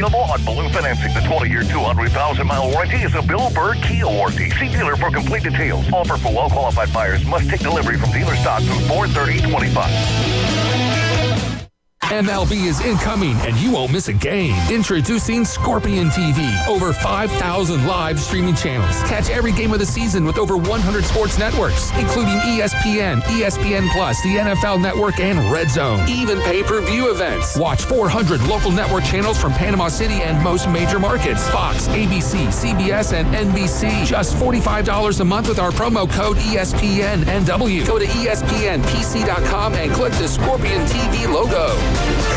available on balloon financing. The 20-year, 200,000-mile warranty is a Bill Bird Kia warranty. See dealer for complete details. Offer for well-qualified buyers. Must take delivery from dealer stock through 4/30/25. MLB is incoming, and you won't miss a game. Introducing Scorpion TV. Over 5,000 live streaming channels. Catch every game of the season with over 100 sports networks, including ESPN, ESPN+, the NFL Network, and Red Zone. Even pay-per-view events. Watch 400 local network channels from Panama City and most major markets. Fox, ABC, CBS, and NBC. Just $45 a month with our promo code ESPNNW. Go to ESPNPC.com and click the Scorpion TV logo.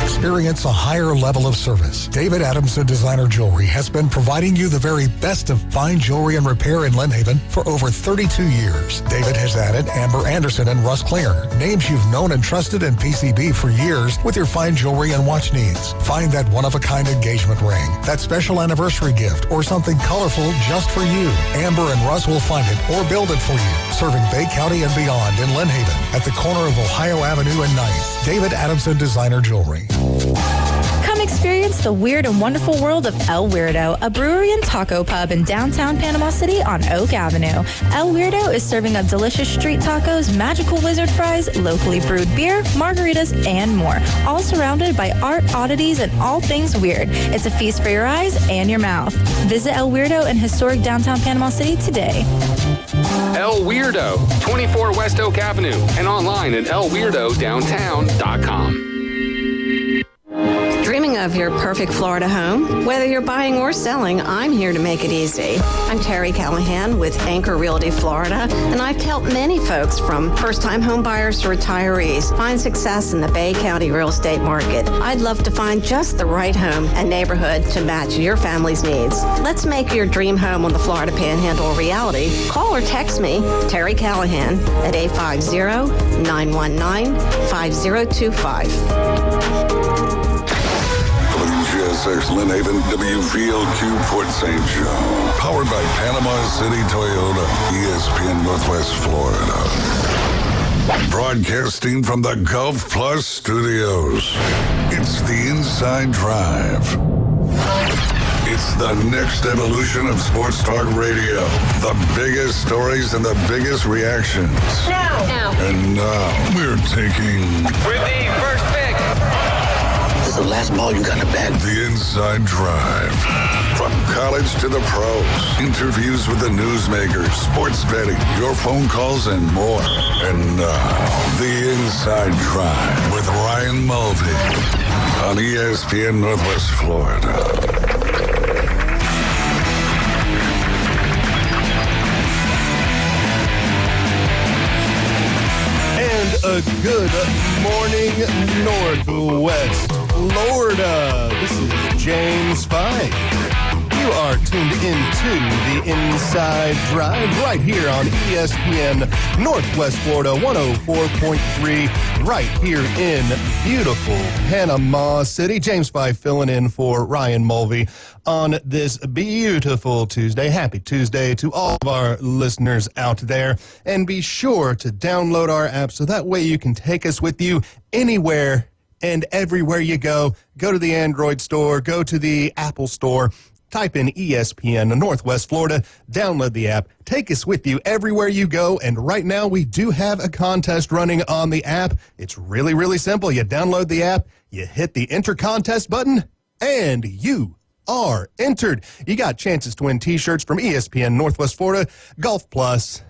Experience a higher level of service. David Adamson Designer Jewelry has been providing you the very best of fine jewelry and repair in Lynn Haven for over 32 years. David has added Amber Anderson and Russ Klinger, names you've known and trusted in PCB for years with your fine jewelry and watch needs. Find that one-of-a-kind engagement ring, that special anniversary gift, or something colorful just for you. Amber and Russ will find it or build it for you. Serving Bay County and beyond in Lynn Haven at the corner of Ohio Avenue and 9th. David Adamson Designer Jewelry. Come experience the weird and wonderful world of El Weirdo, a brewery and taco pub in downtown Panama City on Oak Avenue. El Weirdo is serving up delicious street tacos, magical wizard fries, locally brewed beer, margaritas, and more, all surrounded by art, oddities, and all things weird. It's a feast for your eyes and your mouth. Visit El Weirdo in historic downtown Panama City today. El Weirdo, 24 West Oak Avenue, and online at elweirdodowntown.com. Dreaming of your perfect Florida home? Whether you're buying or selling, I'm here to make it easy. I'm Terry Callahan with Anchor Realty Florida, and I've helped many folks from first-time home buyers to retirees find success in the Bay County real estate market. I'd love to find just the right home and neighborhood to match your family's needs. Let's make your dream home on the Florida Panhandle a reality. Call or text me, Terry Callahan, at 850-919-5025. WGSX Lynn Haven, WVLQ Port St. Joe. Powered by Panama City Toyota, ESPN Northwest Florida. Broadcasting from the Gulf Plus Studios. It's the Inside Drive. It's the next evolution of sports talk radio. The biggest stories and the biggest reactions. Now. And now we're taking... With the first pick. This is the last ball you got to bat. The Inside Drive. From college to the pros. Interviews with the newsmakers, sports betting, your phone calls, and more. And now, The Inside Drive with Ryan Mulvey on ESPN Northwest Florida. A good morning, Northwest Florida. This is James Fife. You are tuned into the Inside Drive right here on ESPN Northwest Florida 104.3 right here in beautiful Panama City. James Fife filling in for Ryan Mulvey on this beautiful Tuesday. Happy Tuesday to all of our listeners out there. And be sure to download our app so that way you can take us with you anywhere and everywhere you go. Go to the Android store, go to the Apple store, type in ESPN Northwest Florida, download the app, take us with you everywhere you go. And right now we do have a contest running on the app. It's really, really simple. You download the app, you hit the enter contest button, and you are entered. You got chances to win t-shirts from ESPN Northwest Florida, Golf Plus.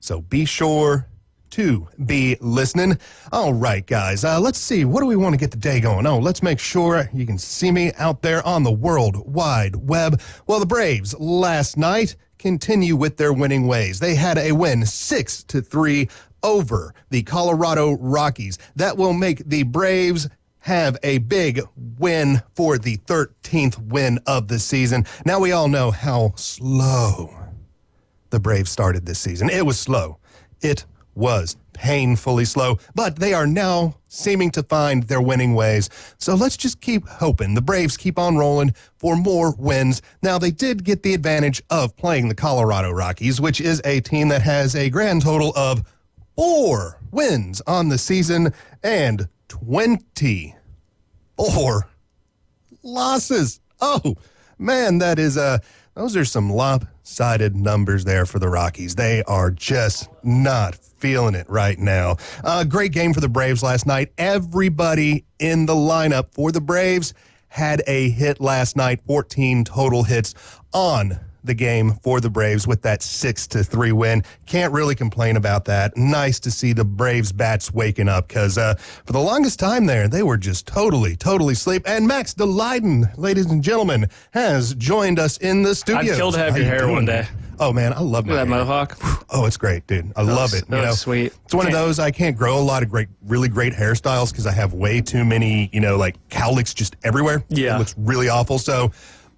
So be sure to be listening. All right, guys, let's see. What do we want to get the day going? Oh, let's make sure you can see me out there on the World Wide Web. Well, the Braves last night continue with their winning ways. They had a win 6-3 over the Colorado Rockies. That will make the Braves have a big win for the 13th win of the season. Now, we all know how slow the Braves started this season. It was slow. It was painfully slow, but they are now seeming to find their winning ways. So let's just keep hoping the Braves keep on rolling for more wins. Now, they did get the advantage of playing the Colorado Rockies, which is a team that has a grand total of 4 wins on the season and 24 losses. Oh, man, those are some lopsided numbers there for the Rockies. They are just not feeling it right now. Great game for the Braves last night. Everybody in the lineup for the Braves had a hit last night, 14 total hits on the game for the Braves with that 6-3 win. Can't really complain about that. Nice to see the Braves bats waking up because for the longest time there, they were just totally asleep. And Max DeLyden, ladies and gentlemen, has joined us in the studio. I'd kill to have your hair one day. Oh, man, I love my that hair. mohawk. Oh, it's great, dude. I love it. That looks sweet. It's one of those, I can't grow a lot of really great hairstyles because I have way too many, like cowlicks just everywhere. Yeah. It looks really awful. So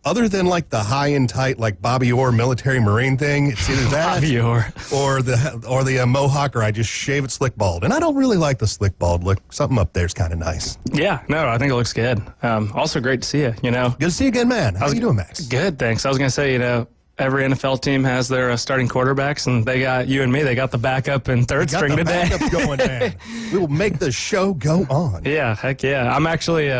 other than like the high and tight, like Bobby Orr military marine thing, it's either that Bobby Orr. or the mohawk, or I just shave it slick bald. And I don't really like the slick bald look. Something up there is kind of nice. Yeah, no, I think it looks good. Also great to see you, Good to see you again, man. How you doing, Max? Good, thanks. I was going to say, every NFL team has their starting quarterbacks, and they got you and me. They got the backup and third string today. Backups going, man. We will make the show go on. Yeah, heck yeah. I'm actually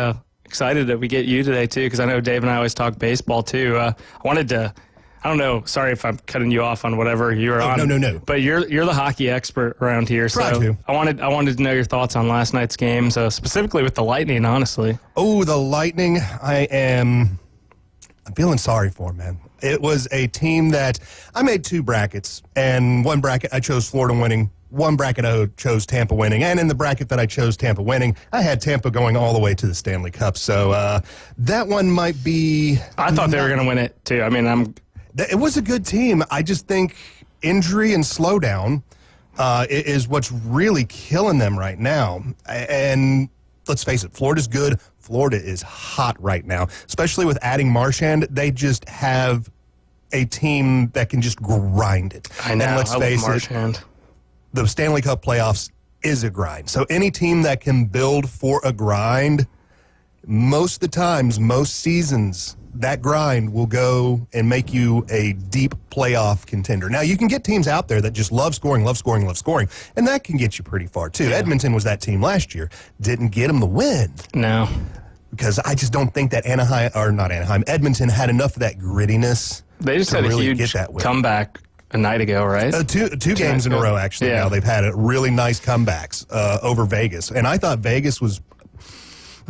excited that we get you today, too, because I know Dave and I always talk baseball, too. I wanted to, I don't know, sorry if I'm cutting you off on whatever you're on. No. But you're the hockey expert around here. Try to. I wanted to know your thoughts on last night's game, so specifically with the Lightning, honestly. Oh, the Lightning, I'm feeling sorry for, man. It was a team that I made two brackets, and one bracket I chose Florida winning, one bracket I chose Tampa winning, and in the bracket that I chose Tampa winning, I had Tampa going all the way to the Stanley Cup. So that one might be... I thought they were going to win it, too. I mean, It was a good team. I just think injury and slowdown is what's really killing them right now. And let's face it, Florida's good. Florida is hot right now, especially with adding Marchand. They just have a team that can just grind it. I know. And let's face Marchand. it, the Stanley Cup playoffs is a grind. So any team that can build for a grind, most of the times, most seasons, that grind will go and make you a deep playoff contender. Now, you can get teams out there that just love scoring, and that can get you pretty far, too. Yeah. Edmonton was that team last year. Didn't get them the win. No. Because I just don't think that Edmonton had enough of that grittiness. They just had really a huge comeback a night ago, right? Two games in a row, actually. Yeah. Now they've had really nice comebacks over Vegas. And I thought Vegas was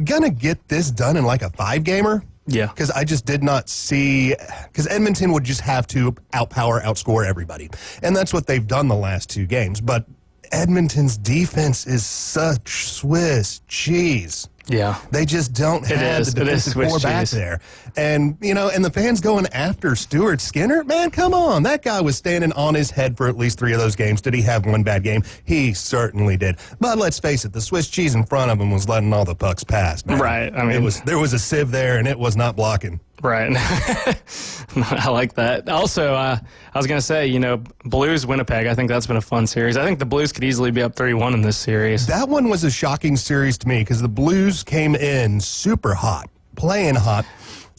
going to get this done in like a 5-gamer. Yeah. Because I just did not see, because Edmonton would just have to outscore everybody. And that's what they've done the last 2 games. But Edmonton's defense is such Swiss cheese. Yeah. They just don't have the defensive core back there. And, and the fans going after Stuart Skinner, man, come on. That guy was standing on his head for at least 3 of those games. Did he have one bad game? He certainly did. But let's face it, the Swiss cheese in front of him was letting all the pucks pass, man. Right. I mean, there was a sieve there, and it was not blocking. Right. I like that. Also, I was going to say, Blues Winnipeg, I think that's been a fun series. I think the Blues could easily be up 3-1 in this series. That one was a shocking series to me because the Blues came in super hot, playing hot.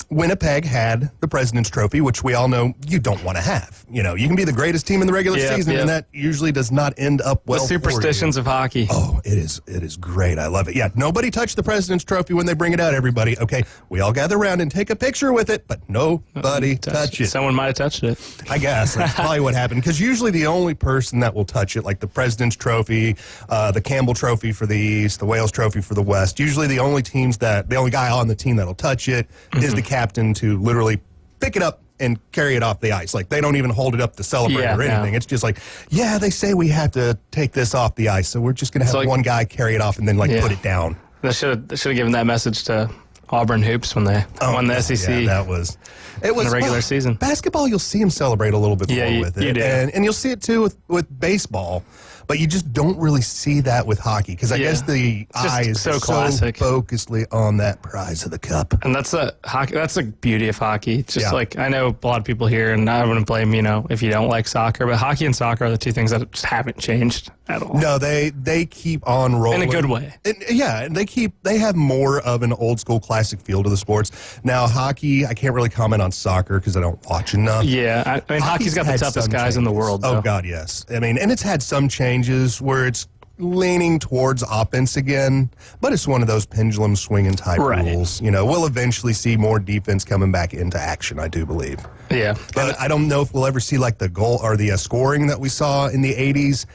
Winnipeg had the President's Trophy, which we all know you don't want to have. You can be the greatest team in the regular season, and that usually does not end up well. The superstitions of hockey. Oh, it is great. I love it. Yeah, nobody touched the President's Trophy when they bring it out, everybody. Okay, we all gather around and take a picture with it, but nobody touch it. Someone might have touched it. I guess that's probably what happened, because usually the only person that will touch it, like the President's Trophy, the Campbell Trophy for the East, the Wales Trophy for the West, usually the only guy on the team that'll touch it is the captain to literally pick it up and carry it off the ice. Like, they don't even hold it up to celebrate or anything. No. It's just like, they say we have to take this off the ice, so we're just going to have one guy carry it off and then put it down. They should have given that message to Auburn Hoops when they won the SEC. Yeah, it was in the regular season. Basketball, you'll see him celebrate a little bit more with it. You do. And you'll see it too with baseball. But you just don't really see that with hockey because I guess the eye is so focusedly on that prize of the cup. And that's the beauty of hockey. It's just like, I know a lot of people here, and I wouldn't blame, if you don't like soccer, but hockey and soccer are the 2 things that just haven't changed at all. No, they keep on rolling. In a good way. And they have more of an old school classic feel to the sports. Now, hockey, I can't really comment on soccer because I don't watch enough. Yeah, I mean, hockey's got the toughest guys in the world. Oh, God, yes. I mean, and it's had some changes where it's leaning towards offense again, but it's one of those pendulum swinging type rules. You know, we'll eventually see more defense coming back into action, I do believe. Yeah. But I don't know if we'll ever see like the goal or the scoring that we saw in the 80s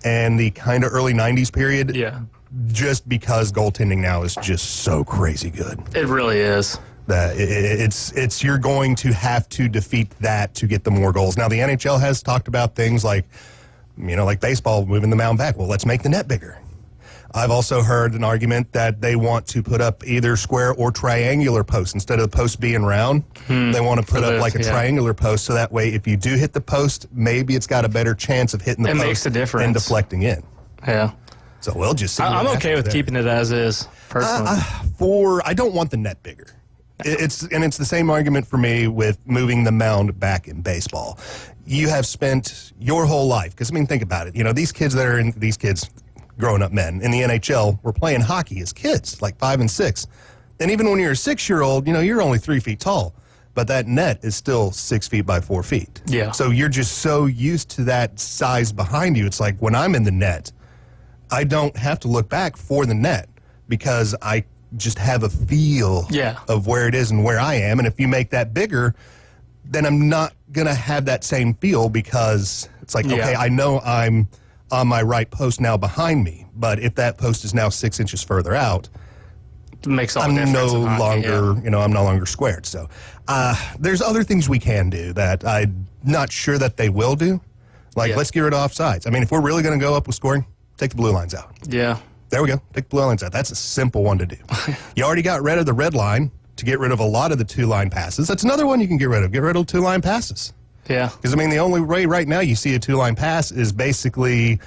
and the kind of early 90s period. Yeah. Just because goaltending now is just so crazy good. It really is. That it's you're going to have to defeat that to get the more goals. Now the NHL has talked about things like, you know, like baseball moving the mound back. Well, let's make the net bigger. I've also heard an argument that they want to put up either square or triangular posts instead of the post being round. They want to put up like a triangular post, so that way if you do hit the post, maybe it's got a better chance of hitting the post. It makes a difference. And deflecting in. Yeah. So we'll just see. I'm okay with keeping it as is, personally. I don't want the net bigger. It's the same argument for me with moving the mound back in baseball. You have spent your whole life, because I mean, think about it. You know, these kids growing up men in the NHL were playing hockey as kids, like 5 and 6. And even when you're a 6-year-old, you know, you're only 3 feet tall, but that net is still 6 feet by 4 feet. Yeah. So you're just so used to that size behind you. It's like when I'm in the net, I don't have to look back for the net because I just have a feel of where it is and where I am. And if you make that bigger, then I'm not going to have that same feel because it's like, okay, I know I'm on my right post now behind me, but if that post is now 6 inches further out, it makes all the difference. I'm no longer squared. So there's other things we can do that I'm not sure that they will do. Like, let's get rid of offsides. I mean, if we're really going to go up with scoring, take the blue lines out. Yeah. There we go. Take the blue lines out. That's a simple one to do. You already got rid of the red line to get rid of a lot of the 2-line passes. That's another one you can get rid of. Get rid of 2-line passes. Yeah. Because, I mean, the only way right now you see a 2-line pass is basically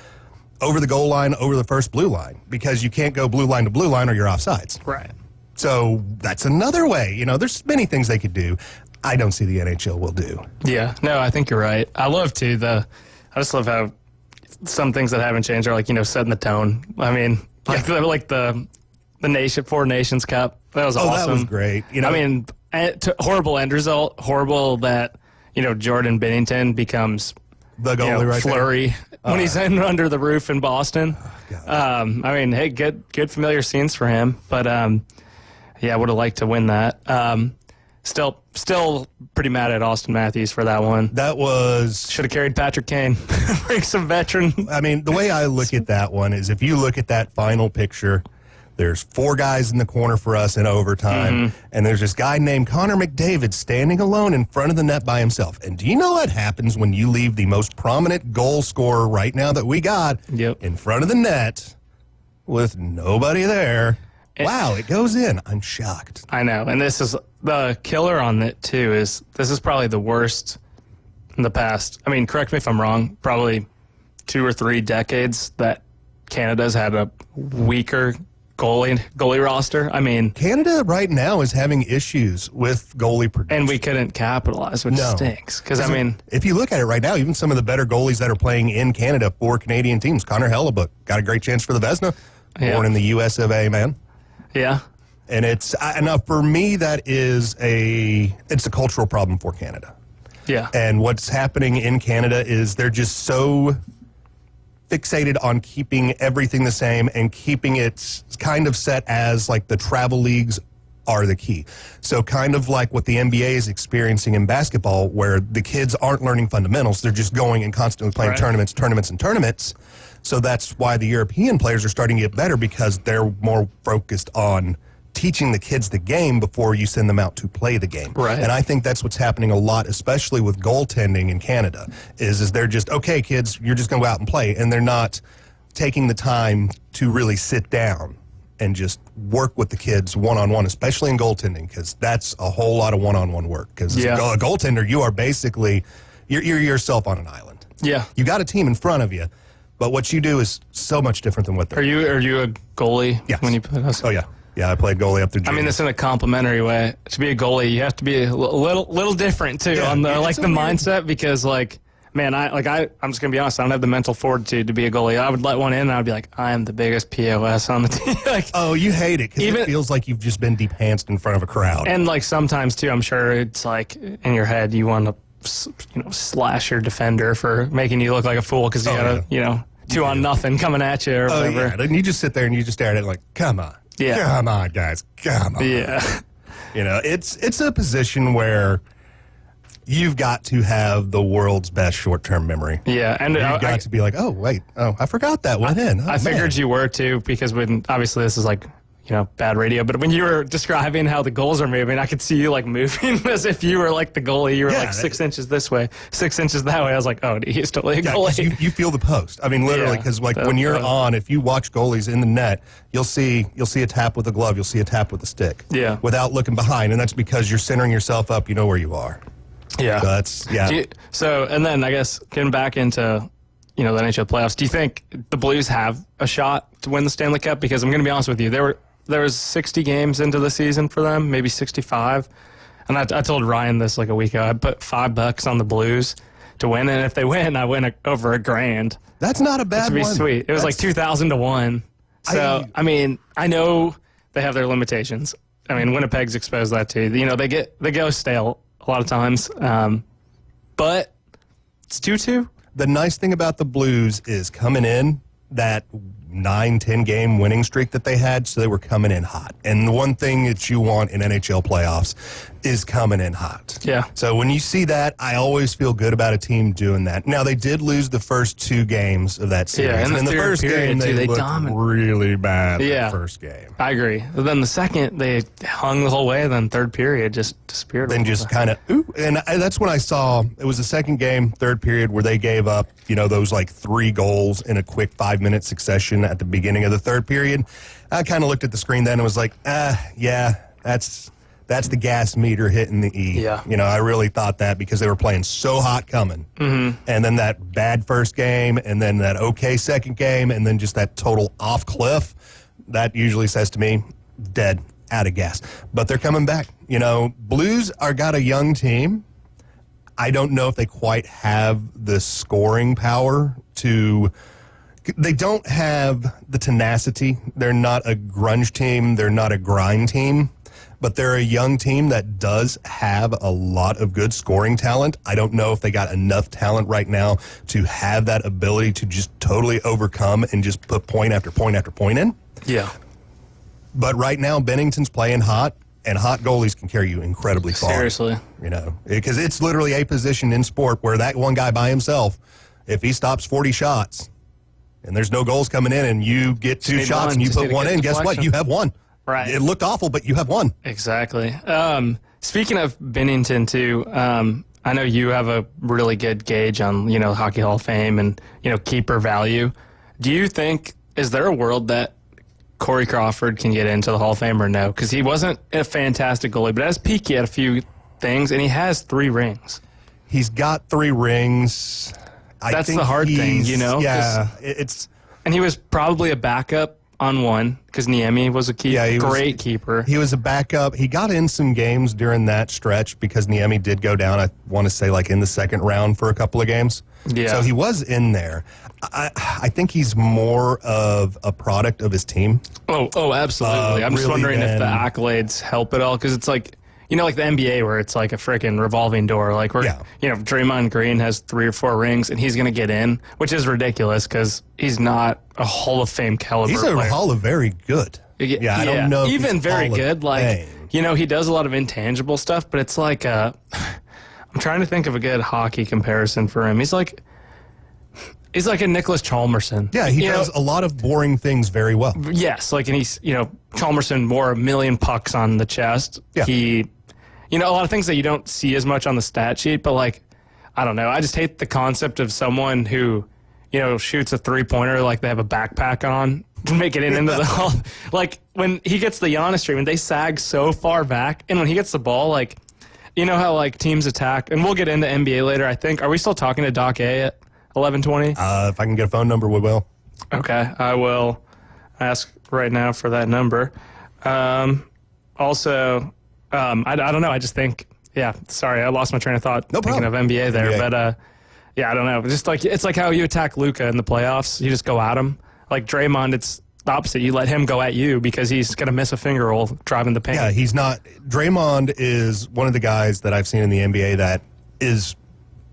over the goal line, over the first blue line, because you can't go blue line to blue line or you're offsides. Right. So that's another way. You know, there's many things they could do. I don't see the NHL will do. Yeah. No, I think you're right. I love, too, I just love how some things that haven't changed are like, you know, setting the tone. I mean, like the Four Nations Cup. That was awesome. That was great. You know, I mean, horrible end result. Horrible that, you know, Jordan Bennington becomes the goalie right Fleury there. When he's in under the roof in Boston. I mean, hey, good familiar scenes for him. But yeah, I would have liked to win that. Still pretty mad at Austin Matthews for that one. That was... Should have carried Patrick Kane. Bring some veteran. I mean, the way I look at that one is if you look at that final picture, there's 4 guys in the corner for us in overtime, and there's this guy named Connor McDavid standing alone in front of the net by himself. And do you know what happens when you leave the most prominent goal scorer right now that we got in front of the net with nobody there? Wow, it goes in. I'm shocked. I know. And this is the killer on it, too, is this is probably the worst in the past. I mean, correct me if I'm wrong, probably 2 or 3 decades that Canada's had a weaker goalie roster. I mean, Canada right now is having issues with goalie production. And we couldn't capitalize, which stinks. Because, I mean, if you look at it right now, even some of the better goalies that are playing in Canada for Canadian teams, Connor Hellebuck got a great chance for the Vezina, born in the US of A, man. Yeah. And it's enough for me that it's a cultural problem for Canada. Yeah. And what's happening in Canada is they're just so fixated on keeping everything the same and keeping it kind of set as like the travel leagues are the key. So kind of like what the NBA is experiencing in basketball, where the kids aren't learning fundamentals. They're just going and constantly playing tournaments. So that's why the European players are starting to get better, because they're more focused on teaching the kids the game before you send them out to play the game. Right. And I think that's what's happening a lot, especially with goaltending in Canada, is they're just, okay, kids, you're just going to go out and play. And they're not taking the time to really sit down and just work with the kids one-on-one, especially in goaltending, because that's a whole lot of one-on-one work. Because a goaltender, you are basically, you're yourself on an island. Yeah. You got a team in front of you, but what you do is so much different than what they're doing. Are you a goalie? Yes. When you play us? Oh, yeah. Yeah, I played goalie up through junior. I mean, this in a complimentary way. To be a goalie, you have to be a little different, too, on the mindset, because, like, man, I'm just going to be honest, I don't have the mental fortitude to be a goalie. I would let one in, and I'd be like, I am the biggest POS on the team. Like, oh, you hate it, because it feels like you've just been deep-pantsed in front of a crowd. And, like, sometimes, too, I'm sure it's like, in your head, you want to, slash your defender for making you look like a fool, because you got to, 2-0 coming at you or whatever. Yeah. And you just sit there and you just stare at it like, come on. Yeah. Come on, guys. Come on. Yeah. You know, it's a position where you've got to have the world's best short-term memory. Yeah, and you've got to be like, I forgot that went in. I figured you were too, because when obviously this is like, bad radio, but when you were describing how the goals are moving, I could see you like moving as if you were like the goalie. You were like 6 inches this way, 6 inches that way. I was like, oh, he's totally a goalie. You feel the post. I mean, literally, because when you're on, if you watch goalies in the net, you'll see a tap with a glove, you'll see a tap with a stick. Yeah. Without looking behind, and that's because you're centering yourself up. You know where you are. Yeah. So and then I guess getting back into the NHL playoffs, do you think the Blues have a shot to win the Stanley Cup? Because I'm going to be honest with you, there was 60 games into the season for them, maybe 65. And I told Ryan this like a week ago. I put $5 on the Blues to win, and if they win, I win over $1,000. That's not a bad one. Which would be sweet. It was like 2,000 to 1. So I mean, I know they have their limitations. I mean, Winnipeg's exposed that too. They go stale a lot of times, but it's 2-2. The nice thing about the Blues is coming in that 9-10 game winning streak that they had, so they were coming in hot. And the one thing that you want in NHL playoffs is coming in hot. Yeah. So when you see that, I always feel good about a team doing that. Now, they did lose the first 2 games of that series. Yeah, and in the first game, they looked really bad in the first game. I agree. But then the second, they hung the whole way, then third period just disappeared. Then just kind of, and that's when I saw, it was the second game, third period, where they gave up, those like 3 goals in a quick 5-minute succession at the beginning of the third period. I kind of looked at the screen then and was like, that's the gas meter hitting the E. Yeah. I really thought that because they were playing so hot coming. Mm-hmm. And then that bad first game, and then that okay second game, and then just that total off cliff, that usually says to me, dead, out of gas. But they're coming back. Blues got a young team. I don't know if they quite have the scoring power to... They don't have the tenacity. They're not a grunge team. They're not a grind team. But they're a young team that does have a lot of good scoring talent. I don't know if they got enough talent right now to have that ability to just totally overcome and just put point after point after point in. Yeah. But right now, Bennington's playing hot, and hot goalies can carry you incredibly far. Seriously. Because it's literally a position in sport where that one guy by himself, if he stops 40 shots and there's no goals coming in and you get 2 shots and you put one in, guess what? You have one. Right. It looked awful, but you have one. Exactly. Speaking of Bennington, too, I know you have a really good gauge on, Hockey Hall of Fame and, keeper value. Do you think, is there a world that Corey Crawford can get into the Hall of Fame or no? Because he wasn't a fantastic goalie, but at his peak, he had a few things, and he has 3 rings. He's got 3 rings. That's the hard thing, Yeah. And he was probably a backup on one because Niemi was a great keeper. He was a backup. He got in some games during that stretch because Niemi did go down, I want to say, like in the second round for a couple of games. Yeah. So he was in there. I think he's more of a product of his team. Oh, absolutely. I'm just wondering if the accolades help at all because it's like, like the NBA where it's like a freaking revolving door. Like Draymond Green has 3 or 4 rings and he's going to get in, which is ridiculous because he's not a Hall of Fame caliber He's a player. Hall of very good. Yeah, I don't know. Even very good. Like, he does a lot of intangible stuff, but it's like, I'm trying to think of a good hockey comparison for him. He's like a Nicholas Chalmerson. Yeah, he does a lot of boring things very well. Yes, and he's, Chalmerson wore 1 million pucks on the chest. Yeah. He, a lot of things that you don't see as much on the stat sheet, but I don't know. I just hate the concept of someone who, shoots a 3-pointer like they have a backpack on to make it into the hall. Like when he gets the Giannis treatment, they sag so far back, and when he gets the ball, how teams attack, and we'll get into NBA later. I think. Are we still talking to Doc A at 11:20? If I can get a phone number, we will. Okay, I will ask right now for that number. Also, I don't know. I just think, sorry, I lost my train of thought thinking of NBA there. NBA. But, I don't know. Just it's like how you attack Luka in the playoffs. You just go at him. Like Draymond, it's the opposite. You let him go at you because he's going to miss a finger roll driving the paint. Yeah, he's not. Draymond is one of the guys that I've seen in the NBA that is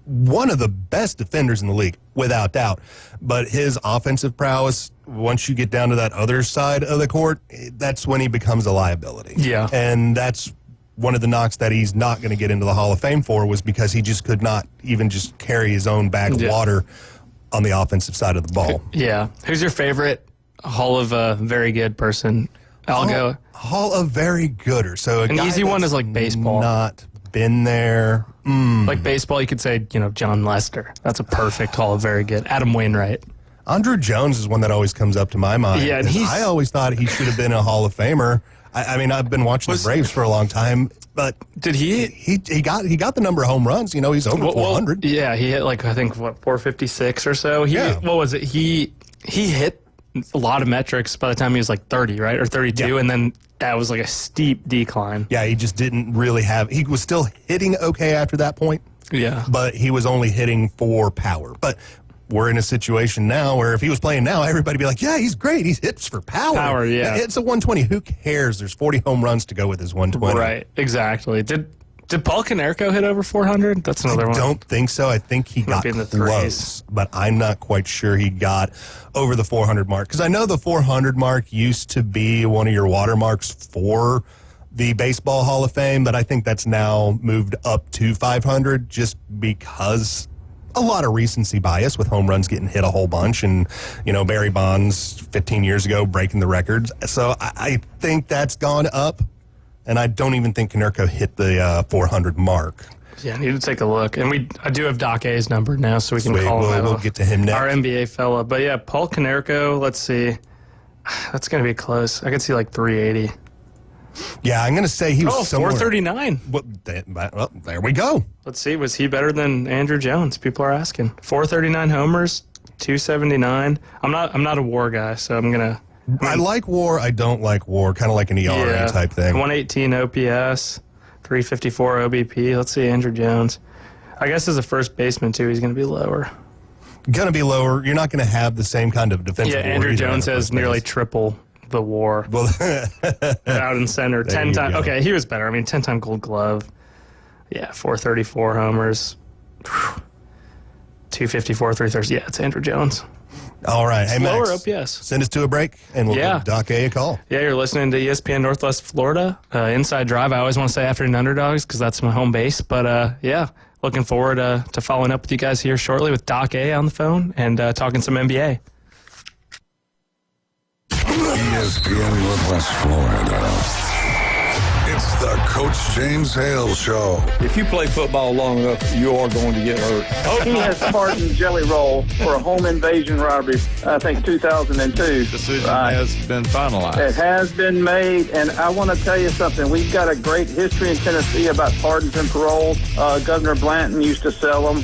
one of the best defenders in the league, without doubt. But his offensive prowess, once you get down to that other side of the court, that's when he becomes a liability. Yeah. And that's one of the knocks that he's not going to get into the Hall of Fame for, was because he just could not even just carry his own bag of water on the offensive side of the ball. Yeah. Who's your favorite Hall of Very Good person? I'll go. Hall of Very Gooder. So an easy one is like baseball. Not been there. Like baseball, you could say, John Lester. That's a perfect Hall of Very Good. Adam Wainwright. Andruw Jones is one that always comes up to my mind. Yeah, and I always thought he should have been a Hall of Famer. I mean, I've been watching the Braves for a long time, but did he got the number of home runs? He's over 400. Yeah, he hit 456 or so. What was it? He hit a lot of metrics by the time he was 30, right, or 32, and then that was a steep decline. Yeah, he just didn't really have. He was still hitting okay after that point. Yeah, but he was only hitting for power. But we're in a situation now where if he was playing now, everybody would be like, yeah, he's great. He hits for power. Power, yeah. It's a 120. Who cares? There's 40 home runs to go with his 120. Right, exactly. Did Paul Konerko hit over 400? That's another one. I don't think so. I think he got in the close, but I'm not quite sure he got over the 400 mark. Because I know the 400 mark used to be one of your watermarks for the Baseball Hall of Fame, but I think that's now moved up to 500 just because a lot of recency bias with home runs getting hit a whole bunch, and Barry Bonds 15 years ago breaking the records. So I think that's gone up, and I don't even think Konerko hit the 400 mark. Yeah, I need to take a look. And I do have Doc A's number now, so we can call him. We'll get to him next. Our NBA fella. But yeah, Paul Konerko, let's see. That's going to be close. I could see 380. Yeah, I'm going to say he was somewhere. 439. Well, there we go. Let's see. Was he better than Andruw Jones? People are asking. 439 homers, 279. I'm not a WAR guy, so I'm going to. I like WAR. I don't like WAR. Kind of like an ERA type thing. 118 OPS, 354 OBP. Let's see, Andruw Jones. I guess as a first baseman, too, he's going to be lower. Going to be lower. You're not going to have the same kind of defensive WAR. Yeah, Andruw Jones has nearly triple the WAR. Well, out in center. 10 times. Okay, he was better. 10-time Gold Glove. Yeah, 434 homers. 254, 330. Yeah, it's Andruw Jones. All right. Hey, Max. Lower OPS. Send us to a break, and we'll give Doc A call. Yeah, you're listening to ESPN Northwest Florida. Inside Drive. I always want to say Afternoon Underdogs because that's my home base. But, looking forward to following up with you guys here shortly with Doc A on the phone and talking some NBA. ESPN Northwest Florida. It's the Coach James Hale Show. If you play football long enough, you are going to get hurt. He has Spartan Jelly Roll for a home invasion robbery, I think 2002. Decision has been finalized. It has been made, and I want to tell you something. We've got a great history in Tennessee about pardons and paroles. Governor Blanton used to sell them.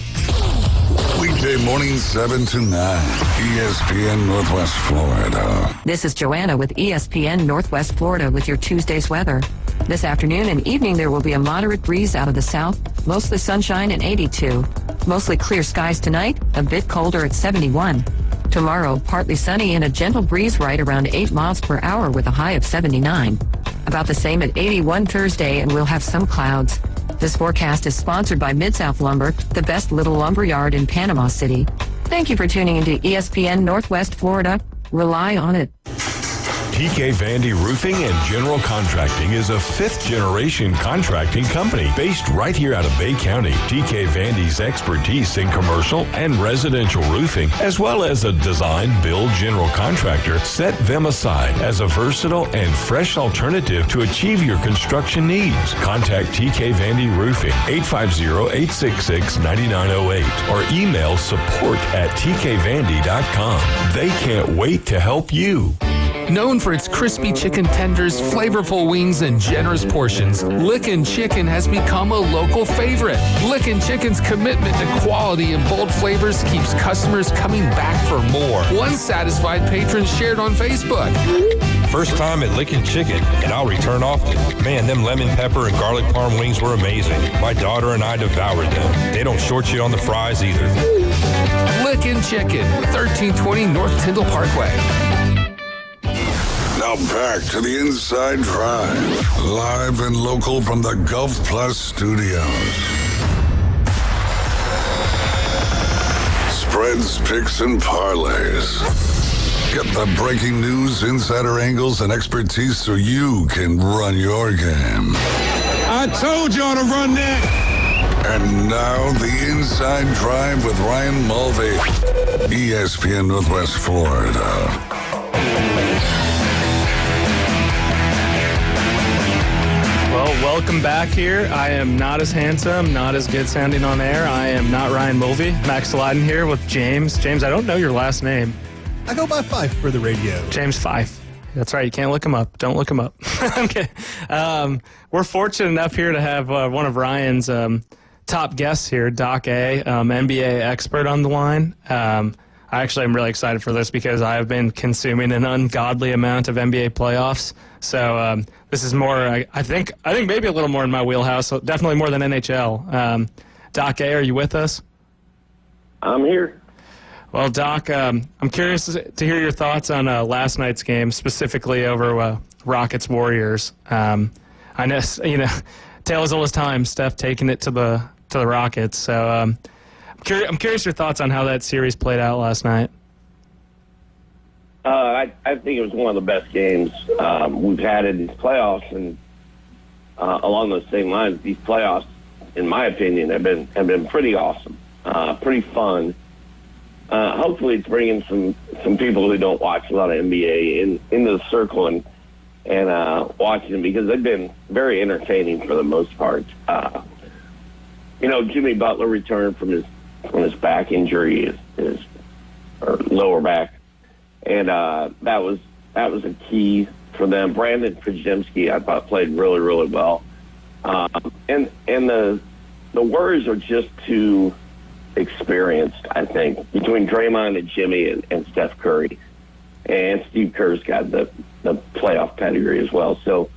Weekday mornings 7 to 9. ESPN Northwest Florida. This is Joanna with ESPN Northwest Florida with your Tuesday's weather. This afternoon and evening there will be a moderate breeze out of the south, mostly sunshine and 82. Mostly clear skies tonight, a bit colder at 71. Tomorrow, partly sunny and a gentle breeze right around 8 miles per hour with a high of 79. About the same at 81 Thursday, and we'll have some clouds. This forecast is sponsored by Mid-South Lumber, the best little lumber yard in Panama City. Thank you for tuning into ESPN Northwest Florida. Rely on it. TK Vandy Roofing and General Contracting is a fifth-generation contracting company based right here out of Bay County. TK Vandy's expertise in commercial and residential roofing, as well as a design-build general contractor, set them aside as a versatile and fresh alternative to achieve your construction needs. Contact TK Vandy Roofing, 850-866-9908, or email support@tkvandy.com. They can't wait to help you. Known for its crispy chicken tenders, flavorful wings, and generous portions, Lickin' Chicken has become a local favorite. Lickin' Chicken's commitment to quality and bold flavors keeps customers coming back for more. One satisfied patron shared on Facebook. First time at Lickin' Chicken, and I'll return often. Man, them lemon pepper and garlic parm wings were amazing. My daughter and I devoured them. They don't short you on the fries either. Lickin' Chicken, 1320 North Tyndall Parkway. Now back to the Inside Drive, live and local from the Gulf Plus studios. Spreads, picks, and parlays. Get the breaking news, insider angles, and expertise so you can run your game. I told y'all to run that. And now the Inside Drive with Ryan Mulvey, ESPN Northwest Florida. Well, welcome back here. I am not as handsome, not as good sounding on air. I am not Ryan Mulvey. Max Lydon here with James. James, I don't know your last name. I go by Fife for the radio. James Fife. That's right. You can't look him up. Don't look him up. Okay. We're fortunate enough here to have one of Ryan's top guests here, Doc A, NBA expert on the line. I actually am really excited for this because I have been consuming an ungodly amount of NBA playoffs. So this is more, I think maybe a little more in my wheelhouse. So definitely more than NHL. Doc A, are you with us? I'm here. Well, Doc, I'm curious to hear your thoughts on last night's game, specifically over Rockets Warriors. I know, tale as old as time. Steph taking it to the Rockets. So I'm curious your thoughts on how that series played out last night. I think it was one of the best games we've had in these playoffs, and along those same lines, these playoffs, in my opinion, have been pretty awesome, pretty fun. Hopefully, it's bringing some people who don't watch a lot of NBA into the circle and watching them, because they've been very entertaining for the most part. Jimmy Butler returned from his back injury, his lower back, and that was a key for them. Brandon Podziemski, I thought, played really, really well, and the Warriors are just too experienced, I think, between Draymond and Jimmy and Steph Curry, and Steve Kerr's got the playoff pedigree as well. So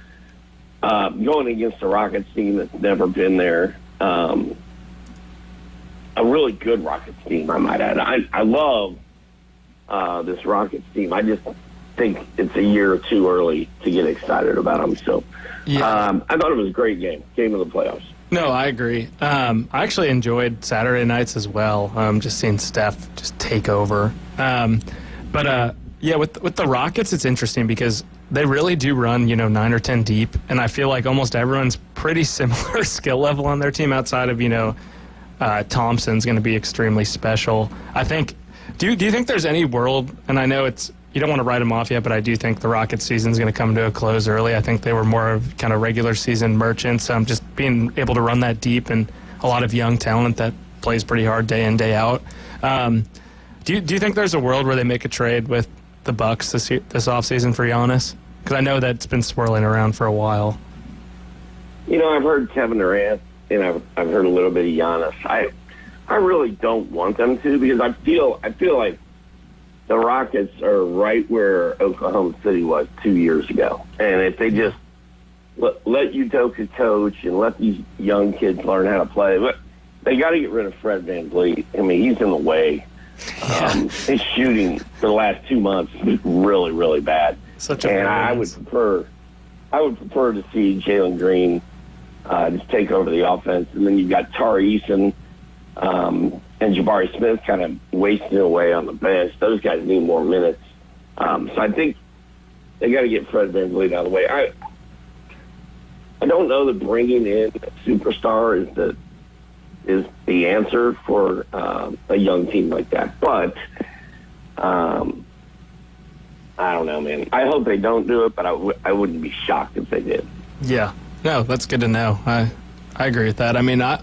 going against the Rockets team that's never been there, a really good Rockets team, I might add. I love this Rockets team. I just think it's a year or two early to get excited about them. So I thought it was a great game of the playoffs. No, I agree. I actually enjoyed Saturday nights as well. Just seeing Steph just take over. But with the Rockets, it's interesting because they really do run, 9 or 10 deep, and I feel like almost everyone's pretty similar skill level on their team outside of, Thompson's going to be extremely special. I think. Do you think there's any world? And I know you don't want to write them off yet, but I do think the Rockets season is going to come to a close early. I think they were more of kind of regular season merchants. Just being able to run that deep and a lot of young talent that plays pretty hard day in, day out. Do you think there's a world where they make a trade with the Bucks this offseason for Giannis? Because I know that's been swirling around for a while. I've heard Kevin Durant, and I've heard a little bit of Giannis. I really don't want them to, because I feel like the Rockets are right where Oklahoma City was 2 years ago. And if they just let Udoka coach and let these young kids learn how to play, but they got to get rid of Fred VanVleet. I mean, he's in the way. His shooting for the last 2 months is really, really bad. I would prefer to see Jalen Green just take over the offense, and then you've got Tari Eason and Jabari Smith kind of wasting away on the bench. Those guys need more minutes. So I think they got to get Fred VanVleet out of the way. I don't know that bringing in a superstar is the answer for a young team like that. But I don't know, man. I hope they don't do it, but I wouldn't be shocked if they did. Yeah. No, that's good to know. I agree with that. I mean, I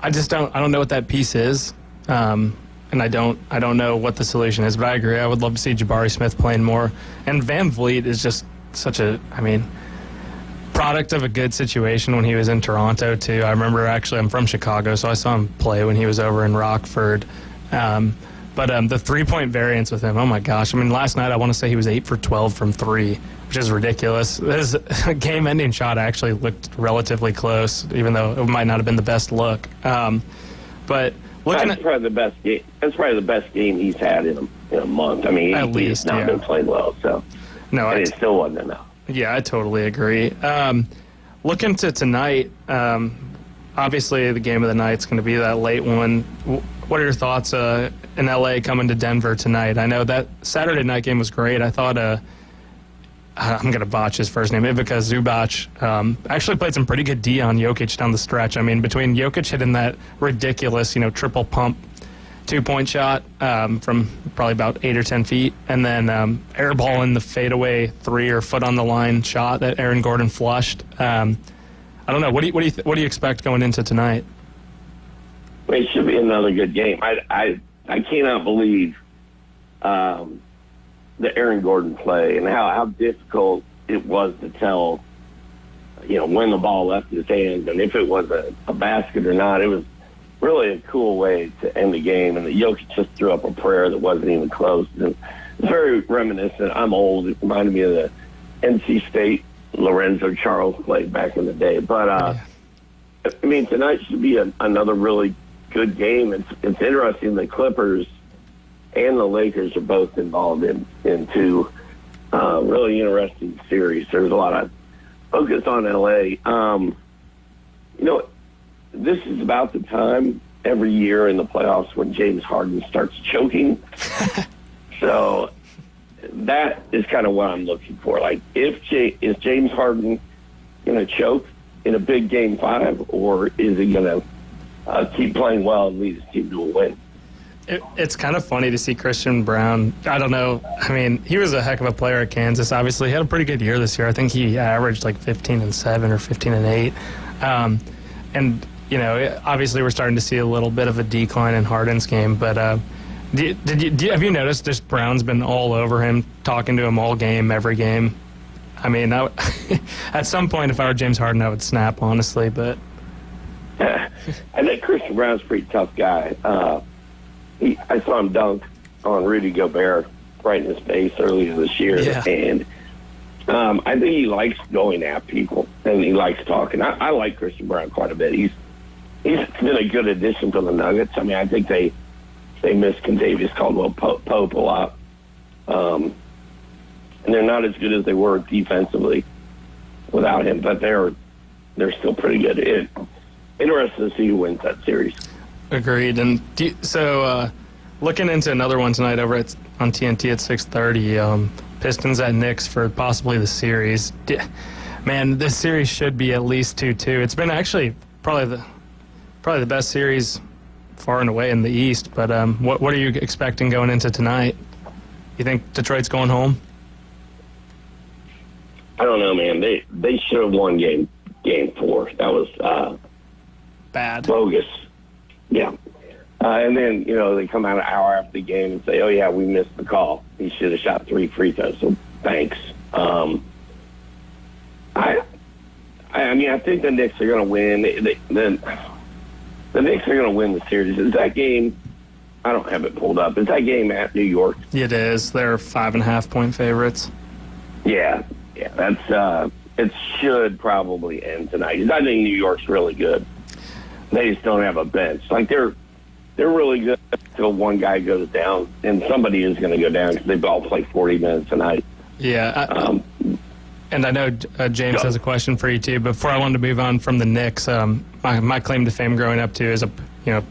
don't know what that piece is. And I don't know what the solution is, but I agree. I would love to see Jabari Smith playing more. And VanVleet is just such product of a good situation when he was in Toronto too. I remember, actually, I'm from Chicago, so I saw him play when he was over in Rockford. But the 3-point variance with him, oh my gosh. I mean, last night I want to say he was 8 for 12 from 3, which is ridiculous. His game-ending shot actually looked relatively close, even though it might not have been the best look. But that's probably the best game. That's probably the best game he's had in a month. I mean, he's not been playing well, so it still wasn't enough. Yeah, I totally agree. Looking to tonight, obviously the game of the night is going to be that late one. What are your thoughts in LA coming to Denver tonight? I know that Saturday night game was great. I thought I'm going to botch his first name, Ivica Zubac, actually played some pretty good D on Jokic down the stretch. I mean, between Jokic hitting that ridiculous, triple pump 2-point shot from probably about 8 or 10 feet, and then airballing the fadeaway 3 or foot on the line shot that Aaron Gordon flushed. I don't know. What do you expect going into tonight? It should be another good game. I cannot believe the Aaron Gordon play and how difficult it was to tell, when the ball left his hands and if it was a basket or not. It was really a cool way to end the game, and the Jokic just threw up a prayer that wasn't even close. And it's very reminiscent. I'm old. It reminded me of the NC State Lorenzo Charles play back in the day. But, tonight should be another really good game. It's interesting. The Clippers and the Lakers are both involved in two really interesting series. There's a lot of focus on L.A. This is about the time every year in the playoffs when James Harden starts choking. So that is kind of what I'm looking for. Like, is James Harden going to choke in a big Game 5, or is he going to keep playing well and lead his team to a win? It's kind of funny to see Christian Brown. I don't know. I mean, he was a heck of a player at Kansas. Obviously, he had a pretty good year this year. I think he averaged like 15-7 or 15-8. Obviously we're starting to see a little bit of a decline in Harden's game. But have you noticed just Brown's been all over him, talking to him all game, every game? I mean, at some point, if I were James Harden, I would snap, honestly. But I think Christian Brown's a pretty tough guy. I saw him dunk on Rudy Gobert right in his face earlier this year, and I think he likes going at people and he likes talking. I like Christian Brown quite a bit. He's been a good addition to the Nuggets. I mean, I think they miss Kentavious Caldwell-Pope a lot, and they're not as good as they were defensively without him, but they're still pretty good. Interesting to see who wins that series. Agreed. And looking into another one tonight over on TNT at 6:30, Pistons at Knicks for possibly the series. Man, this series should be at least 2-2. It's been actually probably the best series far and away in the East. But what are you expecting going into tonight? You think Detroit's going home? I don't know, man. They should have won game 4. That was bad, bogus. Yeah. And then, they come out an hour after the game and say, oh, yeah, we missed the call. He should have shot 3 free throws, so thanks. I think the Knicks are going to win. The Knicks are going to win the series. Is that game, I don't have it pulled up, is that game at New York? It is. They're 5.5-point favorites. Yeah. That's it should probably end tonight. I think New York's really good. They just don't have a bench. Like, they're really good until one guy goes down, and somebody is going to go down because they've all played 40 minutes tonight. Yeah. And I know James has a question for you, too. Before I wanted to move on from the Knicks, my claim to fame growing up, too, is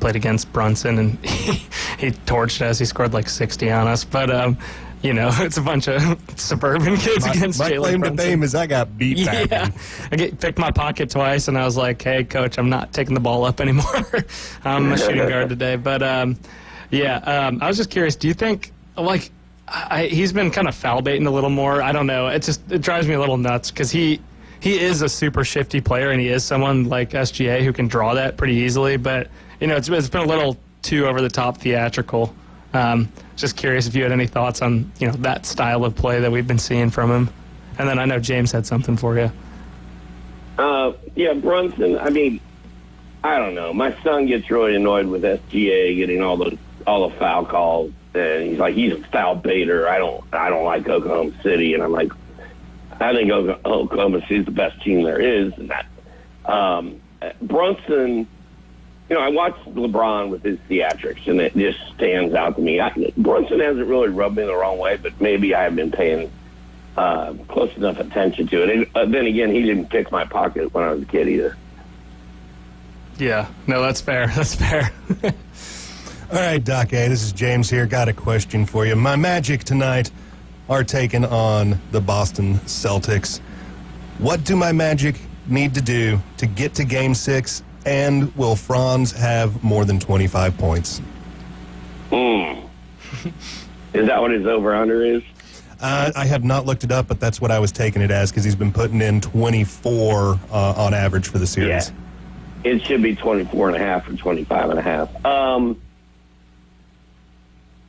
played against Brunson, and he torched us. He scored like 60 on us. But, it's a bunch of suburban kids against Jalen Brunson. My claim to fame is I got beat back. Yeah. I picked my pocket twice, and I was like, hey, coach, I'm not taking the ball up anymore. I'm a shooting guard today. But, I was just curious, do you think, he's been kind of foul baiting a little more? I don't know. It drives me a little nuts because he is a super shifty player, and he is someone like SGA who can draw that pretty easily. But, it's been a little too over-the-top theatrical. Just curious if you had any thoughts on, that style of play that we've been seeing from him. And then I know James had something for you. Brunson, I don't know. My son gets really annoyed with SGA getting all the foul calls, and he's like, he's a foul baiter. I don't like Oklahoma City, and I'm like, I think Oklahoma City is the best team there is, and that Brunson. I watched LeBron with his theatrics, and it just stands out to me. Brunson hasn't really rubbed me the wrong way, but maybe I have been paying close enough attention to it. And then again, he didn't pick my pocket when I was a kid either. Yeah, no, that's fair. That's fair. All right, Doc A, this is James here. Got a question for you. My Magic tonight are taking on the Boston Celtics. What do my Magic need to do to get to Game 6, and will Franz have more than 25 points? Is that what his over-under is? I have not looked it up, but that's what I was taking it as because he's been putting in 24 on average for the series. Yeah. It should be 24.5 or 25.5.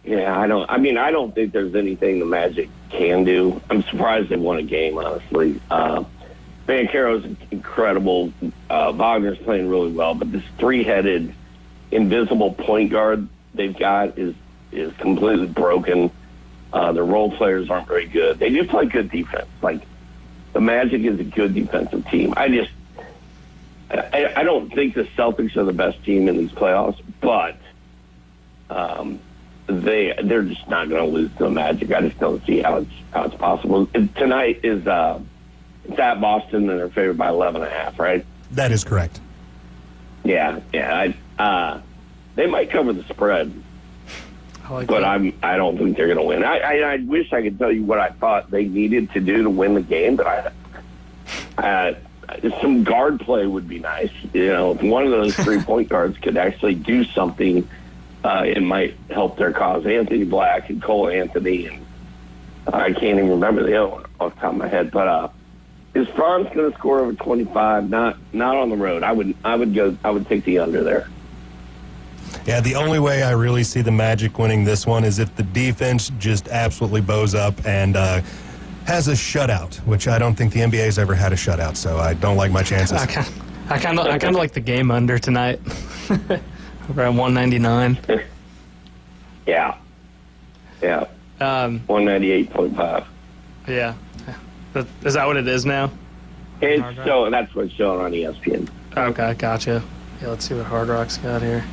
Yeah, I don't think there's anything the Magic can do. I'm surprised they won a game, honestly. Banchero's incredible. Wagner's playing really well, but this three-headed, invisible point guard they've got is completely broken. Their role players aren't very good. They do play good defense. Like, the Magic is a good defensive team. I don't think the Celtics are the best team in these playoffs, but they're just not going to lose to the Magic. I just don't see how it's possible. Tonight is it's at Boston, and they're favored by 11.5, right? That is correct. Yeah. They might cover the spread. But I don't think they're going to win. I wish I could tell you what I thought they needed to do to win the game, but some guard play would be nice. If one of those 3-point guards could actually do something, it might help their cause. Anthony Black and Cole Anthony, and I can't even remember the other one off the top of my head. But is Franz going to score over 25? Not on the road. I would take the under there. Yeah, the only way I really see the Magic winning this one is if the defense just absolutely bows up and has a shutout, which I don't think the NBA's ever had a shutout, so I don't like my chances. I kind of like the game under tonight. Over at 199. Yeah. 198.5. Yeah. Is that what it is now? That's what's showing on ESPN. Okay, gotcha. Yeah, let's see what Hard Rock's got here.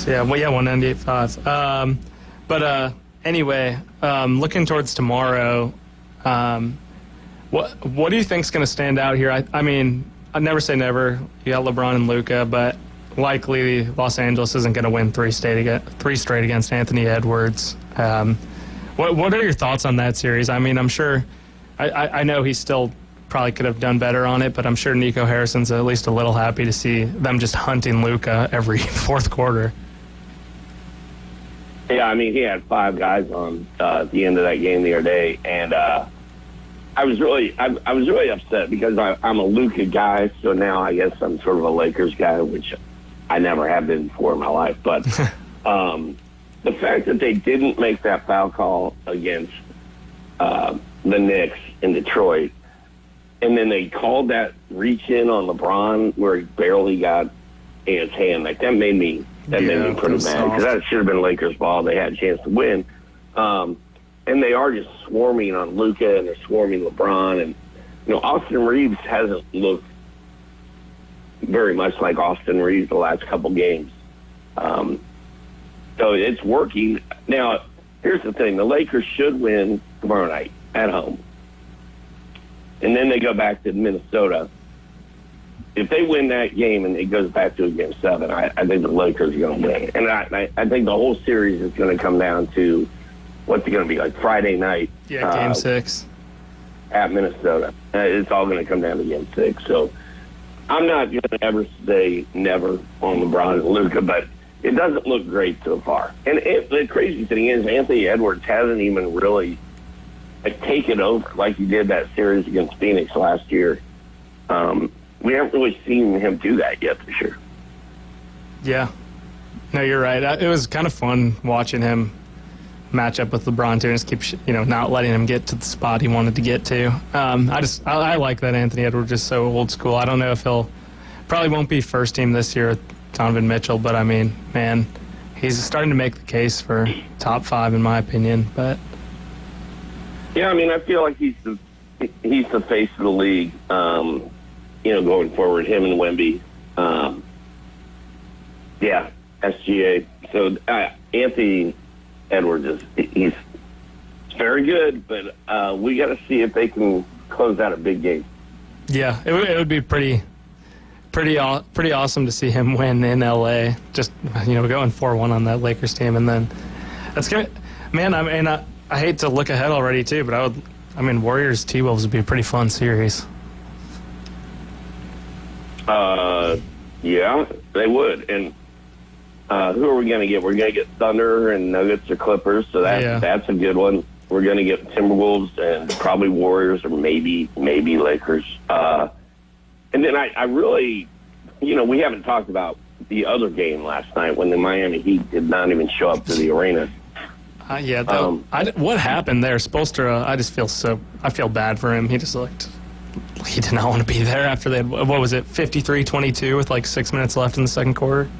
Yeah, 198.5. But anyway, looking towards tomorrow, what do you think's going to stand out here? I mean, I'd never say never. You got LeBron and Luka, but likely Los Angeles isn't going to win three straight against Anthony Edwards. What are your thoughts on that series? I mean, I'm sure I know he still probably could have done better on it, but I'm sure Nico Harrison's at least a little happy to see them just hunting Luka every fourth quarter. Yeah, I mean, he had 5 guys on at the end of that game the other day, and I was really upset because I'm a Luka guy, so now I guess I'm sort of a Lakers guy, which I never have been before in my life. But the fact that they didn't make that foul call against the Knicks in Detroit, and then they called that reach in on LeBron where he barely got in his hand, like that made me pretty mad because that should have been Lakers ball. They had a chance to win. And they are just swarming on Luka, and they're swarming LeBron. And, Austin Reeves hasn't looked very much like Austin Reeves the last couple games. So it's working. Now, here's the thing. The Lakers should win tomorrow night at home. And then they go back to Minnesota. If they win that game and it goes back to a Game 7, I think the Lakers are going to win. And I think the whole series is going to come down to what's it going to be, like Friday night? Yeah, Game 6. At Minnesota. It's all going to come down to Game 6. So I'm not going to ever say never on LeBron and Luka, but it doesn't look great so far. And the crazy thing is Anthony Edwards hasn't even really taken over like he did that series against Phoenix last year. We haven't really seen him do that yet this year. Yeah. No, you're right. It was kind of fun watching him match up with LeBron too, and just keep not letting him get to the spot he wanted to get to. I like that Anthony Edwards is so old school. I don't know if he'll probably won't be first team this year with Donovan Mitchell, but I mean, man, he's starting to make the case for top 5 in my opinion. But yeah, I mean, I feel like he's the face of the league. Going forward, him and Wemby. SGA. So Anthony Edwards he's very good, but we got to see if they can close out a big game. Yeah, it would be pretty pretty awesome to see him win in LA. Just going 4-1 on that Lakers team, and then that's good. Man, I mean, I hate to look ahead already too, but Warriors T-Wolves would be a pretty fun series. Yeah, they would. And who are we going to get? We're going to get Thunder and Nuggets or Clippers, so that's a good one. We're going to get Timberwolves and probably Warriors or maybe Lakers. And then I really, we haven't talked about the other game last night when the Miami Heat did not even show up to the arena. What happened there? Spoelstra, I feel bad for him. He just he did not want to be there after they had, what was it, 53-22 with like 6 minutes left in the second quarter?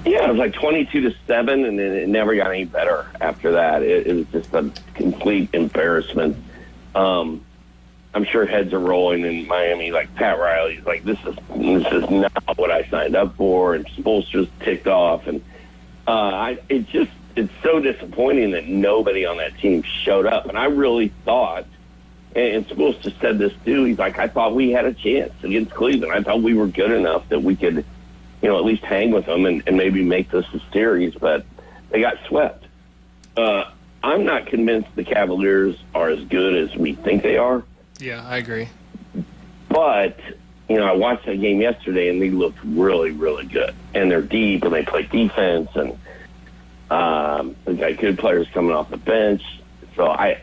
Yeah, it was like 22-7, and then it never got any better after that. It was just a complete embarrassment. I'm sure heads are rolling in Miami. Like Pat Riley's like, this is not what I signed up for, and Spoelstra's ticked off, and it's so disappointing that nobody on that team showed up. And I really thought, and Spoelstra said this too, he's like, I thought we had a chance against Cleveland. I thought we were good enough that we could, at least hang with them and maybe make this a series, but they got swept. I'm not convinced the Cavaliers are as good as we think they are. Yeah, I agree. But, I watched that game yesterday, and they looked really, really good. And they're deep, and they play defense, and they got good players coming off the bench. So I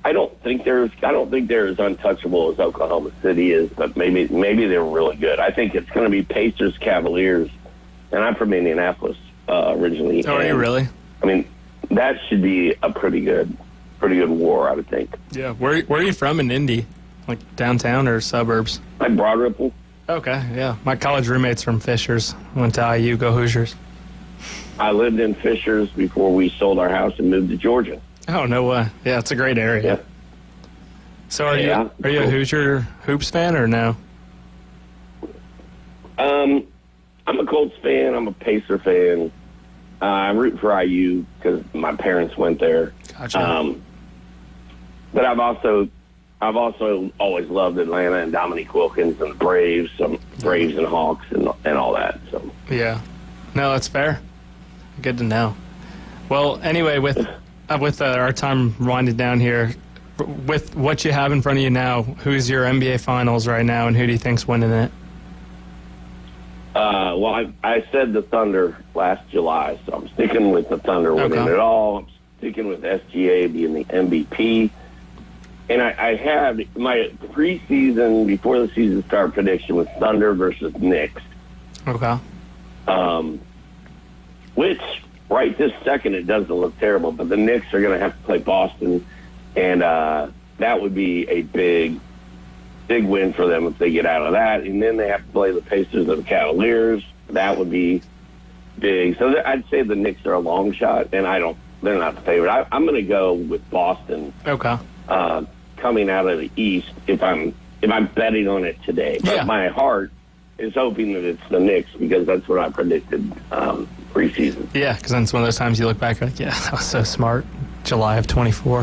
don't think they're as untouchable as Oklahoma City is, but maybe they're really good. I think it's going to be Pacers, Cavaliers, and I'm from Indianapolis originally. Oh, are you really? I mean, that should be a pretty good war, I would think. Yeah. Where are you from in Indy? Like downtown or suburbs? Like Broad Ripple. Okay, yeah. My college roommate's from Fishers. Went to IU, go Hoosiers. I lived in Fishers before we sold our house and moved to Georgia. Oh, no way. Yeah, it's a great area. Yeah. So are you a Hoosier Hoops fan or no? I'm a Colts fan. I'm a Pacer fan. I'm rooting for IU because my parents went there. Gotcha. But I've also always loved Atlanta and Dominique Wilkins and the Braves, Braves and Hawks and all that. So yeah, no, that's fair. Good to know. Well, anyway, with our time winding down here, with what you have in front of you now, who's your NBA Finals right now, and who do you think's winning it? Well, I said the Thunder last July, so I'm sticking with the Thunder winning it all. I'm sticking with SGA being the MVP. And I had my preseason, before the season start, prediction was Thunder versus Knicks. Okay. Which, right this second, it doesn't look terrible, but the Knicks are going to have to play Boston, and that would be a big win for them if they get out of that. And then they have to play the Pacers or the Cavaliers. That would be big. So I'd say the Knicks are a long shot, and they're not the favorite. I'm going to go with Boston. Okay. Coming out of the East, if I'm betting on it today. But my heart is hoping that it's the Knicks because that's what I predicted preseason. Yeah, because then it's one of those times you look back like, yeah, that was so smart. July of 24.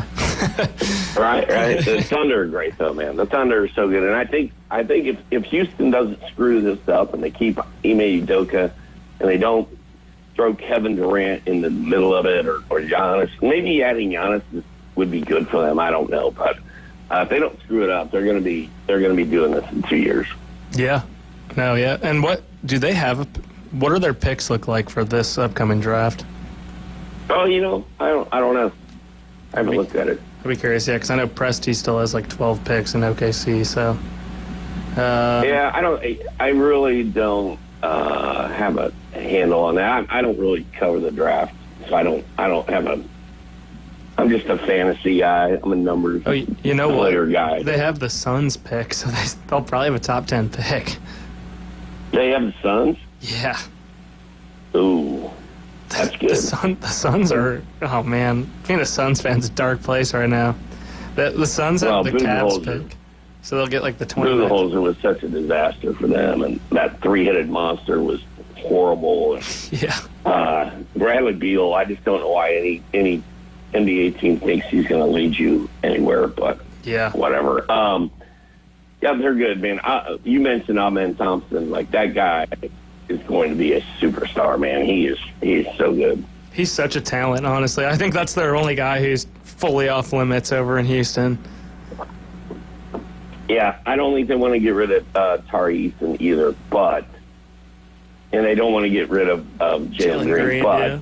Right. The Thunder are great though, man. The Thunder are so good, and I think if Houston doesn't screw this up and they keep Ime Udoka and they don't throw Kevin Durant in the middle of it or Giannis, maybe adding Giannis would be good for them. I don't know, but if they don't screw it up, they're going to be doing this in 2 years. Yeah. No. Yeah. And what do they have? What do their picks look like for this upcoming draft? Oh, I don't know. I haven't looked at it. I'd be curious, yeah, because I know Presti still has like 12 picks in OKC. So. Yeah, I really don't have a handle on that. I don't really cover the draft, so I don't have a. I'm just a fantasy guy. I'm a numbers player guy. They have the Suns pick, so they'll probably have a top 10 pick. They have the Suns? Yeah. Ooh, that's good. The Suns are, oh man, being a Suns fan's a dark place right now. The Suns have the Cavs pick, so they'll get like the 20. Budenholzer was such a disaster for them, and that three-headed monster was horrible. Yeah. Bradley Beal, I just don't know why any NBA team thinks he's going to lead you anywhere, but yeah, whatever. Yeah, they're good, man. You mentioned Amen Thompson. Like, that guy is going to be a superstar, man. He is so good. He's such a talent, honestly. I think that's their only guy who's fully off limits over in Houston. Yeah, I don't think they want to get rid of Tari Eason either, and they don't want to get rid of Jalen Green, but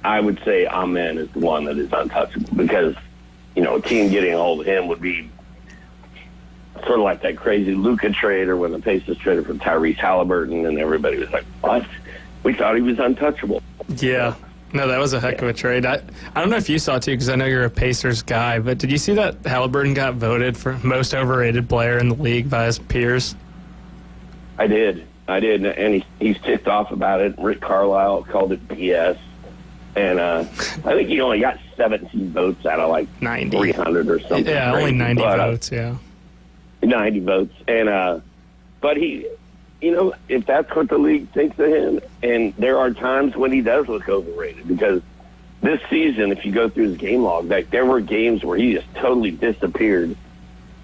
I would say Amen is the one that is untouchable because, a team getting a hold of him would be sort of like that crazy Luka trade or when the Pacers traded for Tyrese Halliburton and everybody was like, what? We thought he was untouchable. Yeah. No, that was a heck of a trade. I don't know if you saw, too, because I know you're a Pacers guy, but did you see that Halliburton got voted for most overrated player in the league by his peers? I did, and he's ticked off about it. Rick Carlisle called it BS. And I think he only got 17 votes out of, 90. 300 or something. Yeah, crazy. only 90 votes, yeah. 90 votes. And but he, if that's what the league thinks of him, and there are times when he does look overrated because this season, if you go through his game log, there were games where he just totally disappeared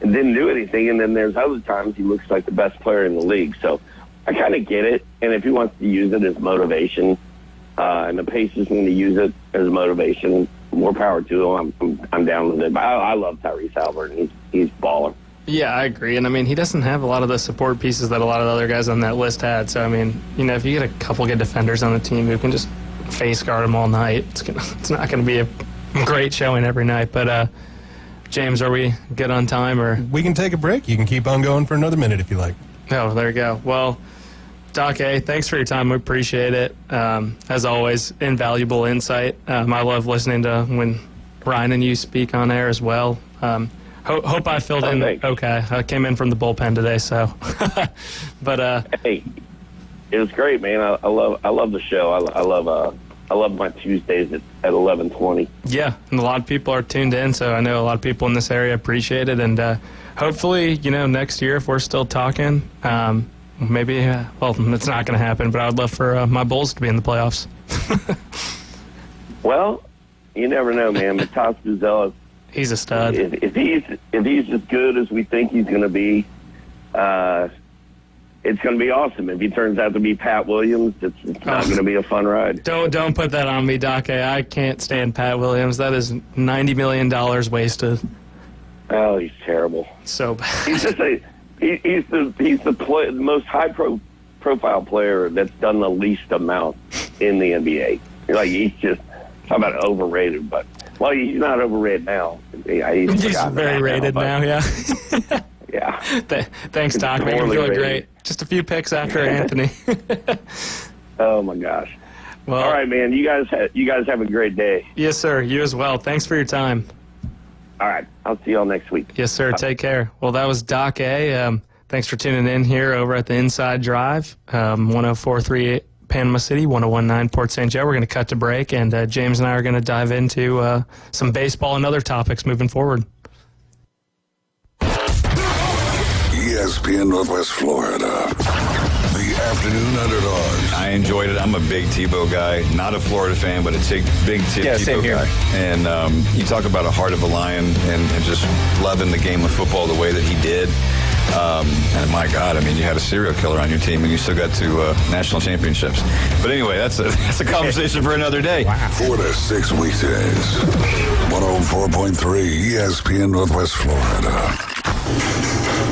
and didn't do anything, and then there's other times he looks like the best player in the league. So I kind of get it, and if he wants to use it as motivation, and the Pacers going to use it as motivation, more power to him. I'm down with it. But I love Tyrese Halliburton. He's baller. Yeah, I agree. And, he doesn't have a lot of the support pieces that a lot of the other guys on that list had. So, if you get a couple good defenders on the team who can just face guard them all night, it's not going to be a great showing every night. But, James, are we good on time? Or we can take a break. You can keep on going for another minute if you like. Oh, there you go. Well, Doc A, thanks for your time. We appreciate it. As always, invaluable insight. I love listening to when Ryan and you speak on air as well. Hope I filled in okay. I came in from the bullpen today, so. But hey, it was great, man. I love the show. I love my Tuesdays at 11:20. Yeah, and a lot of people are tuned in, so I know a lot of people in this area appreciate it. And hopefully, next year if we're still talking, maybe. Well, it's not going to happen, but I would love for my Bulls to be in the playoffs. Well, you never know, man. Matas Buzelis. He's a stud. If he's as good as we think he's going to be, it's going to be awesome. If he turns out to be Pat Williams, it's not going to be a fun ride. Don't put that on me, Doc. I can't stand Pat Williams. That is $90 million wasted. Oh, he's terrible. So bad. He's just he's the most high profile player that's done the least amount in the NBA. He's just talk about overrated, but. Well, he's not overrated now. He's very rated now, yeah. Yeah. Thanks, Doc. Made me feel great. Just a few picks after Anthony. Oh, my gosh. Well, all right, man. You guys have a great day. Yes, sir. You as well. Thanks for your time. All right. I'll see y'all next week. Yes, sir. Take care. Well, that was Doc A. Thanks for tuning in here over at the Inside Drive, 104.3 Panama City, 101.9 Port St. Joe. We're going to cut to break, and James and I are going to dive into some baseball and other topics moving forward. ESPN Northwest Florida. The afternoon underdogs. I enjoyed it. I'm a big Tebow guy. Not a Florida fan, but a big Tebow guy. And you talk about a heart of a lion and just loving the game of football the way that he did. And my God, you had a serial killer on your team, and you still got to national championships. But anyway, that's a conversation for another day. Wow. 4 to 6 weekdays. 104.3 ESPN Northwest Florida.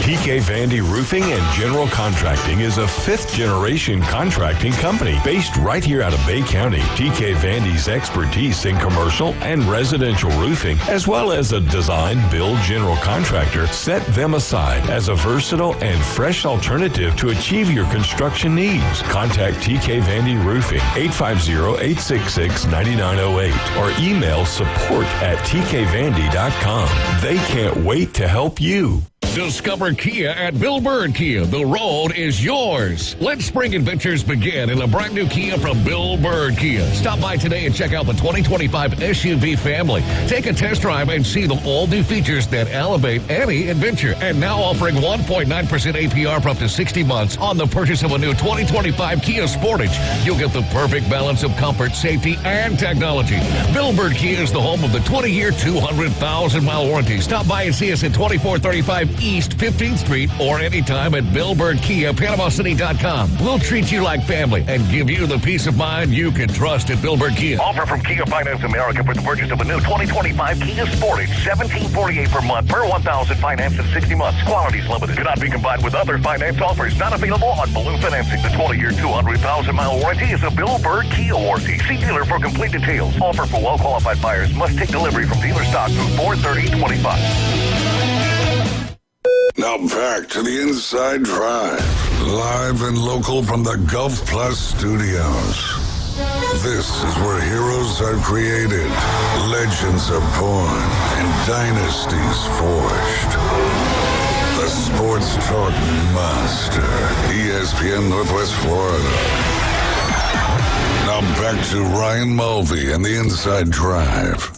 TK Vandy Roofing and General Contracting is a fifth-generation contracting company based right here out of Bay County. TK Vandy's expertise in commercial and residential roofing, as well as a design-build general contractor, set them aside as a versatile and fresh alternative to achieve your construction needs. Contact TK Vandy Roofing, 850-866-9908, or email support@tkvandy.com. They can't wait to help you. Discover Kia at Bill Bird Kia. The road is yours. Let spring adventures begin in a brand new Kia from Bill Bird Kia. Stop by today and check out the 2025 SUV family. Take a test drive and see the all-new features that elevate any adventure. And now offering 1.9% APR for up to 60 months on the purchase of a new 2025 Kia Sportage. You'll get the perfect balance of comfort, safety, and technology. Bill Bird Kia is the home of the 20-year, 200,000-mile warranty. Stop by and see us at 2435 East 15th Street or anytime at Bill Bird Kia, PanamaCity.com. We'll treat you like family and give you the peace of mind you can trust at Bill Bird Kia. Offer from Kia Finance America for the purchase of a new 2025 Kia Sportage, $1,748 per month per 1,000 financed in 60 months. Qualities limited. Cannot be combined with other finance offers. Not available on balloon financing. The 20-year, 200,000-mile warranty is a Bill Bird Kia warranty. See dealer for complete details. Offer for well-qualified buyers. Must take delivery from dealer stock through 4/30/25. Now back to the Inside Drive, live and local from the Gulf Plus studios. This is where heroes are created, legends are born, and dynasties forged. The Sports Talk Master, ESPN Northwest Florida. Now back to Ryan Mulvey and the Inside Drive.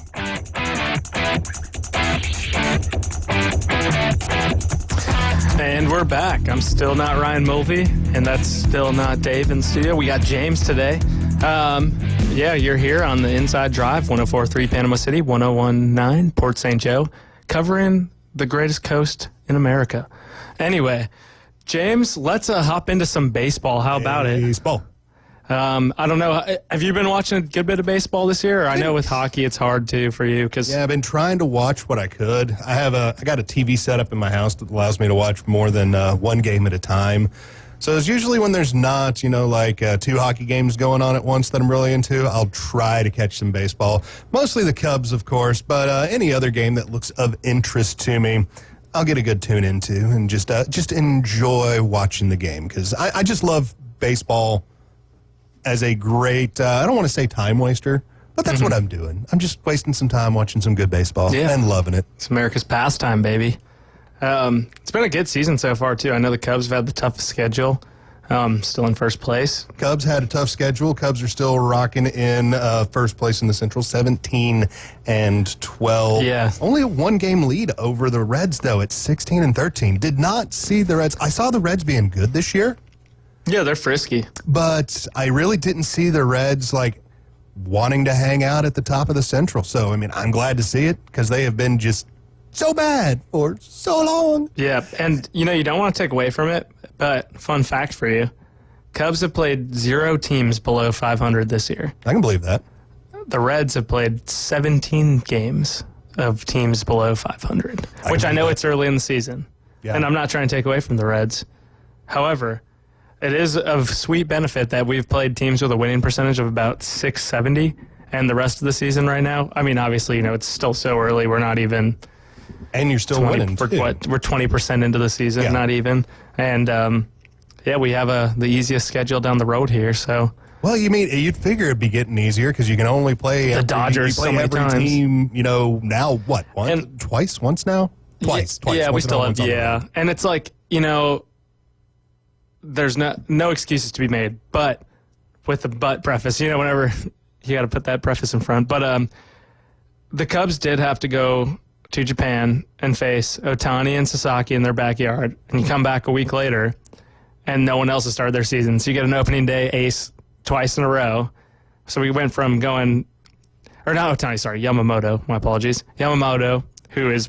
And we're back. I'm still not Ryan Mulvey, and that's still not Dave in the studio. We got James today. Yeah, you're here on the Inside Drive, 104.3 Panama City, 101.9 Port St. Joe, covering the greatest coast in America. Anyway, James, let's hop into some baseball. How about it? Baseball. I don't know. Have you been watching a good bit of baseball this year? Or I know with hockey it's hard too for you. Yeah, I've been trying to watch what I could. I got a TV set up in my house that allows me to watch more than one game at a time. So it's usually when there's not, two hockey games going on at once that I'm really into, I'll try to catch some baseball. Mostly the Cubs, of course, but any other game that looks of interest to me, I'll get a good tune into and just enjoy watching the game because I just love baseball as a great, I don't want to say time waster, but that's what I'm doing. I'm just wasting some time watching some good baseball and loving it. It's America's pastime, baby. It's been a good season so far, too. I know the Cubs have had the toughest schedule, still in first place. Cubs had a tough schedule. Cubs are still rocking in first place in the Central, 17-12. Yeah. Only a one-game lead over the Reds, though, at 16-13. Did not see the Reds. I saw the Reds being good this year. Yeah, they're frisky. But I really didn't see the Reds, wanting to hang out at the top of the Central. So, I'm glad to see it because they have been just so bad for so long. Yeah, and, you don't want to take away from it, but fun fact for you, Cubs have played 0 teams below 500 this year. I can believe that. The Reds have played 17 games of teams below 500, which I know it's early in the season. Yeah. And I'm not trying to take away from the Reds. However, it is of sweet benefit that we've played teams with a winning percentage of about 670, and the rest of the season right now, obviously, it's still so early. We're not even... And you're still winning, too. We're 20% into the season, not even. And, we have the easiest schedule down the road here, so... Well, you'd figure it'd be getting easier because you can only play the Dodgers so many times. Team, now what? Once now? Twice. Yeah, we still have, And it's there's no excuses to be made, but with the but preface, whenever you got to put that preface in front. But the Cubs did have to go to Japan and face Ohtani and Sasaki in their backyard, and you come back a week later, and no one else has started their season. So you get an opening day ace twice in a row. So we went from Yamamoto, my apologies. Yamamoto, who is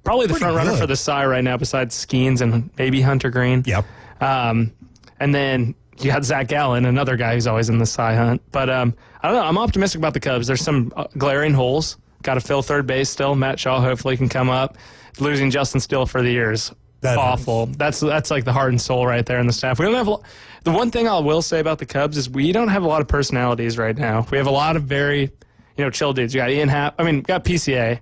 probably the front runner for the Cy right now besides Skeens and maybe Hunter Green. Yep. And then you got Zach Gallen, another guy who's always in the Cy hunt. But I don't know. I'm optimistic about the Cubs. There's some glaring holes. Got to fill third base still. Matt Shaw hopefully can come up. Losing Justin Steele for the year is awful. That's like the heart and soul right there in the staff. We don't have the one thing I will say about the Cubs is we don't have a lot of personalities right now. We have a lot of very chill dudes. You got Ian Happ. Got PCA.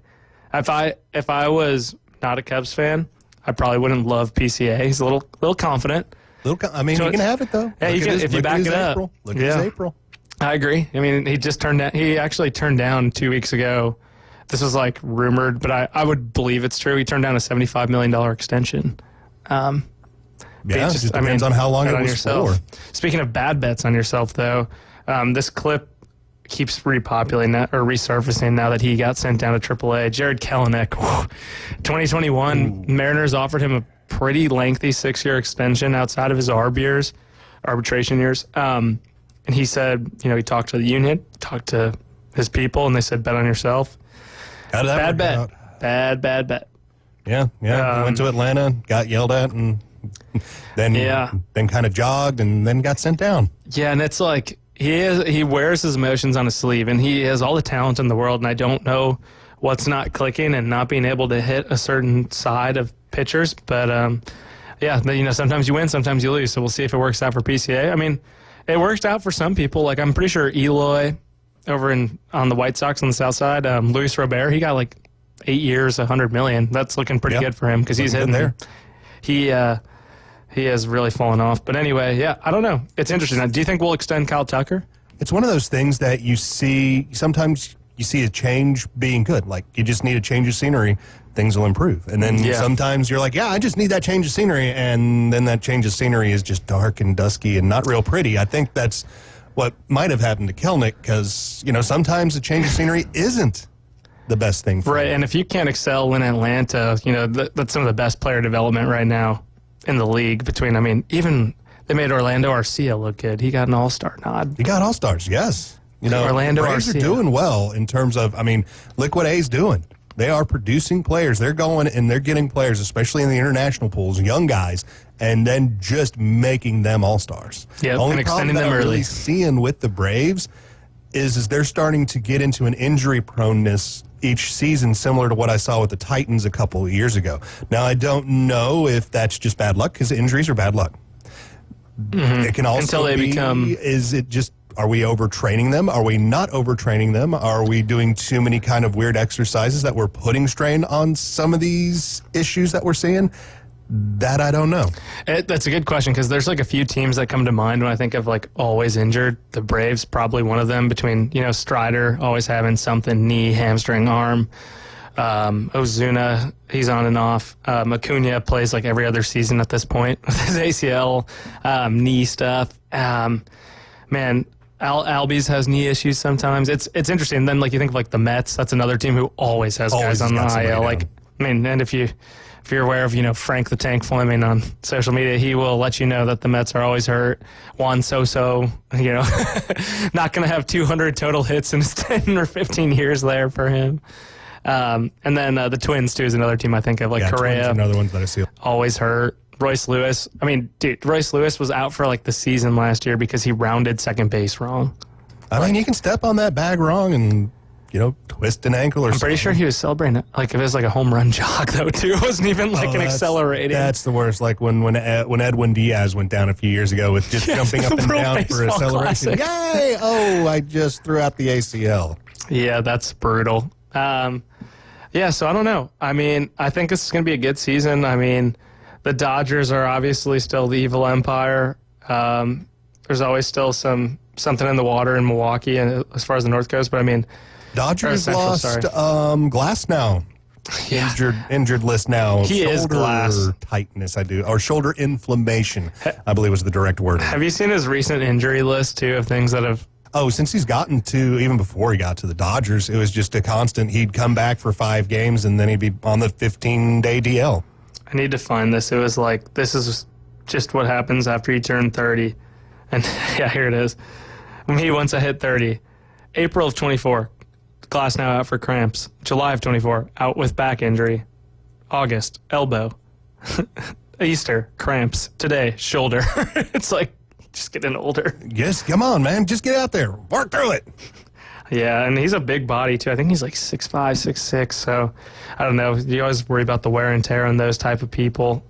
If I was not a Cubs fan, I probably wouldn't love PCA. He's a little confident. You can have it though. Yeah, if you back it up. Look at his April. I agree. He actually turned down 2 weeks ago. This was rumored, but I would believe it's true. He turned down a $75 million extension. It just depends on how long it was for. Speaking of bad bets on yourself, though, this clip keeps resurfacing now that he got sent down to AAA. Jared Kelenic, 2021, Mariners offered him a pretty lengthy 6-year extension outside of his arbitration years. And he said, he talked to the union, talked to his people, and they said, bet on yourself. How did that bad bet. out? Bad bet. Yeah. He went to Atlanta, got yelled at, and then kind of jogged, and then got sent down. Yeah, and it's like he wears his emotions on his sleeve, and he has all the talent in the world, and I don't know what's not clicking and not being able to hit a certain side of pitchers. But, sometimes you win, sometimes you lose, so we'll see if it works out for PCA. I mean, it worked out for some people. Like, I'm pretty sure Eloy over on the White Sox on the south side, Luis Robert, he got like 8 years, $100 million. That's looking pretty good for him because he's hitting there. He has really fallen off. But anyway, I don't know. It's interesting. Do you think we'll extend Kyle Tucker? It's one of those things that you see, sometimes you see a change being good. Like, you just need a change of scenery, things will improve. And then sometimes you're like, I just need that change of scenery. And then that change of scenery is just dark and dusky and not real pretty. I think that's what might have happened to Kelenic because, sometimes the change of scenery isn't the best thing for you. And if you can't excel in Atlanta, that's some of the best player development right now in the league even they made Orlando Arcia look good. He got an all-star nod. He got all-stars, yes. Orlando Braves Arcia are doing well in terms of, look what A's doing. They are producing players. They're going and they're getting players, especially in the international pools, young guys, and then just making them all-stars. Yeah, and extending them early. Really seeing with the Braves is they're starting to get into an injury proneness each season, similar to what I saw with the Titans a couple of years ago. Now, I don't know if that's just bad luck, because injuries are bad luck. Mm-hmm. It can also until they become. Is it just? Are we overtraining them? Are we not overtraining them? Are we doing too many kind of weird exercises that we're putting strain on some of these issues that we're seeing? That I don't know. That's a good question because there's like a few teams that come to mind when I think of like always injured. The Braves, probably one of them between, Strider always having something, knee, hamstring, arm. Ozuna, he's on and off. Acuna plays like every other season at this point with his ACL, knee stuff. Albies has knee issues sometimes. It's interesting. And then like you think of like the Mets, that's another team who always has guys on the IL. And if you're aware of, Frank the Tank Fleming on social media, he will let you know that the Mets are always hurt. Juan Soto, not going to have 200 total hits in his 10 or 15 years there for him. And then the Twins, too, is another team I think of, like Correa. Another one that I see. Always hurt. Royce Lewis. Royce Lewis was out for like the season last year because he rounded second base wrong. You can step on that bag wrong and twist an ankle or something. I'm pretty sure he was celebrating like it was like a home run jog though too. It wasn't even like an accelerating. That's the worst. Like when Edwin Diaz went down a few years ago with just jumping up and down for acceleration. Yay! Oh, I just threw out the ACL. Yeah, that's brutal. So I don't know. I think this is going to be a good season. The Dodgers are obviously still the evil empire. There's always still something in the water in Milwaukee as far as the North Coast, but Dodgers lost Glass now. Yeah. Injured list now. He is Glass. Shoulder tightness, or shoulder inflammation, I believe was the direct word. Have you seen his recent injury list, too, of things that have... Oh, since he's gotten to, even before he got to the Dodgers, it was just a constant. He'd come back for 5 games, and then he'd be on the 15-day DL. I need to find this. It was like, this is just what happens after you turn 30. And, here it is. Me once I hit 30. April of 24. Glass now out for cramps. July of 24, out with back injury. August, elbow. Easter, cramps. Today, shoulder. It's like, just getting older. Yes, come on, man. Just get out there. Work through it. Yeah, and he's a big body, too. I think he's like 6'5", 6'6", so I don't know. You always worry about the wear and tear on those type of people.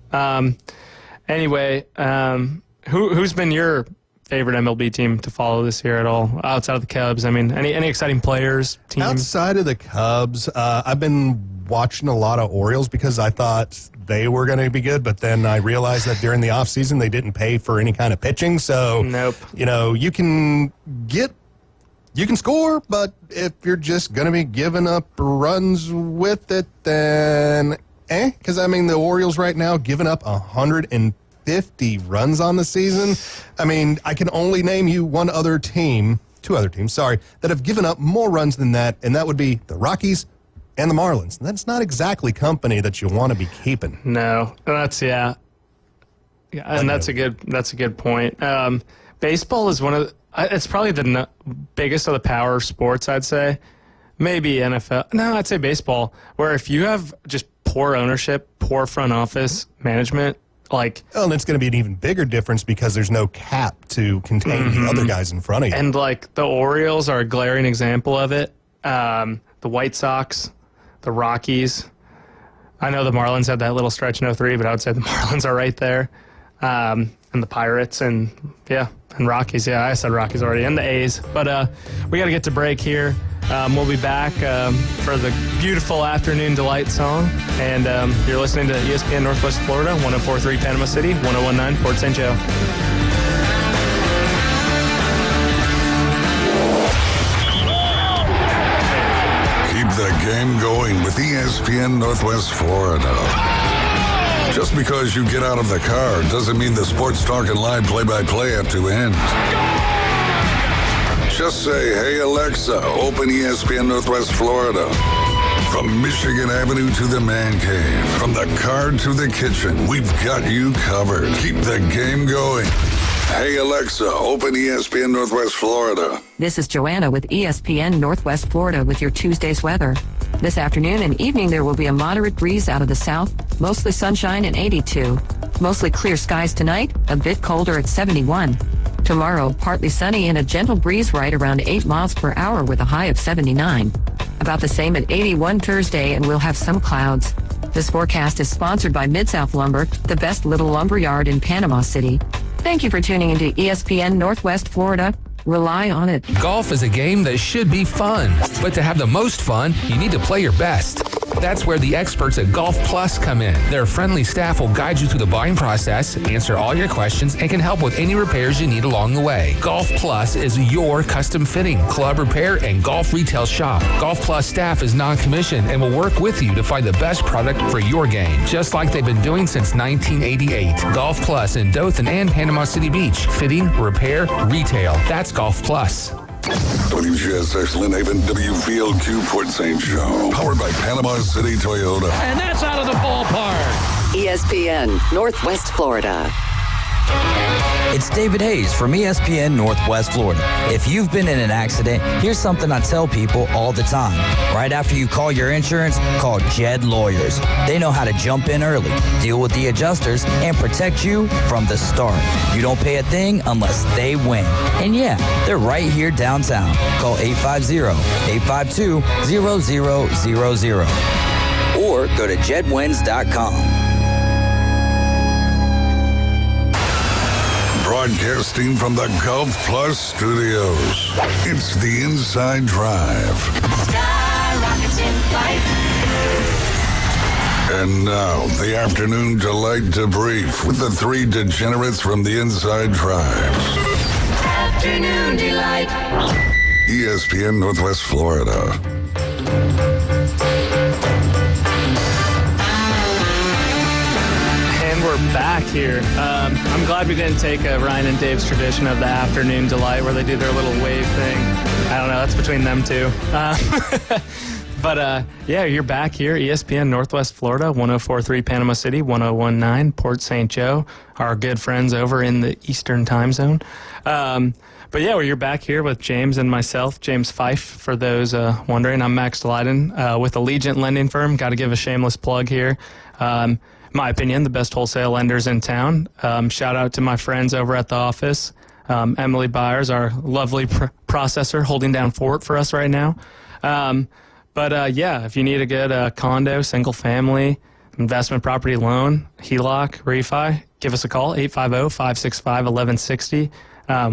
Anyway, who's been your favorite MLB team to follow this year at all, outside of the Cubs? Any exciting players, teams? Outside of the Cubs, I've been watching a lot of Orioles because I thought they were going to be good, but then I realized that during the offseason they didn't pay for any kind of pitching. So, nope. You can score, but if you're just going to be giving up runs with it, then Because, the Orioles right now giving up 150 runs on the season. I can only name you two other teams, that have given up more runs than that, and that would be the Rockies and the Marlins. And that's not exactly company that you want to be keeping. No, that's and that's a good point. Baseball is it's probably the biggest of the power sports, I'd say. Maybe NFL. No, I'd say baseball, where if you have just poor ownership, poor front office management. And it's going to be an even bigger difference because there's no cap to contain the other guys in front of you. And the Orioles are a glaring example of it. The White Sox, the Rockies. I know the Marlins had that little stretch in 03, but I would say the Marlins are right there. And the Pirates and Rockies. Yeah, I said Rockies already. And the A's. But we got to get to break here. We'll be back for the beautiful Afternoon Delight song. And you're listening to ESPN Northwest Florida, 104.3 Panama City, 101.9 Port St. Joe. Keep the game going with ESPN Northwest Florida. Just because you get out of the car doesn't mean the Sports Talk and Live play-by-play have to end. Just say, hey, Alexa, open ESPN Northwest Florida. From Michigan Avenue to the man cave, from the car to the kitchen, we've got you covered. Keep the game going. Hey, Alexa, open ESPN Northwest Florida. This is Joanna with ESPN Northwest Florida with your Tuesday's weather. This afternoon and evening, there will be a moderate breeze out of the south, mostly sunshine and 82. Mostly clear skies tonight, a bit colder at 71. Tomorrow, partly sunny and a gentle breeze right around 8 miles per hour with a high of 79. About the same at 81 Thursday, and we'll have some clouds. This forecast is sponsored by Mid-South Lumber, the best little lumber yard in Panama City. Thank you for tuning into ESPN Northwest Florida. Rely on it. Golf is a game that should be fun, but to have the most fun, you need to play your best. That's where the experts at Golf Plus come in. Their friendly staff will guide you through the buying process, answer all your questions, and can help with any repairs you need along the way. Golf Plus is your custom fitting, club repair, and golf retail shop. Golf Plus staff is non-commissioned and will work with you to find the best product for your game, just like they've been doing since 1988. Golf Plus in Dothan and Panama City Beach. Fitting, repair, retail. That's Golf Plus. WGSX Lynn Haven, WVLQ Port St. Joe. Powered by Panama City Toyota. And that's out of the ballpark. ESPN Northwest Florida. It's David Hayes from ESPN Northwest Florida. If you've been in an accident, here's something I tell people all the time. Right after you call your insurance, call Jed Lawyers. They know how to jump in early, deal with the adjusters, and protect you from the start. You don't pay a thing unless they win. And yeah, they're right here downtown. Call 850-852-0000 or go to jedwins.com. Broadcasting from the Golf Plus studios, it's the Inside Drive. Skyrockets in flight. And now, the Afternoon Delight Debrief with the three degenerates from the Inside Drive. Afternoon Delight. ESPN Northwest Florida. We're back here. I'm glad we didn't take Ryan and Dave's tradition of the Afternoon Delight where they do their little wave thing. I don't know. That's between them two. But yeah, you're back here. ESPN Northwest Florida, 104.3 Panama City, 101.9 Port St. Joe, our good friends over in the Eastern time zone. But yeah, you're back here with James and myself, James Fife, for those wondering. I'm Max Delyden with Allegiant Lending Firm. Got to give a shameless plug here. My opinion, the best wholesale lenders in town. Shout out to my friends over at the office. Emily Byers, our lovely processor, holding down fort for us right now. But yeah, if you need a good condo, single family, investment property loan, HELOC, refi, give us a call, 850-565-1160.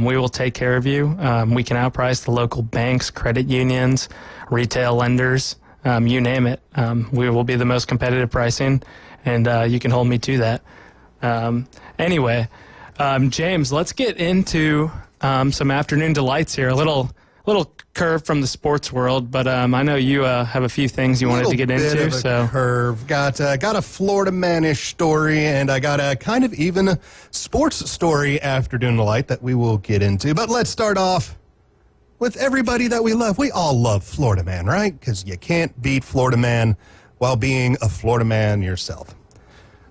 We will take care of you. We can outprice the local banks, credit unions, retail lenders, you name it. We will be the most competitive pricing. And you can hold me to that. Anyway, James, let's get into some afternoon delights here. A little curve from the sports world, but I know you have a few things you wanted to get into. Curve. Got a Florida man-ish story, and I got a kind of even sports story afternoon delight that we will get into. But let's start off with everybody that we love. We all love Florida Man, right? Because you can't beat Florida Man while being a Florida man yourself.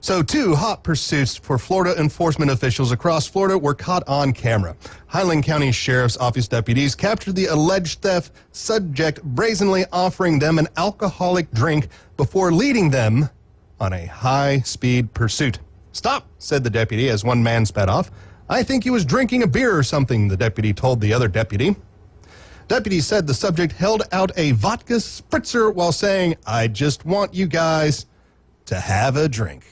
So 2 hot pursuits for Florida enforcement officials across Florida were caught on camera. Highland County Sheriff's Office deputies captured the alleged theft subject brazenly offering them an alcoholic drink before leading them on a high-speed pursuit. "Stop," said the deputy as one man sped off. "I think he was drinking a beer or something," the deputy told the other deputy. Deputy said the subject held out a vodka spritzer while saying, "I just want you guys to have a drink."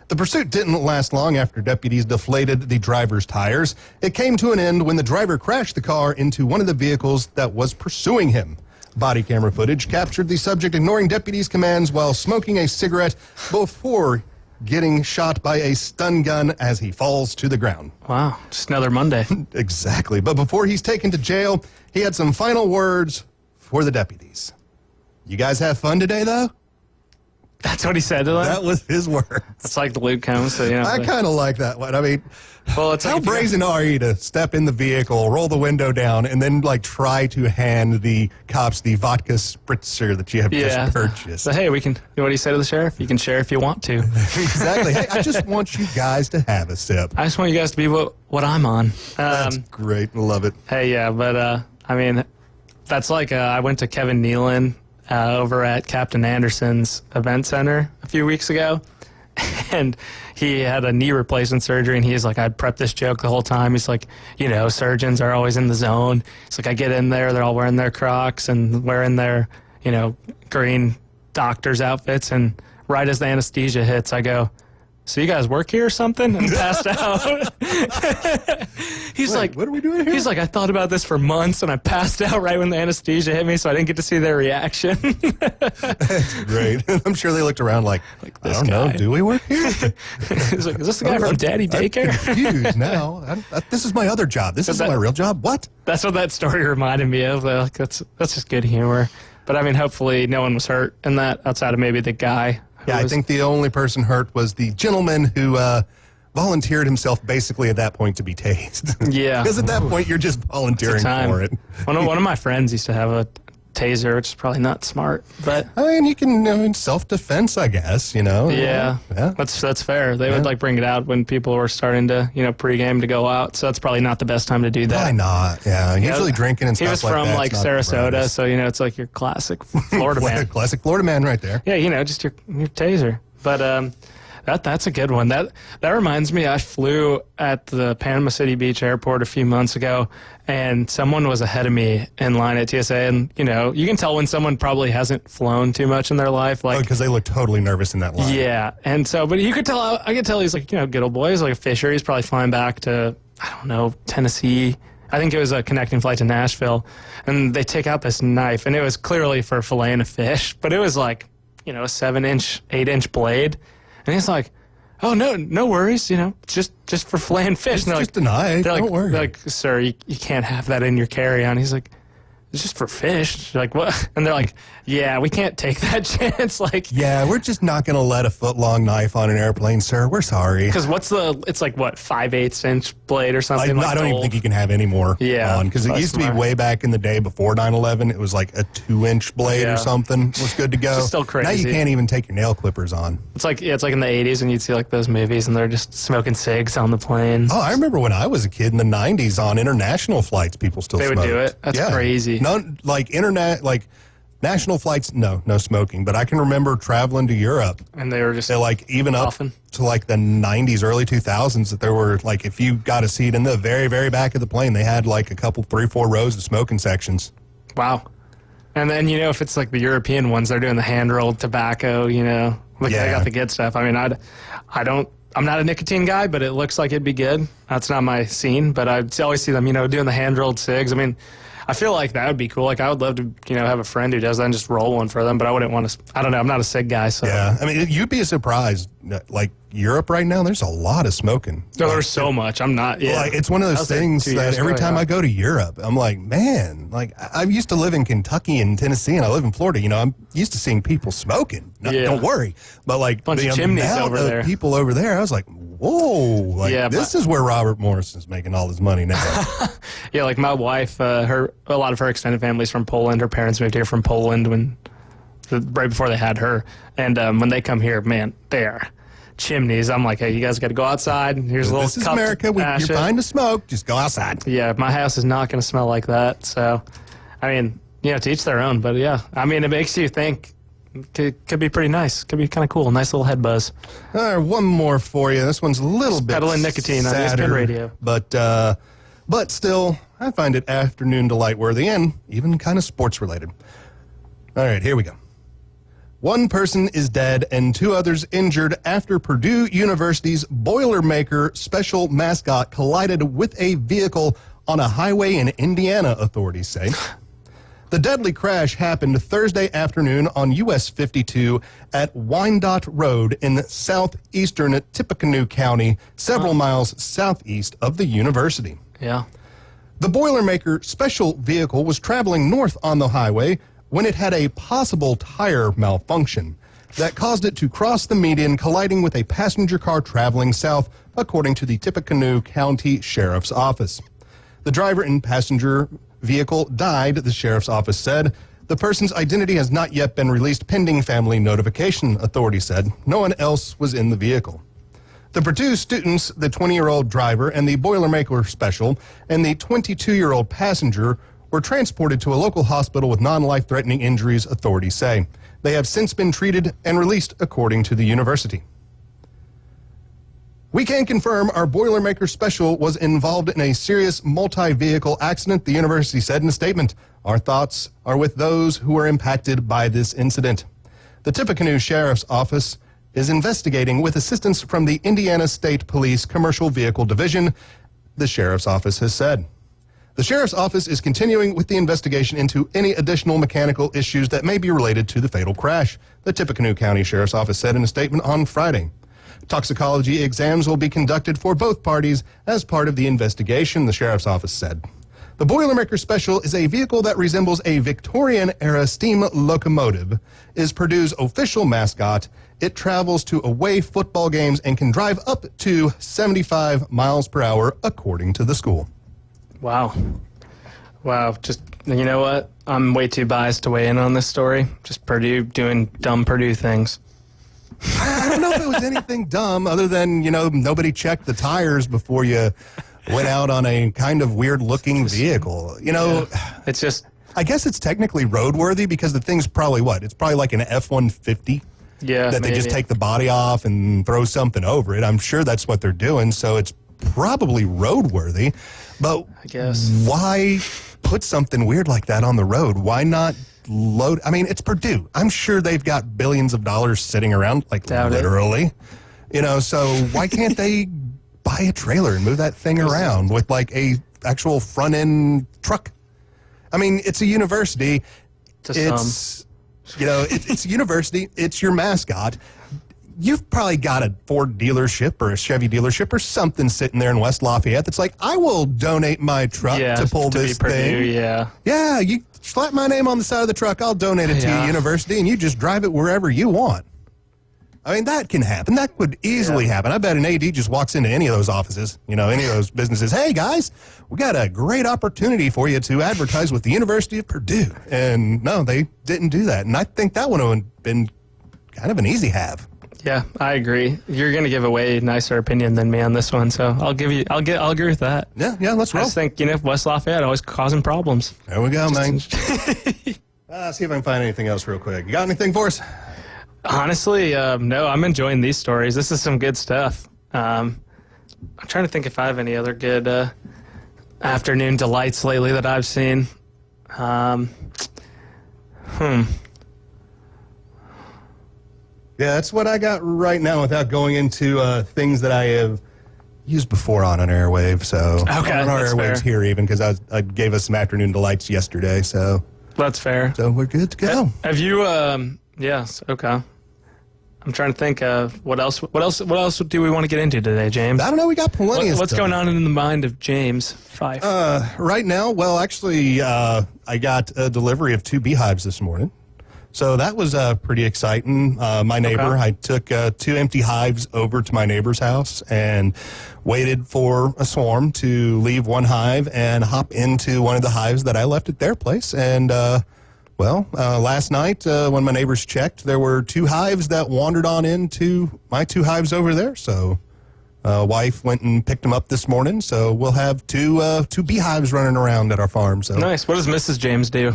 The pursuit didn't last long after deputies deflated the driver's tires. It came to an end when the driver crashed the car into one of the vehicles that was pursuing him. Body camera footage captured the subject ignoring deputies' commands while smoking a cigarette before getting shot by a stun gun as he falls to the ground. Wow, just another Monday. Exactly. But before he's taken to jail, he had some final words for the deputies. "You guys have fun today, though?" That's what he said to them? That was his words. It's like the Luke Combs. So, I kind of like that one. I mean, well, it's how like brazen are you to step in the vehicle, roll the window down, and then try to hand the cops the vodka spritzer that you have just purchased? So, hey, what do you say to the sheriff? You can share if you want to. Exactly. Hey, I just want you guys to have a sip. I just want you guys to be what I'm on. That's great. I love it. Hey, yeah, but I mean, that's like I went to Kevin Nealon over at Captain Anderson's event center a few weeks ago, and he had a knee replacement surgery, and he's like, I'd prep this joke the whole time. He's like, surgeons are always in the zone. He's like, I get in there, they're all wearing their Crocs and wearing their, green doctor's outfits, and right as the anesthesia hits, I go, "So you guys work here or something?" And passed out. He's like, "What are we doing here?" He's like, "I thought about this for months, and I passed out right when the anesthesia hit me, so I didn't get to see their reaction." That's great. I'm sure they looked around like I don't know, do we work here? He's like, "Is this the guy from Daddy Daycare?" I'm confused now. This is my other job. This isn't my real job. What? That's what that story reminded me of. Like, that's just good humor. But I mean, hopefully no one was hurt in that outside of maybe the guy. Yeah, I think the only person hurt was the gentleman who volunteered himself basically at that point to be tased. Yeah. Because at that point, you're just volunteering for it. One of my friends used to have a taser, which is probably not smart. But I mean, you can, self-defense, I guess, Yeah. That's fair. They would bring it out when people were starting to, pregame to go out. So that's probably not the best time to do that. Probably not, yeah. Usually drinking and stuff like that. He was from Sarasota, so, it's like your classic Florida man. Classic Florida man right there. Yeah, just your taser. But that's a good one. That reminds me, I flew at the Panama City Beach Airport a few months ago, and someone was ahead of me in line at TSA. And, you can tell when someone probably hasn't flown too much in their life. Because they look totally nervous in that line. Yeah. And so, but I could tell he's like, good old boy. He's like a fisher. He's probably flying back to, I don't know, Tennessee. I think it was a connecting flight to Nashville. And they take out this knife, and it was clearly for filleting a fish, but it was like, a 7-inch, 8-inch blade. And he's like, "Oh, no worries, just for filleting fish." It's just a knife, don't worry. They're like, "Sir, you can't have that in your carry-on." He's like, "It's just for fish." They're like, "What?" And they're like, "Yeah, we can't take that chance." Yeah, we're just not going to let a foot-long knife on an airplane, sir. We're sorry. Because it's like, what, 5/8-inch blade or something? I don't even think you can have any more on. Because it used to be way back in the day before 9/11, it was like a 2-inch blade or something was good to go. It's still crazy. Now you can't even take your nail clippers on. It's like in the 80s when you'd see like those movies and they're just smoking cigs on the plane. Oh, I remember when I was a kid in the 90s on international flights, people still smoked. They would do it? That's crazy. No, national flights, no smoking. But I can remember traveling to Europe. And they were just even often. Up to the 90s, early 2000s, that there were if you got a seat in the very, very back of the plane, they had a couple, 3-4 rows of smoking sections. Wow. And then, if it's like the European ones, they're doing the hand-rolled tobacco, they got the good stuff. I mean, I'm not a nicotine guy, but it looks like it'd be good. That's not my scene, but I always see them, doing the hand-rolled cigs. I mean, I feel like that would be cool. I would love to, have a friend who does that and just roll one for them, but I wouldn't want to, I don't know, I'm not a cig guy, so. Yeah, I mean, you'd be surprised, Europe right now, there's a lot of smoking. No, there's so much. I'm not, it's one of those things that every time I go to Europe, I'm like, man, I used to live in Kentucky and Tennessee, and I live in Florida, I'm used to seeing people smoking. Don't worry. But bunch the of chimneys amount over there. Of people over there, I was like, whoa, this is where Robert Morrison's making all his money now. Yeah, like my wife, a lot of her extended family's from Poland. Her parents moved here from Poland right before they had her. And when they come here, man, they are chimneys. I'm like, hey, you guys got to go outside. Here's a little This is cup America. You're fine to smoke. Just go outside. Yeah, my house is not going to smell like that. So, I mean, to each their own. But yeah, I mean, it makes you think, Could be pretty nice. Could be kind of cool. Nice little head buzz. All right, one more for you. This one's a little bit peddling nicotine sadder, on ESPN Radio. But still, I find it afternoon delight worthy and even kind of sports related. All right, here we go. One person is dead and 2 others injured after Purdue University's Boilermaker special mascot collided with a vehicle on a highway in Indiana, authorities say. The deadly crash happened Thursday afternoon on US 52 at Wyandotte Road in southeastern Tippecanoe County, several miles southeast of the university. Yeah. The Boilermaker special vehicle was traveling north on the highway when it had a possible tire malfunction that caused it to cross the median, colliding with a passenger car traveling south, according to the Tippecanoe County Sheriff's Office. The driver and passenger vehicle died, the sheriff's office said. The person's identity has not yet been released pending family notification, authorities said. No one else was in the vehicle. The Purdue students, the 20-year-old driver and the Boilermaker special, and the 22-year-old passenger were transported to a local hospital with non-life-threatening injuries, authorities say. They have since been treated and released, according to the university. We can confirm our Boilermaker special was involved in a serious multi-vehicle accident, the university said in a statement. Our thoughts are with those who were impacted by this incident. The Tippecanoe Sheriff's Office is investigating with assistance from the Indiana State Police Commercial Vehicle Division, the Sheriff's Office has said. The Sheriff's Office is continuing with the investigation into any additional mechanical issues that may be related to the fatal crash, the Tippecanoe County Sheriff's Office said in a statement on Friday. Toxicology exams will be conducted for both parties as part of the investigation, the Sheriff's Office said. The Boilermaker Special is a vehicle that resembles a Victorian-era steam locomotive, is Purdue's official mascot. It travels to away football games and can drive up to 75 miles per hour, according to the school. Wow. Just, you know what? I'm way too biased to weigh in on this story. Just Purdue doing dumb Purdue things. I don't know if it was anything dumb other than, nobody checked the tires before you went out on a kind of weird-looking vehicle. It's just... I guess it's technically roadworthy because the thing's probably what? It's probably like an F-150. Yeah, that they maybe. just take the body off and throw something over it. I'm sure that's what they're doing, so it's probably roadworthy. But I guess why put something weird like that on the road? Why not load? I mean, it's Purdue. I'm sure they've got billions of dollars sitting around, like literally. So why can't they buy a trailer and move that thing around with like a actual front end truck? I mean, it's a university. It's a university. It's your mascot. You've probably got a Ford dealership or a Chevy dealership or something sitting there in West Lafayette that's like, I will donate my truck to pull this thing. Yeah, you slap my name on the side of the truck, I'll donate it to your university, and you just drive it wherever you want. I mean, that can happen. That could easily happen. I bet an AD just walks into any of those offices, any of those businesses. Hey, guys, we got a great opportunity for you to advertise with the University of Purdue. And no, they didn't do that. And I think that would have been kind of an easy have. Yeah, I agree. You're going to give a way nicer opinion than me on this one, so I'll agree with that. Yeah, let's roll. I just think, West Lafayette always causing problems. There we go, man. See if I can find anything else real quick. You got anything for us? Honestly, no, I'm enjoying these stories. This is some good stuff. I'm trying to think if I have any other good afternoon delights lately that I've seen. Yeah, that's what I got right now without going into things that I have used before on an airwave. So okay, on our airwaves fair. here even because I gave us some afternoon delights yesterday. So that's fair. So we're good to go. Have you? Yes. Okay. I'm trying to think of what else do we want to get into today, James? I don't know. We got plenty of What's stuff. going on in the mind of James Fife? Right now, well, actually, I got a delivery of 2 beehives this morning. So that was pretty exciting. My neighbor, I took 2 empty hives over to my neighbor's house and waited for a swarm to leave one hive and hop into one of the hives that I left at their place. And, last night when my neighbors checked, there were 2 hives that wandered on into my 2 hives over there. So Wife went and picked them up this morning, so we'll have two beehives running around at our farm. So nice. What does Mrs. James do?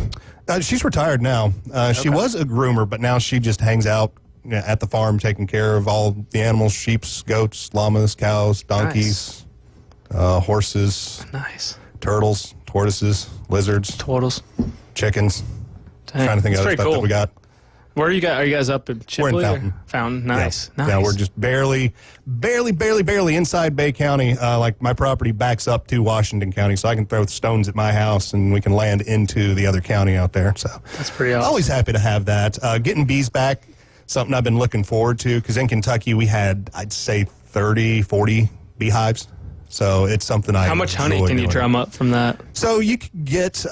She's retired now. She was a groomer, but now she just hangs out at the farm taking care of all the animals, sheep, goats, llamas, cows, donkeys, horses, turtles, tortoises, lizards, chickens. Dang. Trying to think of other That's stuff cool. that we got. Where are you guys? Are you guys up in Chipley? We're in Fountain. Fountain. Nice. Yeah. Nice. Yeah, we're just barely inside Bay County. Like my property backs up to Washington County, so I can throw stones at my house and we can land into the other county out there. So that's pretty awesome. Always happy to have that. Getting bees back, something I've been looking forward to, because in Kentucky we had, I'd say, 30, 40 beehives. So it's something I How much honey enjoy can you doing. drum up from that? So you could get,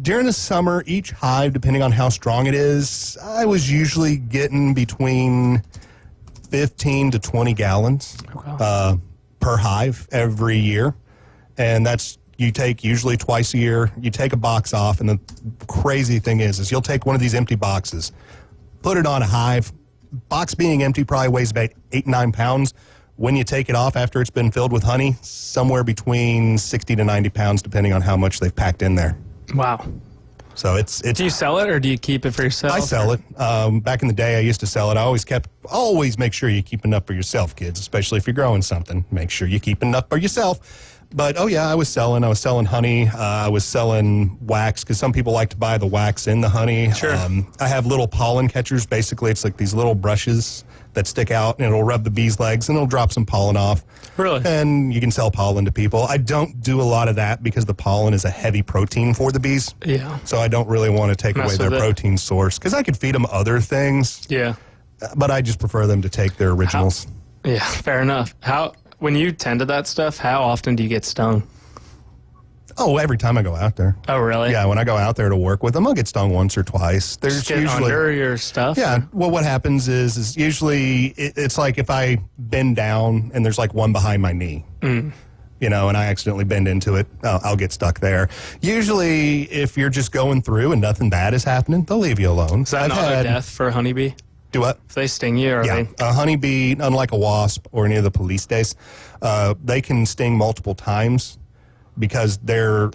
during the summer, each hive, depending on how strong it is, I was usually getting between 15 to 20 gallons per hive every year. And that's, you take usually twice a year, you take a box off, and the crazy thing is you'll take one of these empty boxes, put it on a hive, box being empty probably weighs about 8-9 pounds. When you take it off after it's been filled with honey, somewhere between 60 to 90 pounds, depending on how much they've packed in there. Wow. So it's. Do you sell it or do you keep it for yourself? I sell it. Back in the day, I used to sell it. I always make sure you keep enough for yourself, kids, especially if you're growing something. Make sure you keep enough for yourself. But, I was selling honey. I was selling wax, because some people like to buy the wax in the honey. Sure. I have little pollen catchers. Basically, it's like these little brushes that stick out, and it'll rub the bee's legs, and it'll drop some pollen off. Really? And you can sell pollen to people. I don't do a lot of that because the pollen is a heavy protein for the bees. Yeah. So I don't really want to take away their protein source, because I could feed them other things. Yeah. But I just prefer them to take their originals. Yeah, fair enough. When you tend to that stuff, how often do you get stung? Oh, every time I go out there. Oh, really? Yeah, when I go out there to work with them, I'll get stung once or twice. There's Just get usually under your stuff? Yeah. Well, what happens is usually it's like if I bend down and there's like one behind my knee, and I accidentally bend into it, I'll get stuck there. Usually, if you're just going through and nothing bad is happening, they'll leave you alone. Is that another death for a honeybee? Do what? If they sting you, or yeah, a honeybee, unlike a wasp or any of the police days, they can sting multiple times because their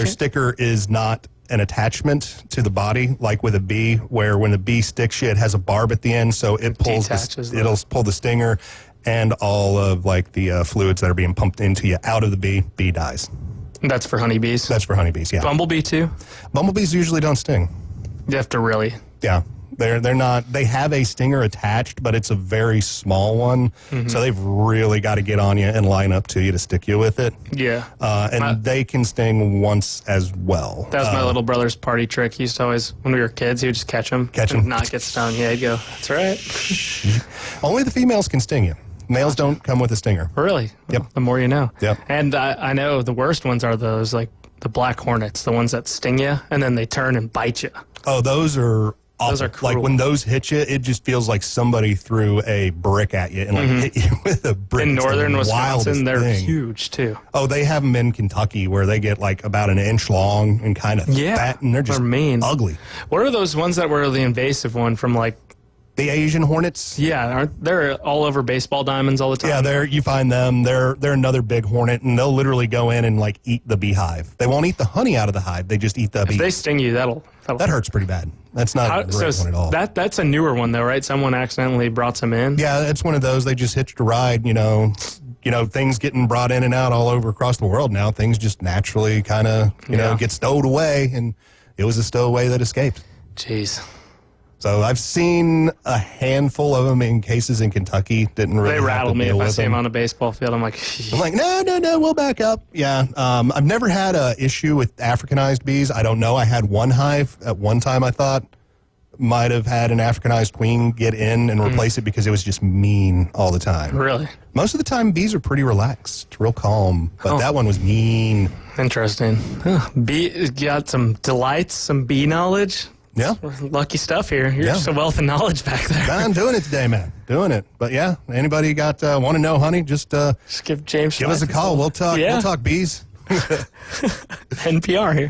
sticker is not an attachment to the body, like with a bee, where when a bee sticks you, it has a barb at the end, so it pulls it'll pull the stinger and all of like the fluids that are being pumped into you out of the bee dies. That's for honeybees? That's for honeybees, yeah. Bumblebee too? Bumblebees usually don't sting. You have to really? Yeah. They're not, they have a stinger attached, but it's a very small one. So they've really got to get on you and line up to you to stick you with it. Yeah. And they can sting once as well. That was my little brother's party trick. He used to always, when we were kids, he would just catch them. Not get stung. Yeah, he'd go, that's right. Only the females can sting you. Males don't come with a stinger. Really? Yep. Well, the more you know. Yep. And I know the worst ones are those, like the black hornets, the ones that sting you, and then they turn and bite you. Oh, those are awful. Those are cruel. Like when those hit you, it just feels like somebody threw a brick at you and like hit you with a brick. In It's the northern Wisconsin, wildest they're thing. huge too. Oh, they have them in Kentucky where they get like about an inch long and kind of fat, and they're just mean. ugly. What are those ones that were the invasive one from like the Asian hornets? Yeah, they're all over baseball diamonds all the time. Yeah, you find them. They're another big hornet, and they'll literally go in and like eat the beehive. They won't eat the honey out of the hive. They just eat the bee. If they sting you, that hurts pretty bad. That's not a great one at all. That's a newer one though, right? Someone accidentally brought some in. Yeah, it's one of those. They just hitched a ride. Things getting brought in and out all over across the world now. Things just naturally kind of get stowed away, and it was a stowaway that escaped. Jeez. So I've seen a handful of them in cases in Kentucky. Didn't really. They rattle me if I see them them on a baseball field. I'm like, no, we'll back up. Yeah, I've never had a issue with Africanized bees. I don't know. I had one hive at one time. I thought might have had an Africanized queen get in and replace it because it was just mean all the time. Really? Most of the time, bees are pretty relaxed, real calm. But that one was mean. Interesting. Bee got some delights, some bee knowledge. Yeah. Lucky stuff here. You're just a wealth of knowledge back there. I'm doing it today, man. Doing it. But yeah, anybody got want to know, honey? Just give James. Give us a call. We'll talk. Yeah. We'll talk bees. NPR here.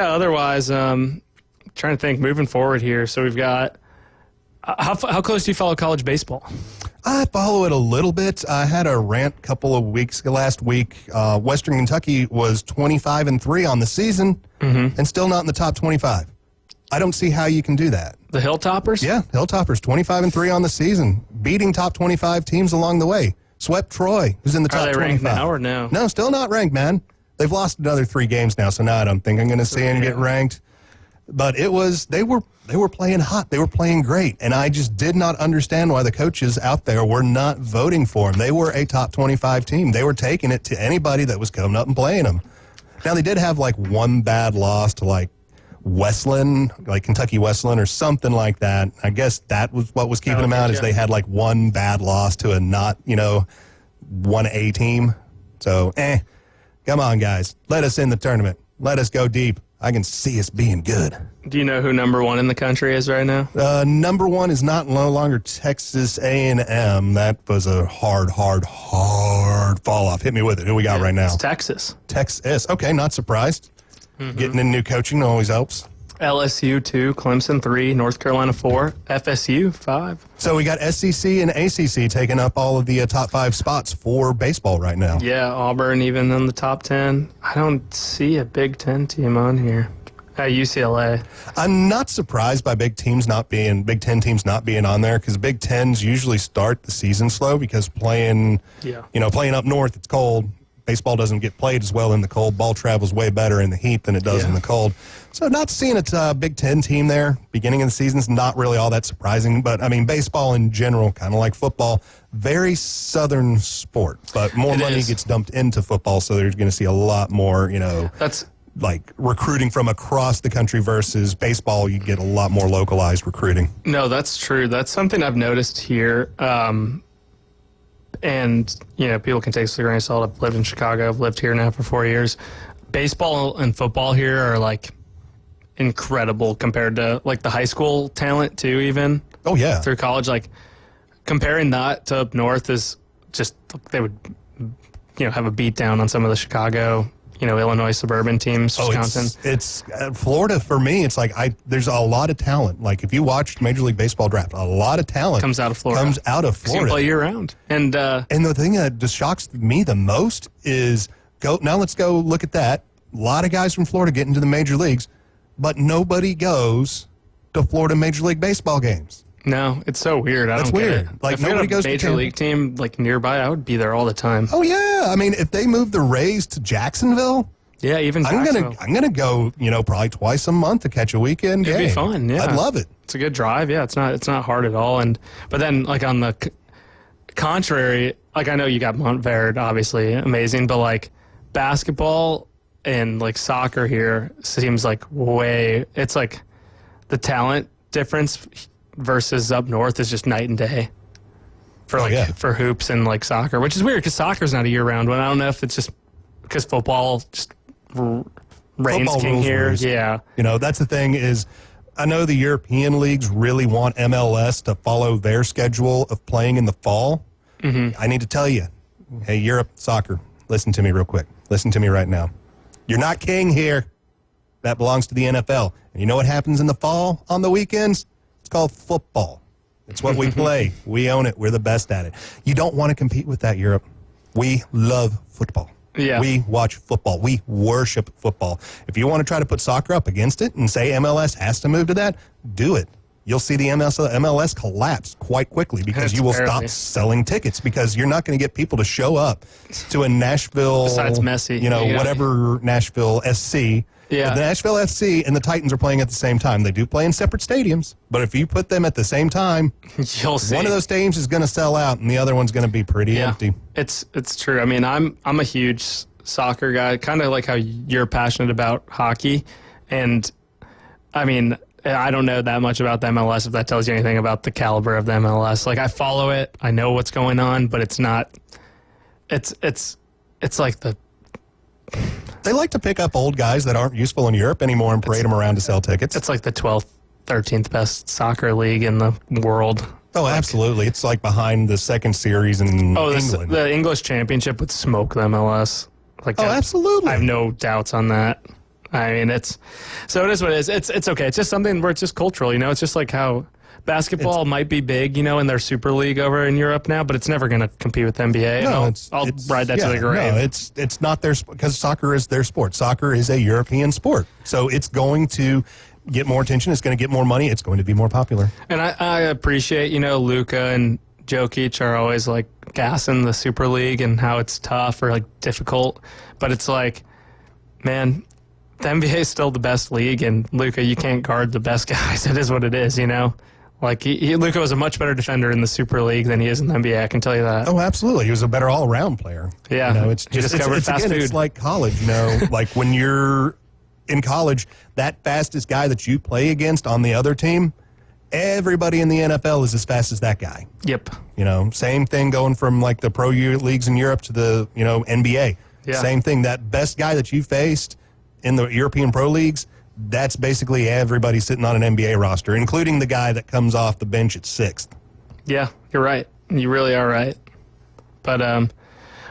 Otherwise, trying to think moving forward here. So we've got how close do you follow college baseball? I follow it a little bit. I had a rant last week. Western Kentucky was 25-3 on the season and still not in the top 25. I don't see how you can do that. The Hilltoppers? Yeah, Hilltoppers, 25-3 on the season, beating top 25 teams along the way. Swept Troy, who's in the top 25. Are they ranked now or no? No, still not ranked, man. They've lost another 3 games now, so now I don't think I'm going to see them get ranked. But they were playing hot. They were playing great. And I just did not understand why the coaches out there were not voting for them. They were a top 25 team. They were taking it to anybody that was coming up and playing them. Now, they did have like one bad loss to like Westland, like Kentucky Westland or something like that. I guess that was what was keeping them out, is they had like one bad loss to a not, 1A team. So, come on, guys. Let us in the tournament. Let us go deep. I can see us being good. Do you know who number 1 in the country is right now? Number 1 is no longer Texas A&M. That was a hard fall off. Hit me with it. Who we got right now? It's Texas. Texas. Okay, not surprised. Getting in new coaching always helps. LSU 2, Clemson 3, North Carolina 4, FSU 5. So we got SEC and ACC taking up all of the top 5 spots for baseball right now. Yeah, Auburn even in the top 10. I don't see a Big Ten team on here. UCLA. I'm not surprised by Big Ten teams not being on there, because Big Tens usually start the season slow because playing up north, it's cold. Baseball doesn't get played as well in the cold. Ball travels way better in the heat than it does in the cold. So not seeing a Big Ten team there beginning of the season is not really all that surprising. But, I mean, baseball in general, kind of like football, very southern sport. But more money gets dumped into football, so there's going to see a lot more, That's like recruiting from across the country versus baseball. You get a lot more localized recruiting. No, that's true. That's something I've noticed here. And, people can take this with a grain of salt. I've lived in Chicago. I've lived here now for 4 years. Baseball and football here are, like, incredible compared to, like, the high school talent, too, even. Oh, yeah. Through college. Like, comparing that to up north is just, they would, have a beat down on some of the Chicago, Illinois suburban teams, Wisconsin. It's Florida, for me, it's like there's a lot of talent. Like, if you watched Major League Baseball draft, a lot of talent comes out of Florida. You can play year-round. And the thing that just shocks me the most is, let's go look at that. A lot of guys from Florida get into the major leagues, but nobody goes to Florida Major League Baseball games. No, it's so weird. I That's don't weird. get it. Like, if nobody goes to a major to league team like nearby, I would be there all the time. Oh yeah, I mean, if they move the Rays to Jacksonville, yeah, even Jacksonville. I'm gonna go, probably twice a month to catch a weekend game. It'd be fun. Yeah, I'd love it. It's a good drive. Yeah, it's not hard at all. But then, like, on the contrary, like, I know you got Montverde, obviously amazing, but like basketball and like soccer here seems like it's like the talent difference versus up north is just night and day for for hoops and like soccer, which is weird because soccer's not a year-round one. I don't know if it's just because football just reigns king here. Yeah, that's the thing is, I know the European leagues really want MLS to follow their schedule of playing in the fall. I need to tell you, hey, Europe soccer, listen to me real quick. Listen to me right now. You're not king here. That belongs to the NFL. And you know what happens in the fall on the weekends? It's called football. It's what we play. We own it. We're the best at it. You don't want to compete with that, Europe. We love football. Yeah. We watch football. We worship football. If you want to try to put soccer up against it and say MLS has to move to that, do it. You'll see the MLS collapse quite quickly because you will stop selling tickets because you're not going to get people to show up to a Nashville, besides Messi, whatever Nashville SC. Yeah. The Nashville FC and the Titans are playing at the same time. They do play in separate stadiums, but if you put them at the same time, you'll see one of those stadiums is going to sell out and the other one's going to be pretty empty. It's true. I mean, I'm a huge soccer guy, kind of like how you're passionate about hockey, and I mean, I don't know that much about the MLS, if that tells you anything about the caliber of the MLS. Like, I follow it, I know what's going on, but it's not. It's like the. They like to pick up old guys that aren't useful in Europe anymore and parade them around to sell tickets. It's like the 12th, 13th best soccer league in the world. Oh, absolutely. It's like behind the second series in England. The English Championship would smoke the MLS. Absolutely. I have no doubts on that. I mean, so it is what it is. It's okay. It's just something where it's just cultural, It's just like how Basketball might be big, in their Super League over in Europe now, but it's never going to compete with NBA. No, I'll ride that to the grave. No, it's not their sport, because soccer is their sport. Soccer is a European sport, so it's going to get more attention. It's going to get more money. It's going to be more popular. And I appreciate, Luka and Jokic are always like gassing the Super League and how it's tough or like difficult, but it's like, man, the NBA is still the best league, and Luka, you can't guard the best guys. It is what it is, Like, Luka was a much better defender in the Super League than he is in the NBA, I can tell you that. Oh, absolutely. He was a better all-around player. Yeah. It's just it's like college, like when you're in college, that fastest guy that you play against on the other team, everybody in the NFL is as fast as that guy. Yep. Same thing going from like the pro leagues in Europe to the, NBA. Yeah. Same thing. That best guy that you faced in the European pro leagues, that's basically everybody sitting on an NBA roster, including the guy that comes off the bench at 6th. Yeah, you're right. You really are right. But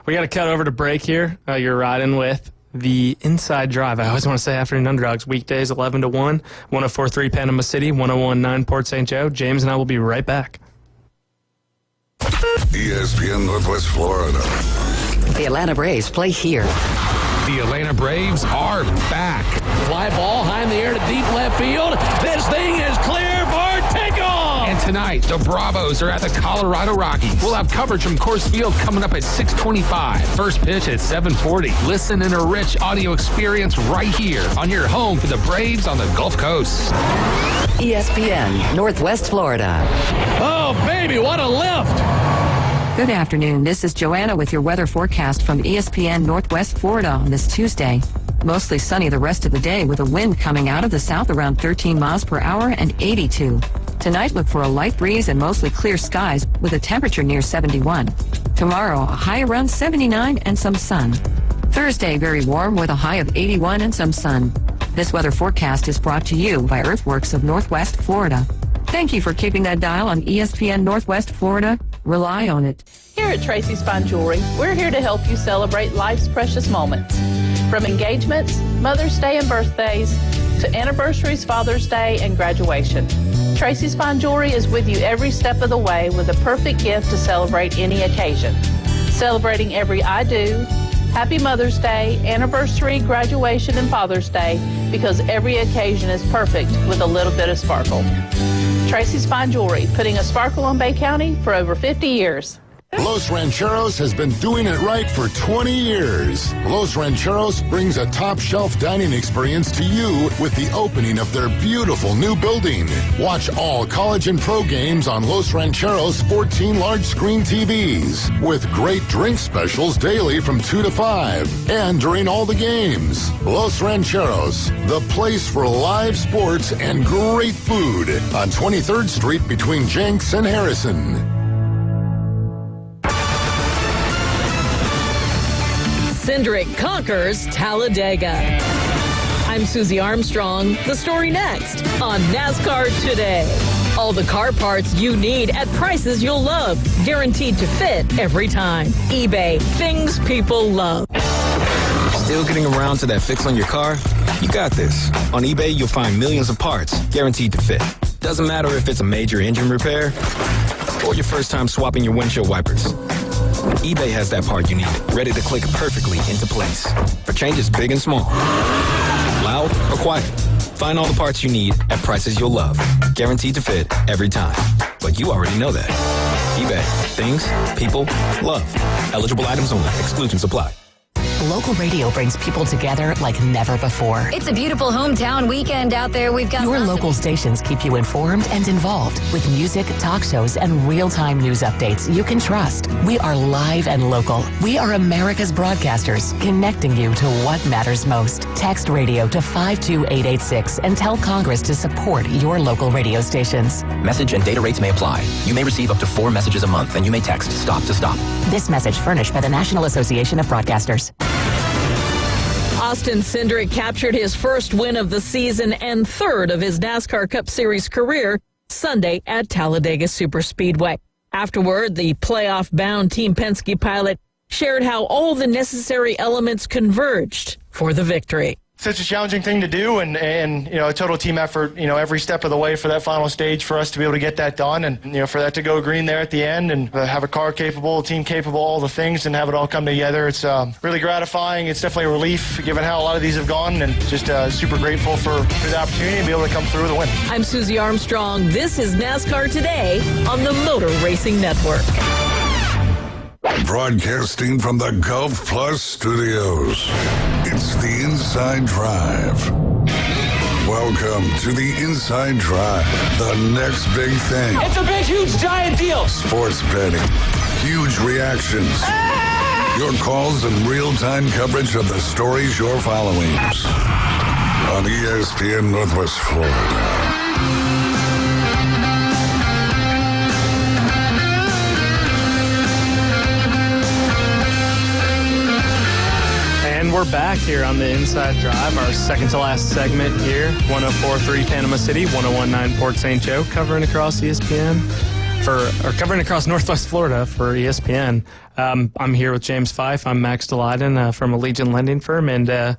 we got to cut over to break here. You're riding with the Inside Drive. I always want to say Afternoon Underdogs, weekdays 11 to 1, 104.3 Panama City, 101.9 Port St. Joe. James and I will be right back. ESPN Northwest Florida. The Atlanta Braves play here. The Atlanta Braves are back. Fly ball high in the air to deep left field. This thing is clear for takeoff. And tonight, the Bravos are at the Colorado Rockies. We'll have coverage from Coors Field coming up at 6:25. First pitch at 7:40. Listen in a rich audio experience right here on your home for the Braves on the Gulf Coast. ESPN Northwest Florida. Oh, baby, what a lift. Good afternoon. This is Joanna with your weather forecast from ESPN Northwest Florida on this Tuesday. Mostly sunny the rest of the day with a wind coming out of the south around 13 miles per hour and 82. Tonight, look for a light breeze and mostly clear skies with a temperature near 71. Tomorrow, a high around 79 and some sun. Thursday, very warm with a high of 81 and some sun. This weather forecast is brought to you by Earthworks of Northwest Florida. Thank you for keeping that dial on ESPN Northwest Florida. Rely on it. Here at Tracy's Fine Jewelry, we're here to help you celebrate life's precious moments. From engagements, Mother's Day and birthdays, to anniversaries, Father's Day, and graduation. Tracy's Fine Jewelry is with you every step of the way with a perfect gift to celebrate any occasion. Celebrating every I do, Happy Mother's Day, anniversary, graduation, and Father's Day, because every occasion is perfect with a little bit of sparkle. Tracy's Fine Jewelry, putting a sparkle on Bay County for over 50 years. Los Rancheros has been doing it right for 20 years. Los Rancheros brings a top-shelf dining experience to you with the opening of their beautiful new building. Watch all college and pro games on Los Rancheros' 14 large-screen TVs with great drink specials daily from 2 to 5 and during all the games. Los Rancheros, the place for live sports and great food on 23rd Street between Jenks and Harrison. Cindric conquers Talladega. I'm Susie Armstrong. The story next on NASCAR Today. All the car parts you need at prices you'll love. Guaranteed to fit every time. eBay. Things people love. Still getting around to that fix on your car? You got this. On eBay, you'll find millions of parts guaranteed to fit. Doesn't matter if it's a major engine repair or your first time swapping your windshield wipers. eBay has that part you need, ready to click perfectly into place for changes big and small. Loud or quiet. Find all the parts you need at prices you'll love. Guaranteed to fit every time. But you already know that. eBay. Things people love. Eligible items only. Exclusions apply. Local radio brings people together like never before. It's a beautiful hometown weekend out there. We've got your local stations keep you informed and involved with music, talk shows, and real-time news updates you can trust. We are live and local. We are America's broadcasters, connecting you to what matters most. Text radio to 52886 and tell Congress to support your local radio stations. Message and data rates may apply. You may receive up to 4 messages a month, and you may text STOP to STOP. This message furnished by the National Association of Broadcasters. Austin Cindric captured his first win of the season and third of his NASCAR Cup Series career Sunday at Talladega Superspeedway. Afterward, the playoff-bound Team Penske pilot shared how all the necessary elements converged for the victory. such a challenging thing to do, and a total team effort, every step of the way for that final stage for us to be able to get that done, and for that to go green there at the end, and have a car capable, a team capable, all the things, and have it all come together. It's really gratifying. It's definitely a relief given how a lot of these have gone, and just super grateful for the opportunity to be able to come through with a win. I'm Susie Armstrong. This is NASCAR Today on the Motor Racing Network. Broadcasting from the Gulf Plus Studios, it's the Inside Drive. Welcome to the Inside Drive, the next big thing. It's a big, huge, giant deal. Sports betting, huge reactions, your calls and real-time coverage of the stories you're following on ESPN Northwest Florida. We're back here on the Inside Drive, our second to last segment here. 104.3 Panama City, 101.9 Port St. Joe, covering across ESPN covering across Northwest Florida for ESPN. I'm here with James Fife. I'm Max Delyden from Allegiant Lending Firm, and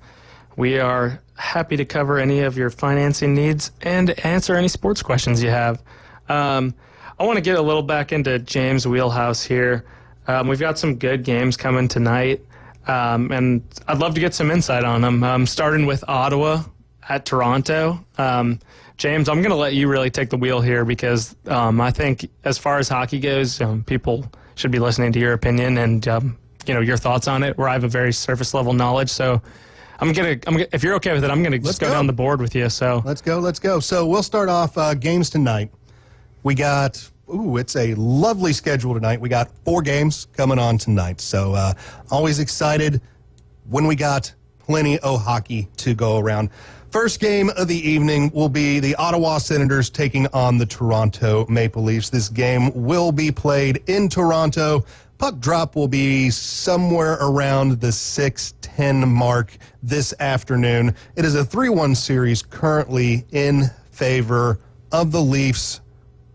we are happy to cover any of your financing needs and answer any sports questions you have. I want to get a little back into James' wheelhouse here. We've got some good games coming tonight. And I'd love to get some insight on them. Starting with Ottawa at Toronto. James, I'm going to let you really take the wheel here because I think as far as hockey goes, people should be listening to your opinion and your thoughts on it. Where I have a very surface level knowledge, so I'm gonna if you're okay with it, I'm gonna just go down the board with you. So let's go. So we'll start off games tonight. We got. It's a lovely schedule tonight. We got 4 games coming on tonight. So always excited when we got plenty of hockey to go around. First game of the evening will be the Ottawa Senators taking on the Toronto Maple Leafs. This game will be played in Toronto. Puck drop will be somewhere around the 6:10 mark this afternoon. It is a 3-1 series currently in favor of the Leafs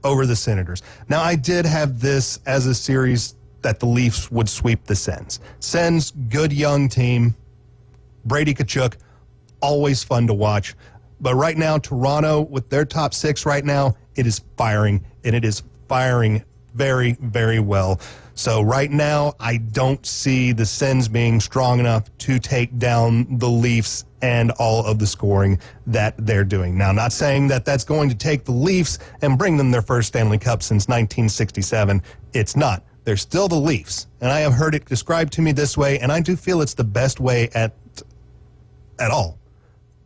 over the Senators. Now, I did have this as a series that the Leafs would sweep the Sens. Sens, good young team. Brady Tkachuk, always fun to watch. But right now, Toronto, with their top 6 right now, it is firing, and it is firing very, very well. So right now, I don't see the Sens being strong enough to take down the Leafs and all of the scoring that they're doing. Now, not saying that that's going to take the Leafs and bring them their first Stanley Cup since 1967. It's not. They're still the Leafs. And I have heard it described to me this way, and I do feel it's the best way at all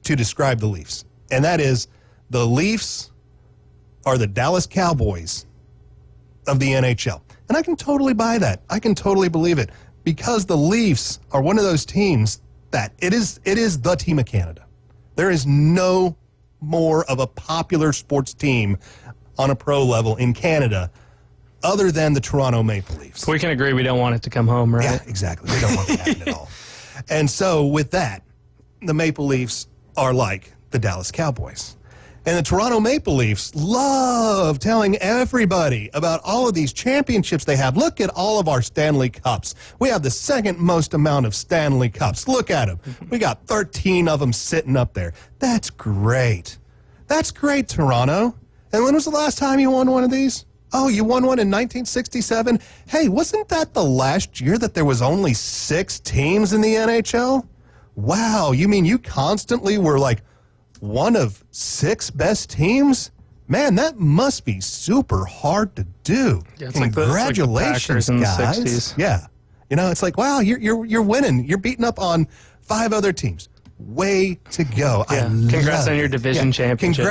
to describe the Leafs. And that is, the Leafs are the Dallas Cowboys of the NHL. And I can totally buy that. I can totally believe it, because the Leafs are one of those teams that it is the team of Canada. There is no more of a popular sports team on a pro level in Canada other than the Toronto Maple Leafs. We can agree we don't want it to come home, right? Yeah, exactly. We don't want it to happen at all. And so with that, the Maple Leafs are like the Dallas Cowboys. And the Toronto Maple Leafs love telling everybody about all of these championships they have. Look at all of our Stanley Cups. We have the second most amount of Stanley Cups. Look at them. We got 13 of them sitting up there. That's great. That's great, Toronto. And when was the last time you won one of these? Oh, you won one in 1967? Hey, wasn't that the last year that there was only 6 teams in the NHL? Wow, you mean you constantly were like one of 6 best teams? Man, that must be super hard to do. Yeah, it's Congratulations, like the guys. in the 60s. Yeah. It's like, wow, you're winning. You're beating up on 5 other teams. Way to go. Yeah. Congrats on your division championship.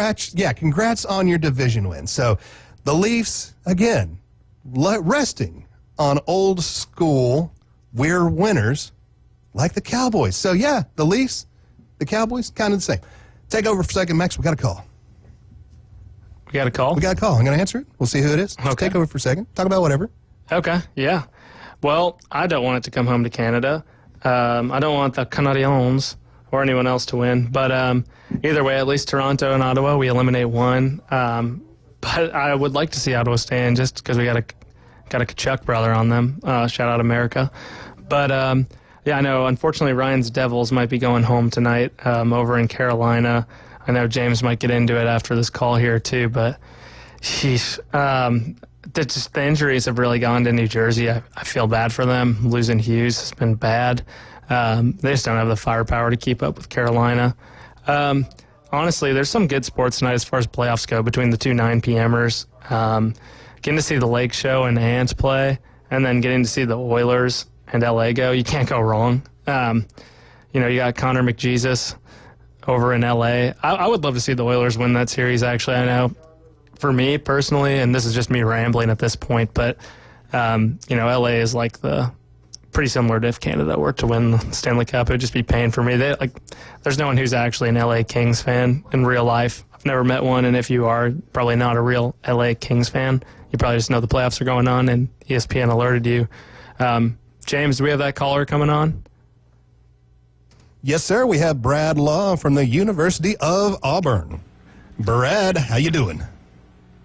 Congrats on your division win. So the Leafs, again, resting on old school, we're winners like the Cowboys. So, yeah, the Leafs, the Cowboys, kind of the same. Take over for a second, Max. We got a call. We got a call? We got a call. I'm going to answer it. We'll see who it is. Just take over for a second. Talk about whatever. Okay, yeah. Well, I don't want it to come home to Canada. I don't want the Canadiens or anyone else to win. But either way, at least Toronto and Ottawa, we eliminate one. But I would like to see Ottawa stay in just because we got a Tkachuk brother on them. Shout out America. But Yeah, I know. Unfortunately, Ryan's Devils might be going home tonight over in Carolina. I know James might get into it after this call here too, but sheesh. The injuries have really gone to New Jersey. I feel bad for them. Losing Hughes has been bad. They just don't have the firepower to keep up with Carolina. Honestly, there's some good sports tonight as far as playoffs go between the two 9 p.m.ers. Getting to see the Lake Show and Ants play, and then getting to see the Oilers and LA go. You can't go wrong. You got Connor McJesus over in LA. I would love to see the Oilers win that series, actually. I know for me personally, and this is just me rambling at this point, but, LA is like the pretty similar to if Canada were to win the Stanley Cup. It would just be pain for me. There's no one who's actually an LA Kings fan in real life. I've never met one, and if you are, probably not a real LA Kings fan. You probably just know the playoffs are going on, and ESPN alerted you. James, do we have that caller coming on? Yes, sir. We have Brad Law from the University of Auburn. Brad, how you doing?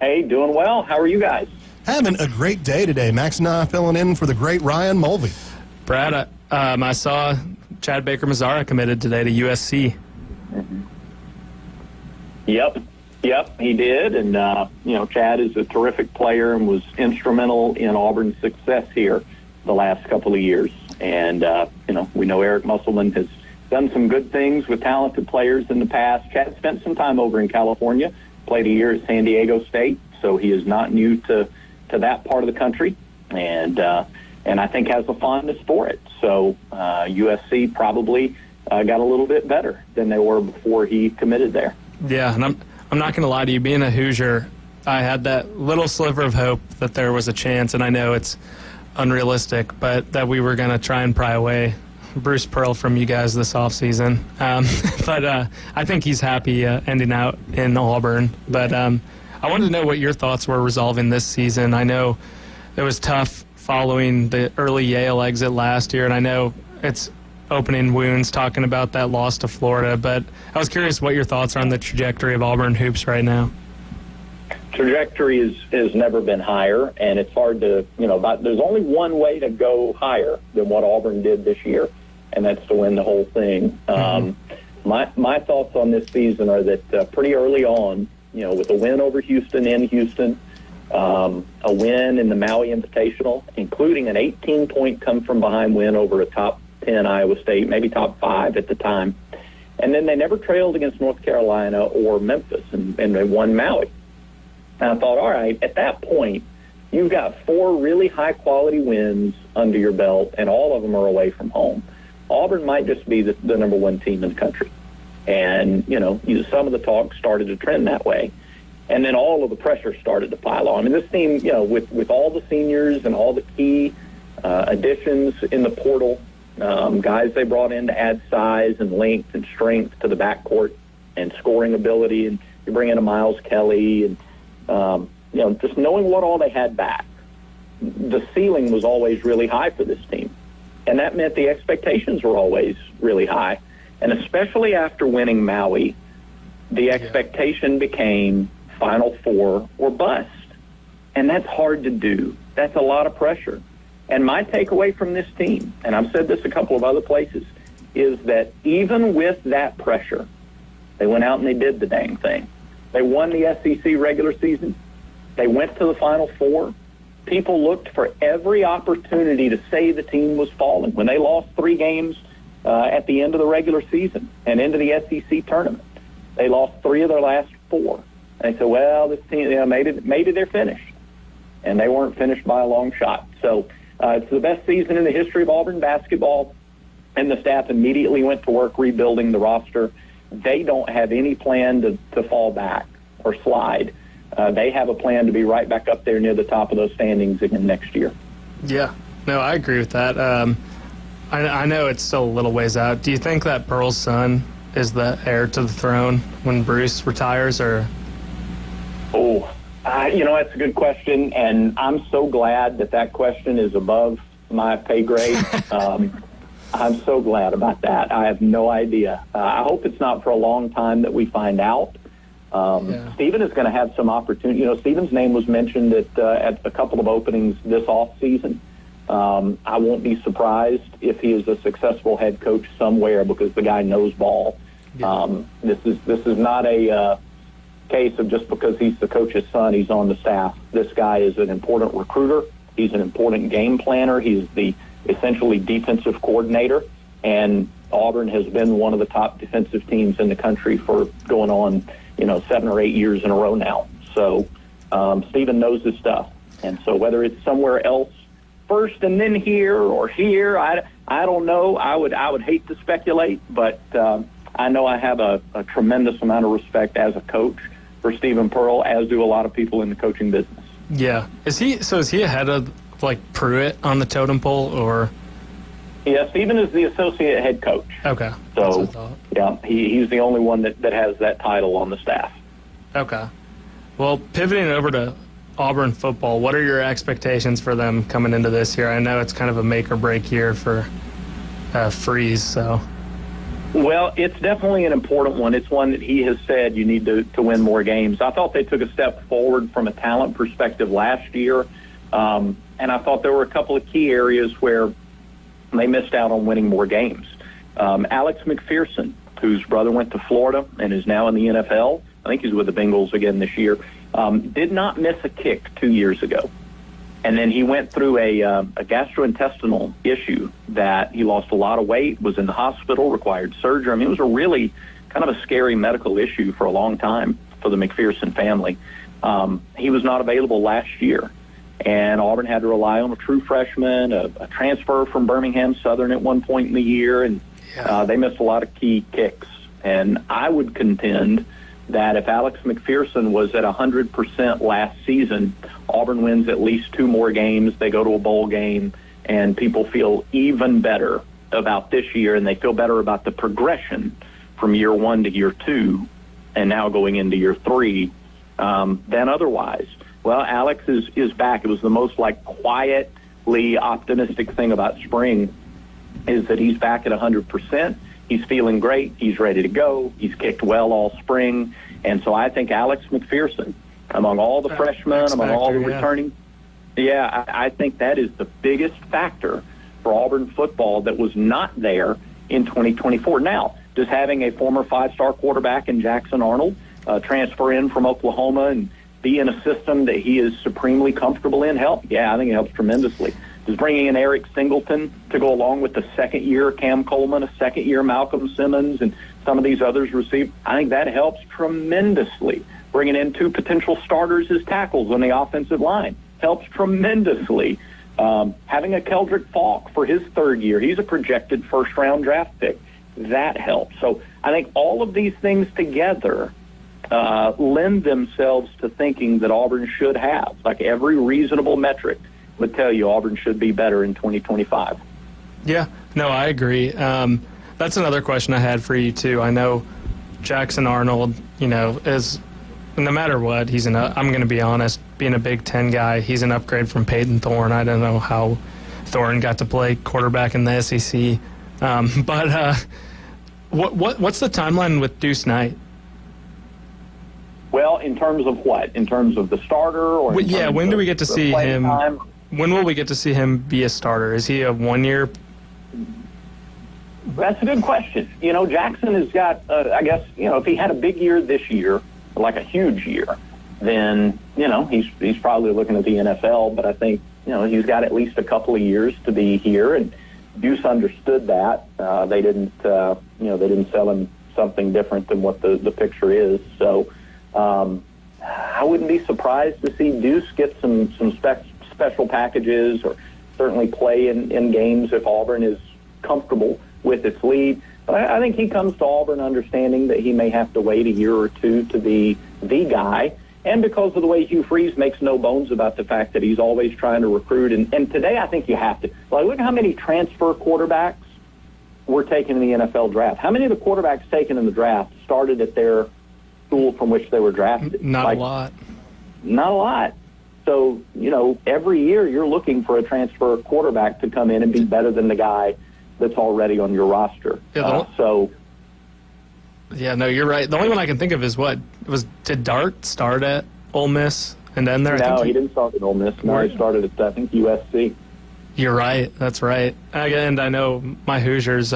Hey, doing well. How are you guys? Having a great day today. Max and I filling in for the great Ryan Mulvey. Brad, I saw Chad Baker-Mazara committed today to USC. Mm-hmm. Yep, he did. And, Chad is a terrific player and was instrumental in Auburn's success here the last couple of years. And, we know Eric Musselman has done some good things with talented players in the past. Chad spent some time over in California, played a year at San Diego State, so he is not new to that part of the country, and I think has a fondness for it. So USC probably got a little bit better than they were before he committed there. Yeah, and I'm not going to lie to you. Being a Hoosier, I had that little sliver of hope that there was a chance, and I know it's unrealistic, but that we were going to try and pry away Bruce Pearl from you guys this offseason. But I think he's happy ending out in Auburn. But I wanted to know what your thoughts were resolving this season. I know it was tough following the early Yale exit last year, and I know it's opening wounds talking about that loss to Florida, but I was curious what your thoughts are on the trajectory of Auburn hoops right now. Trajectory has never been higher, and it's hard to, there's only one way to go higher than what Auburn did this year, and that's to win the whole thing. My thoughts on this season are that pretty early on, with a win over Houston in Houston, a win in the Maui Invitational, including an 18-point come-from-behind win over a top 10 Iowa State, maybe top 5 at the time. And then they never trailed against North Carolina or Memphis, and they won Maui. And I thought, all right, at that point, you've got 4 really high-quality wins under your belt, and all of them are away from home. Auburn might just be the number 1 team in the country. And, some of the talk started to trend that way. And then all of the pressure started to pile on. And this team, with all the seniors and all the key additions in the portal, guys they brought in to add size and length and strength to the backcourt and scoring ability, and you bring in a Miles Kelly, and just knowing what all they had back, the ceiling was always really high for this team, and that meant the expectations were always really high. And especially after winning Maui, the expectation became Final Four or bust, and that's hard to do. That's a lot of pressure. And my takeaway from this team, and I've said this a couple of other places, is that even with that pressure, they went out and they did the dang thing. They won the SEC regular season. They went to the Final Four. People looked for every opportunity to say the team was falling. When they lost 3 games at the end of the regular season and into the SEC tournament, they lost 3 of their last 4. And they said, well, this team maybe they're finished. And they weren't finished by a long shot. So it's the best season in the history of Auburn basketball, and the staff immediately went to work rebuilding the roster. They don't have any plan to fall back or slide. They have a plan to be right back up there near the top of those standings again next year. Yeah, no, I agree with that. I know it's still a little ways out. Do you think that Pearl's son is the heir to the throne when Bruce retires, or? That's a good question, and I'm so glad that question is above my pay grade. I'm so glad about that. I have no idea. I hope it's not for a long time that we find out. Stephen is going to have some opportunity. Stephen's name was mentioned at a couple of openings this off season. I won't be surprised if he is a successful head coach somewhere because the guy knows ball. This is not a case of just because he's the coach's son, he's on the staff. This guy is an important recruiter. He's an important game planner. He's the essentially defensive coordinator, and Auburn has been one of the top defensive teams in the country for going on, 7 or 8 years in a row now. So Stephen knows his stuff. And so whether it's somewhere else first and then here or here, I don't know. I would hate to speculate, but I know I have a tremendous amount of respect as a coach for Stephen Pearl, as do a lot of people in the coaching business. Yeah. Is he ahead of Pruitt on the totem pole, or? Yeah, Stephen is the associate head coach. Okay. So, yeah, he's the only one that has that title on the staff. Okay. Well, pivoting over to Auburn football, what are your expectations for them coming into this year? I know it's kind of a make or break year for Freeze, so. Well, it's definitely an important one. It's one that he has said you need to win more games. I thought they took a step forward from a talent perspective last year, and I thought there were a couple of key areas where they missed out on winning more games. Alex McPherson, whose brother went to Florida and is now in the NFL, I think he's with the Bengals again this year, did not miss a kick 2 years ago. And then he went through a gastrointestinal issue that he lost a lot of weight, was in the hospital, required surgery. I mean, it was a really kind of a scary medical issue for a long time for the McPherson family. He was not available last year, and Auburn had to rely on a true freshman, a transfer from Birmingham Southern at one point in the year, and they missed a lot of key kicks. And I would contend that if Alex McPherson was at 100% last season, Auburn wins at least 2 more games, they go to a bowl game, and people feel even better about this year, and they feel better about the progression from year 1 to year 2 and now going into year 3 than otherwise. Well, Alex is back. It was the most quietly optimistic thing about spring is that he's back at 100%. He's feeling great. He's ready to go. He's kicked well all spring. And so I think Alex McPherson, among all the freshmen, among all the returning, I think that is the biggest factor for Auburn football that was not there in 2024. Now, does having a former 5-star quarterback in Jackson Arnold transfer in from Oklahoma and be in a system that he is supremely comfortable in help? Yeah, I think it helps tremendously. Does bringing in Eric Singleton to go along with the second-year Cam Coleman, a second-year Malcolm Simmons, and some of these others receive, I think that helps tremendously. Bringing in 2 potential starters as tackles on the offensive line helps tremendously. Having a Keldrick Falk for his 3rd year, he's a projected first-round draft pick. That helps. So I think all of these things together lend themselves to thinking that Auburn should have, like every reasonable metric would tell you, Auburn should be better in 2025. Yeah, no, I agree. That's another question I had for you, too. I know Jackson Arnold, is no matter what, I'm going to be honest, being a Big Ten guy, he's an upgrade from Peyton Thorne. I don't know how Thorne got to play quarterback in the SEC. But what's the timeline with Deuce Knight? Well, in terms of what? In terms of the starter? Or when do we get to see him? Time? When will we get to see him be a starter? Is he a 1-year? That's a good question. Jackson has got, I guess, if he had a big year this year, like a huge year, then, he's probably looking at the NFL. But I think, he's got at least a couple of years to be here. And Deuce understood that. They didn't sell him something different than what the picture is. So I wouldn't be surprised to see Deuce get some special packages or certainly play in games if Auburn is comfortable with its lead. But I think he comes to Auburn understanding that he may have to wait a year or 2 to be the guy. And because of the way Hugh Freeze makes no bones about the fact that he's always trying to recruit. And today I think you have to. Look at how many transfer quarterbacks were taken in the NFL draft. How many of the quarterbacks taken in the draft started at their school from which they were drafted? Not a lot. Not a lot. So, every year you're looking for a transfer quarterback to come in and be better than the guy that's already on your roster. Yeah, no, you're right. The only one I can think of is did Dart start at Ole Miss and then there? No, he didn't start at Ole Miss. No, he started at, I think, USC. You're right. That's right. And I know my Hoosiers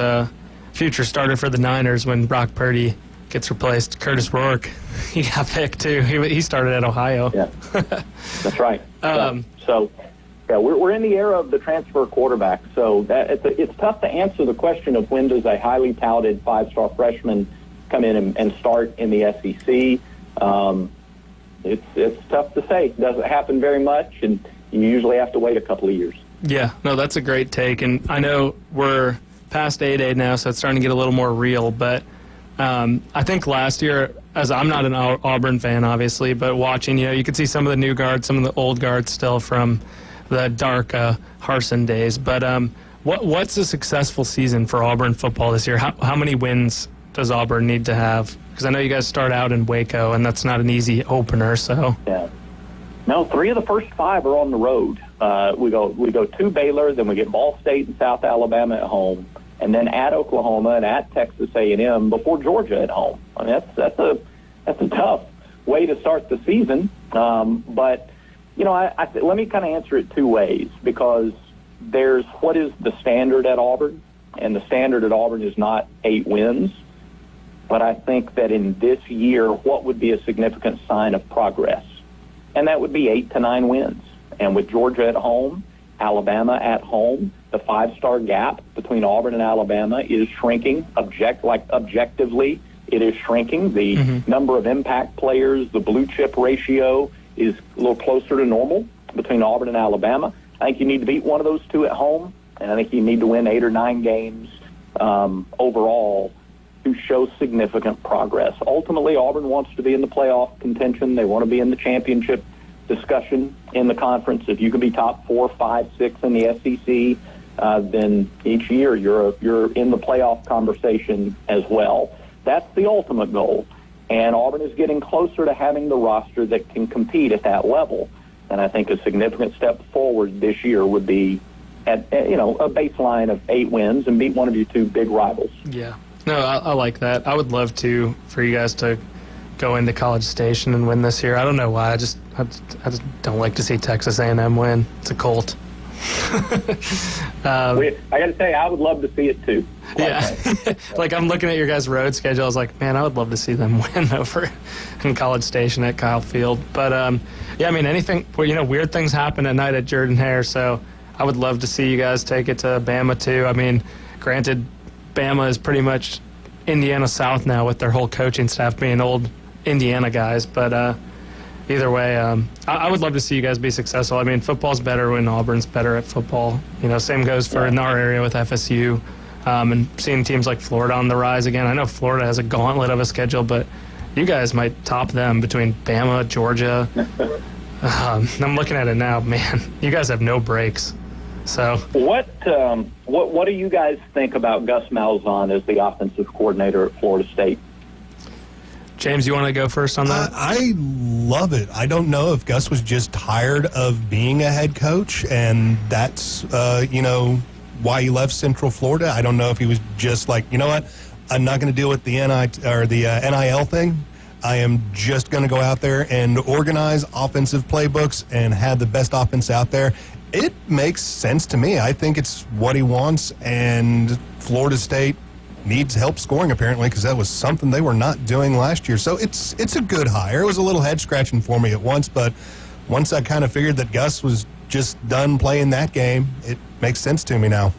future starter for the Niners when Brock Purdy gets replaced. Curtis Rourke, he got picked too. He started at Ohio. Yeah, that's right. We're in the era of the transfer quarterback. So that it's tough to answer the question of when does a highly touted 5-star freshman come in and start in the SEC. It's tough to say. It doesn't happen very much, and you usually have to wait a couple of years. Yeah, no, that's a great take. And I know we're past 8A now, so it's starting to get a little more real. But I think last year, as I'm not an Auburn fan, obviously, but watching, you could see some of the new guards, some of the old guards still from the dark Harsin days. But what's a successful season for Auburn football this year? How many wins does Auburn need to have? Because I know you guys start out in Waco, and that's not an easy opener. So yeah, no, 3 of the first 5 are on the road. We go to Baylor, then we get Ball State and South Alabama at home, and then at Oklahoma and at Texas A&M before Georgia at home. I mean, that's a tough way to start the season. But let me kind of answer it 2 ways, because there's what is the standard at Auburn, and the standard at Auburn is not 8 wins. But I think that in this year, what would be a significant sign of progress? And that would be 8 to 9 wins. And with Georgia at home, Alabama at home, the 5-star gap between Auburn and Alabama is shrinking. Objectively, it is shrinking. The number of impact players, the blue chip ratio is a little closer to normal between Auburn and Alabama. I think you need to beat one of those 2 at home, and I think you need to win 8 or 9 games overall to show significant progress. Ultimately, Auburn wants to be in the playoff contention. They want to be in the championship discussion in the conference. If you can be top 4, 5, 6 in the SEC, then each year you're in the playoff conversation as well. That's the ultimate goal. And Auburn is getting closer to having the roster that can compete at that level. And I think a significant step forward this year would be at a baseline of 8 wins and beat one of your 2 big rivals. Yeah. No, I like that. I would love for you guys to go into College Station and win this year. I don't know why. I just don't like to see Texas A&M win. It's a cult. I got to say, I would love to see it too. Yeah. Like, I'm looking at your guys' road schedule. I was like, man, I would love to see them win over in College Station at Kyle Field. But, anything, weird things happen at night at Jordan-Hare, so I would love to see you guys take it to Bama too. I mean, granted, Bama is pretty much Indiana South now with their whole coaching staff being old Indiana guys. But either way, I would love to see you guys be successful. I mean, football's better when Auburn's better at football. Same goes for in our area with FSU. And seeing teams like Florida on the rise again. I know Florida has a gauntlet of a schedule, but you guys might top them between Bama, Georgia. I'm looking at it now. Man, you guys have no breaks. So what do you guys think about Gus Malzahn as the offensive coordinator at Florida State? James, you want to go first on that? I love it. I don't know if Gus was just tired of being a head coach, and that's why he left Central Florida. I don't know if he was just like, you know what, I'm not going to deal with the NIL thing. I am just going to go out there and organize offensive playbooks and have the best offense out there. It makes sense to me. I think it's what he wants, and Florida State needs help scoring, apparently, because that was something they were not doing last year. So it's a good hire. It was a little head-scratching for me at once, but once I kind of figured that Gus was just done playing that game, it makes sense to me now.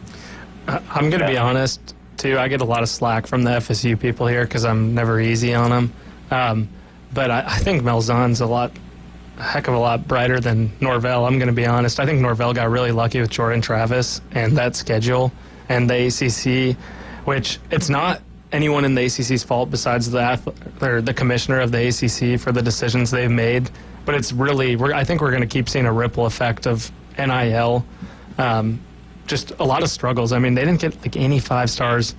I'm going to be honest, too. I get a lot of slack from the FSU people here because I'm never easy on them. But I think Malzahn's a heck of a lot brighter than Norvell. I'm going to be honest. I think Norvell got really lucky with Jordan Travis and that schedule and the ACC, which it's not anyone in the ACC's fault besides the commissioner of the ACC for the decisions they've made. But it's really, I think we're going to keep seeing a ripple effect of NIL. Just a lot of struggles. I mean, they didn't get like any 5 stars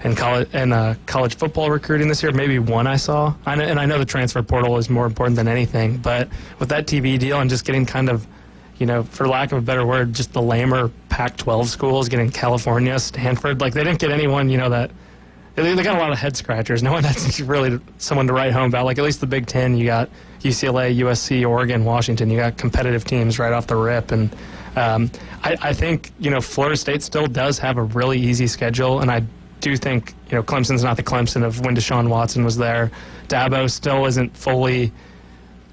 in college football recruiting this year. Maybe one I saw. And I know the transfer portal is more important than anything. But with that TV deal and just getting kind of, for lack of a better word, just the lamer Pac-12 schools, getting California, Stanford, like they didn't get anyone, that they got a lot of head scratchers. No one that's really someone to write home about. Like, at least the Big Ten, you got UCLA, USC, Oregon, Washington. You got competitive teams right off the rip. And I think, Florida State still does have a really easy schedule. And I do think, Clemson's not the Clemson of when Deshaun Watson was there. Dabo still isn't fully,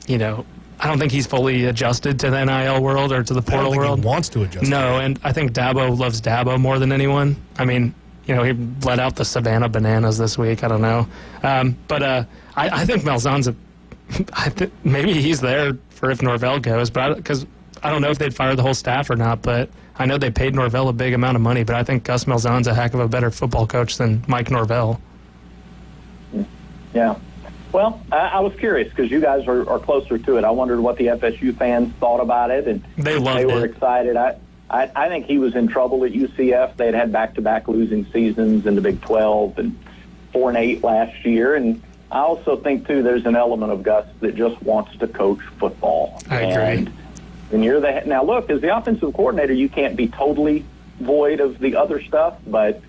I don't think he's fully adjusted to the NIL world or to the portal world. He wants to adjust. No, and I think Dabo loves Dabo more than anyone. I mean, he let out the Savannah Bananas this week. I don't know. But I think Malzahn's maybe he's there for if Norvell goes, but because I don't know if they'd fire the whole staff or not, but I know they paid Norvell a big amount of money, but I think Gus Malzahn's a heck of a better football coach than Mike Norvell. Yeah. Well, I was curious because you guys are closer to it. I wondered what the FSU fans thought about it, and they were excited. I think he was in trouble at UCF. They had back-to-back losing seasons in the Big 12 and 4-8 last year. And I also think, too, there's an element of Gus that just wants to coach football. I agree. And you're now, look, as the offensive coordinator, you can't be totally void of the other stuff, but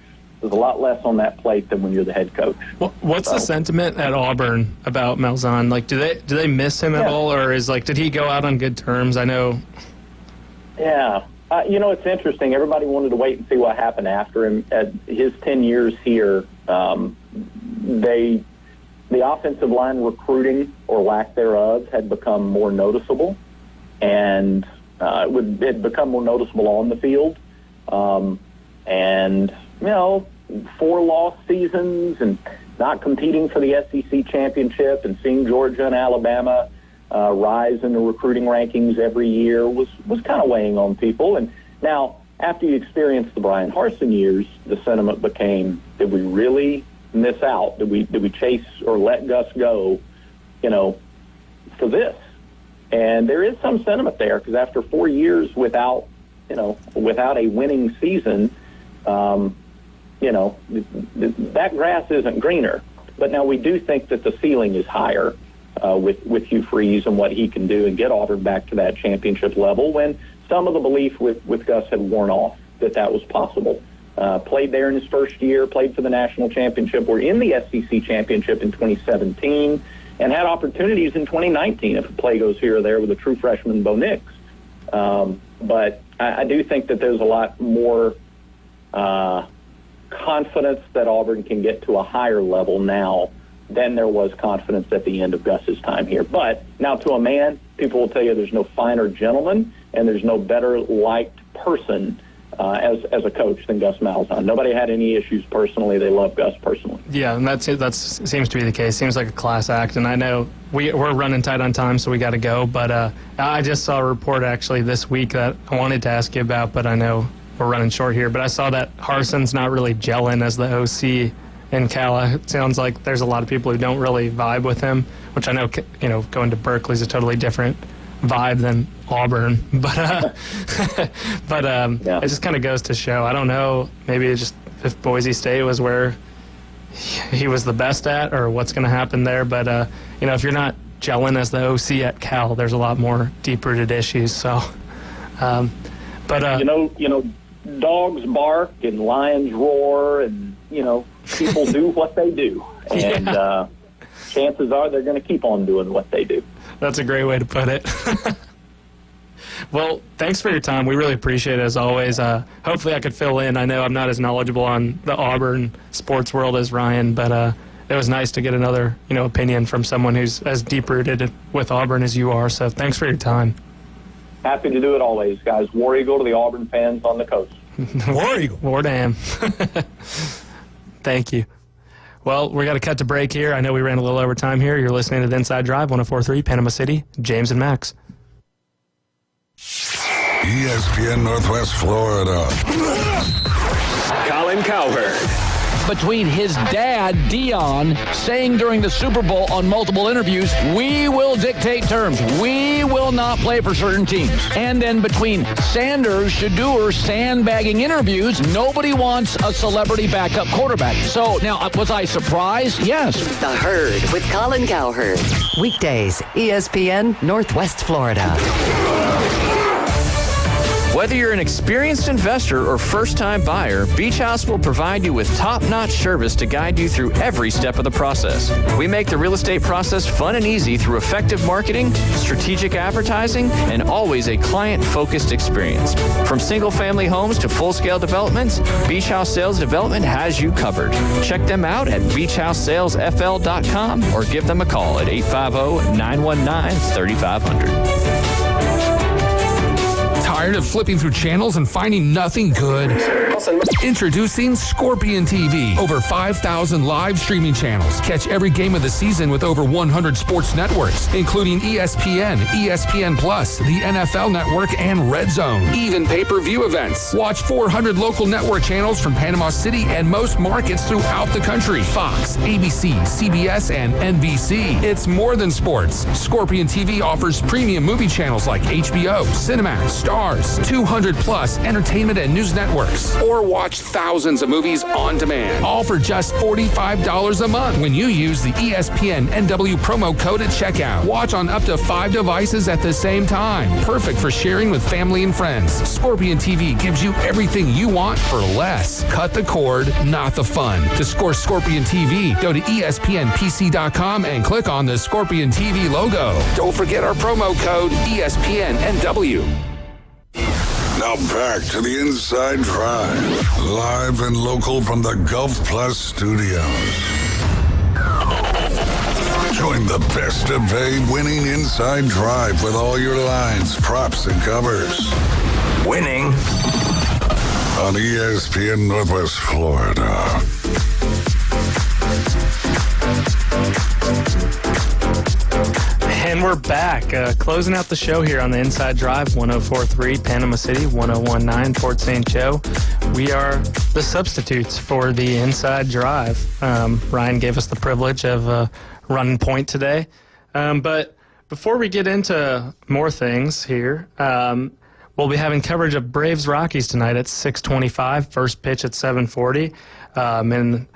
there's a lot less on that plate than when you're the head coach. What's the sentiment at Auburn about Malzahn? Like, do they miss him at all, or did he go out on good terms? I know. Yeah. It's interesting. Everybody wanted to wait and see what happened after him. At his 10 years here, the offensive line recruiting, or lack thereof, had become more noticeable, and it had become more noticeable on the field. And 4-loss seasons and not competing for the SEC championship and seeing Georgia and Alabama rise in the recruiting rankings every year was kind of weighing on people. And now, after you experienced the Brian Harsin years, the sentiment became, did we really miss out? Did we chase or let Gus go, for this? And there is some sentiment there, because after 4 years without a winning season, that grass isn't greener. But now we do think that the ceiling is higher with Hugh Freeze and what he can do and get Auburn back to that championship level, when some of the belief with Gus had worn off that was possible. Played there in his first year, played for the national championship. We're in the SEC championship in 2017 and had opportunities in 2019 if a play goes here or there with a true freshman, Bo Nix. But I do think that there's a lot more confidence that Auburn can get to a higher level now than there was confidence at the end of Gus's time here. But now, to a man, people will tell you there's no finer gentleman and there's no better liked person as a coach than Gus Malzahn. Nobody had any issues personally. They love Gus personally. Yeah, and that seems to be the case. Seems like a class act. And I know we're running tight on time, so we got to go. But I just saw a report actually this week that I wanted to ask you about, but I know we're running short here. But I saw that Harsin's not really gelling as the OC in Cal. It sounds like there's a lot of people who don't really vibe with him, which I know, going to Berkeley is a totally different vibe than Auburn. But it just kind of goes to show. I don't know, maybe it's just if Boise State was where he was the best at, or what's going to happen there. But, if you're not gelling as the OC at Cal, there's a lot more deep-rooted issues. So, dogs bark and lions roar, and people do what they do, and chances are they're going to keep on doing what they do. That's a great way to put it. Well, thanks for your time. We really appreciate it, as always. Hopefully I could fill in. I know I'm not as knowledgeable on the Auburn sports world as Ryan, but it was nice to get another opinion from someone who's as deep-rooted with Auburn as you are. So thanks for your time. Happy to do it always, guys. War Eagle to the Auburn fans on the coast. War Eagle. War Dam. Thank you. Well, we got to cut to break here. I know we ran a little over time here. You're listening to the Inside Drive, 104.3, Panama City, James and Max. ESPN Northwest Florida. Colin Cowherd. Between his dad, Dion, saying during the Super Bowl on multiple interviews, we will dictate terms. We will not play for certain teams. And then between Sanders, Shedeur, sandbagging interviews, nobody wants a celebrity backup quarterback. So now, was I surprised? Yes. The Herd with Colin Cowherd. Weekdays, ESPN Northwest Florida. Whether you're an experienced investor or first-time buyer, Beach House will provide you with top-notch service to guide you through every step of the process. We make the real estate process fun and easy through effective marketing, strategic advertising, and always a client-focused experience. From single-family homes to full-scale developments, Beach House Sales Development has you covered. Check them out at beachhousesalesfl.com or give them a call at 850-919-3500. Tired of flipping through channels and finding nothing good? Introducing Scorpion TV. Over 5,000 live streaming channels. Catch every game of the season with over 100 sports networks, including ESPN, ESPN Plus, the NFL Network, and Red Zone. Even pay-per-view events. Watch 400 local network channels from Panama City and most markets throughout the country. Fox, ABC, CBS, and NBC. It's more than sports. Scorpion TV offers premium movie channels like HBO, Cinemax, Stars, 200 plus entertainment and news networks, or watch thousands of movies on demand, all for just $45 a month when you use the ESPN NW promo code at checkout. Watch on up to 5 devices at the same time. Perfect for sharing with family and friends. Scorpion TV gives you everything you want for less. Cut the cord, not the fun. To score Scorpion TV, go to ESPNPC.com and click on the Scorpion TV logo. Don't forget our promo code ESPNNW. Now back to the Inside Drive, live and local from the Gulf Plus studios. Join the best of Bay winning Inside Drive with all your lines, props, and covers. Winning on ESPN Northwest Florida. And we're back, closing out the show here on the Inside Drive, 104.3 Panama City, 101.9 Port St. Joe. We are the substitutes for the Inside Drive. Ryan gave us the privilege of running point today. But before we get into more things here, we'll be having coverage of Braves-Rockies tonight at 6:25, first pitch at 7:40. And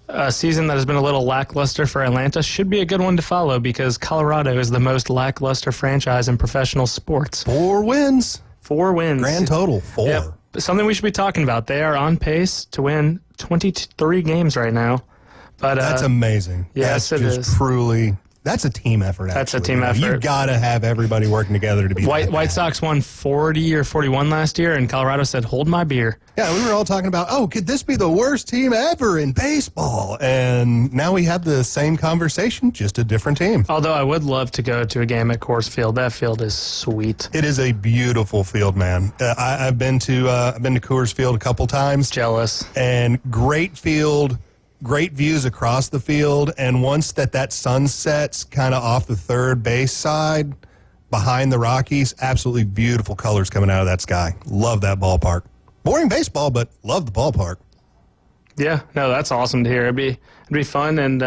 a season that has been a little lackluster for Atlanta should be a good one to follow because Colorado is the most lackluster franchise in professional sports. 4 wins. 4 wins. Grand total, 4. Yep. Something we should be talking about. They are on pace to win 23 games right now. But that's amazing. Yes, that's just truly. That's a team effort. That's a team effort. You've got to have everybody working together to be. White Sox won 40 or 41 last year, and Colorado said, "Hold my beer." Yeah, we were all talking about, could this be the worst team ever in baseball? And now we have the same conversation, just a different team. Although I would love to go to a game at Coors Field. That field is sweet. It is a beautiful field, man. I've been to Coors Field a couple times. Jealous. And great field. Great views across the field, and once that sun sets kind of off the third base side behind the Rockies, absolutely beautiful colors coming out of that sky. Love that ballpark. Boring baseball, but love the ballpark. Yeah, no, that's awesome to hear. It'd be fun, and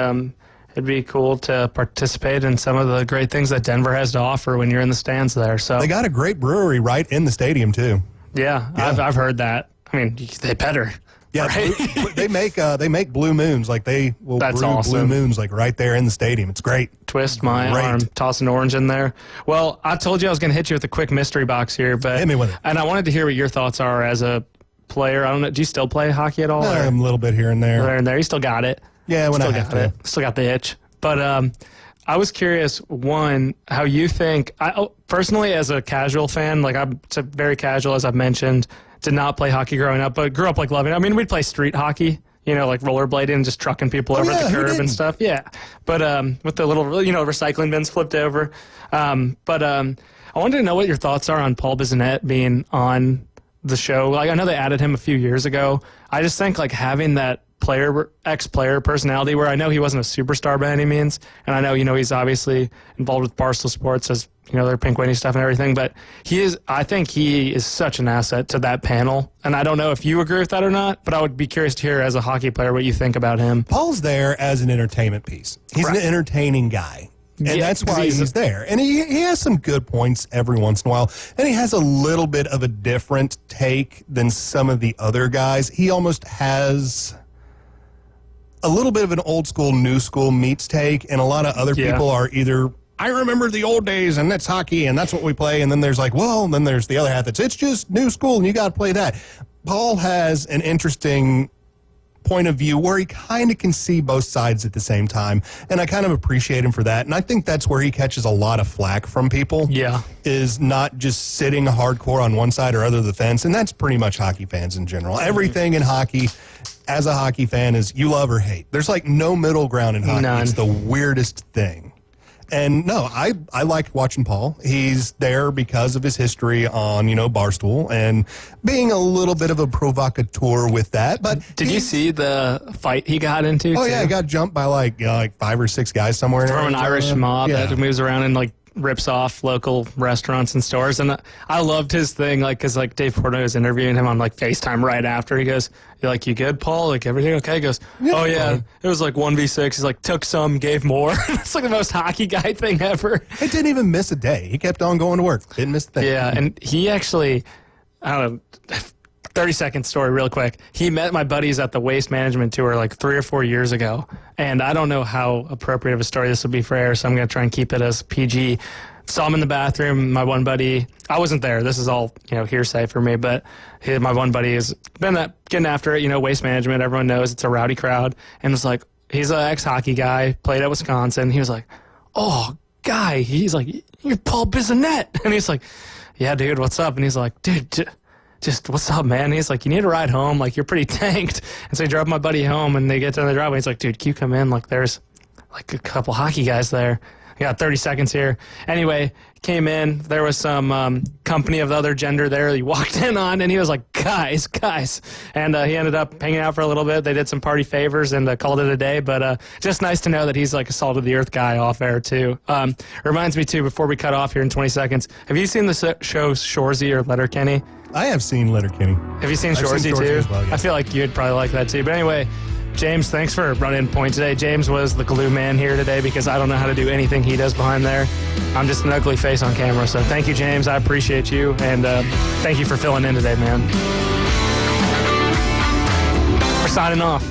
it'd be cool to participate in some of the great things that Denver has to offer when you're in the stands there. So they got a great brewery right in the stadium too. Yeah. I've heard that. I mean, they better. Yeah, right? they make Blue Moons, like they will brew awesome. Blue Moons like right there in the stadium. It's great. Twist my arm, toss an orange in there. Well, I told you I was going to hit you with a quick mystery box here, but hit me with it. And I wanted to hear what your thoughts are as a player. I don't know. Do you still play hockey at all? A little bit here and there. There and there. You still got it. Yeah, when I have to. Still got the itch. But I was curious, one, how you think. Personally, as a casual fan, like I'm very casual, as I've mentioned. Did not play hockey growing up, but grew up like loving it. I mean, we'd play street hockey, like rollerblading and just trucking people over the curb and stuff. Yeah. But with the little, recycling bins flipped over. But I wanted to know what your thoughts are on Paul Bissonnette being on the show. Like, I know they added him a few years ago. I just think like having that ex-player personality where I know he wasn't a superstar by any means. And I know, he's obviously involved with Barstool Sports as, their Pink Winnie stuff and everything, but I think he is such an asset to that panel. And I don't know if you agree with that or not, but I would be curious to hear as a hockey player what you think about him. Paul's there as an entertainment piece. He's an entertaining guy. And that's why he's there. And he has some good points every once in a while. And he has a little bit of a different take than some of the other guys. He almost has a little bit of an old school, new school meets take. And a lot of other people are either I remember the old days, and that's hockey, and that's what we play. And then there's like, well, and then there's the other half that's, it's just new school, and you got to play that. Paul has an interesting point of view where he kind of can see both sides at the same time, and I kind of appreciate him for that. And I think that's where he catches a lot of flack from people. Yeah, is not just sitting hardcore on one side or other of the fence, and that's pretty much hockey fans in general. Everything in hockey, as a hockey fan, is you love or hate. There's like no middle ground in hockey. None. It's the weirdest thing. And no, I like watching Paul. He's there because of his history on, Barstool and being a little bit of a provocateur with that. But did you see the fight he got into? Oh, too? yeah, he got jumped by like 5 or 6 guys somewhere. From an Irish mob that moves around and like rips off local restaurants and stores. And I loved his thing, because Dave Portnoy was interviewing him on like FaceTime right after. He goes, you good, Paul? Like, everything okay? He goes, oh yeah, it was like 1v6. He's like, took some, gave more. It's like the most hockey guy thing ever. It didn't even miss a day. He kept on going to work. Didn't miss a thing. Yeah, and he actually, 30-second story real quick. He met my buddies at the Waste Management Tour like 3 or 4 years ago. And I don't know how appropriate of a story this will be for air, so I'm going to try and keep it as PG. Saw him in the bathroom. My one buddy, I wasn't there. This is all, hearsay for me. But my one buddy has been getting after it, Waste Management. Everyone knows it's a rowdy crowd. And it's like, he's an ex-hockey guy, played at Wisconsin. He was like, oh, guy. He's like, you're Paul Bissonnette. And he's like, yeah, dude, what's up? And he's like, dude, just what's up, man? He's like, you need a ride home. Like, you're pretty tanked. And so he drove my buddy home, and they get to the driveway. He's like, dude, can you come in? Like, there's like a couple hockey guys there. I got 30 seconds here. Anyway, came in. There was some company of the other gender there he walked in on, and he was like, guys. And he ended up hanging out for a little bit. They did some party favors and called it a day. But just nice to know that he's like a salt-of-the-earth guy off air, too. Reminds me, too, before we cut off here in 20 seconds, have you seen the show Shoresy or Letterkenny? I have seen Letterkenny. Have you seen Shoresy, too? As well, yeah. I feel like you'd probably like that, too. But anyway, James, thanks for running point today. James was the glue man here today because I don't know how to do anything he does behind there. I'm just an ugly face on camera. So thank you, James. I appreciate you. And thank you for filling in today, man. We're signing off.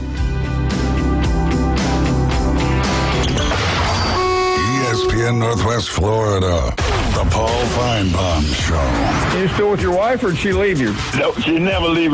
ESPN Northwest Florida, the Paul Feinbaum Show. You still with your wife, or did she leave you? No, she never leave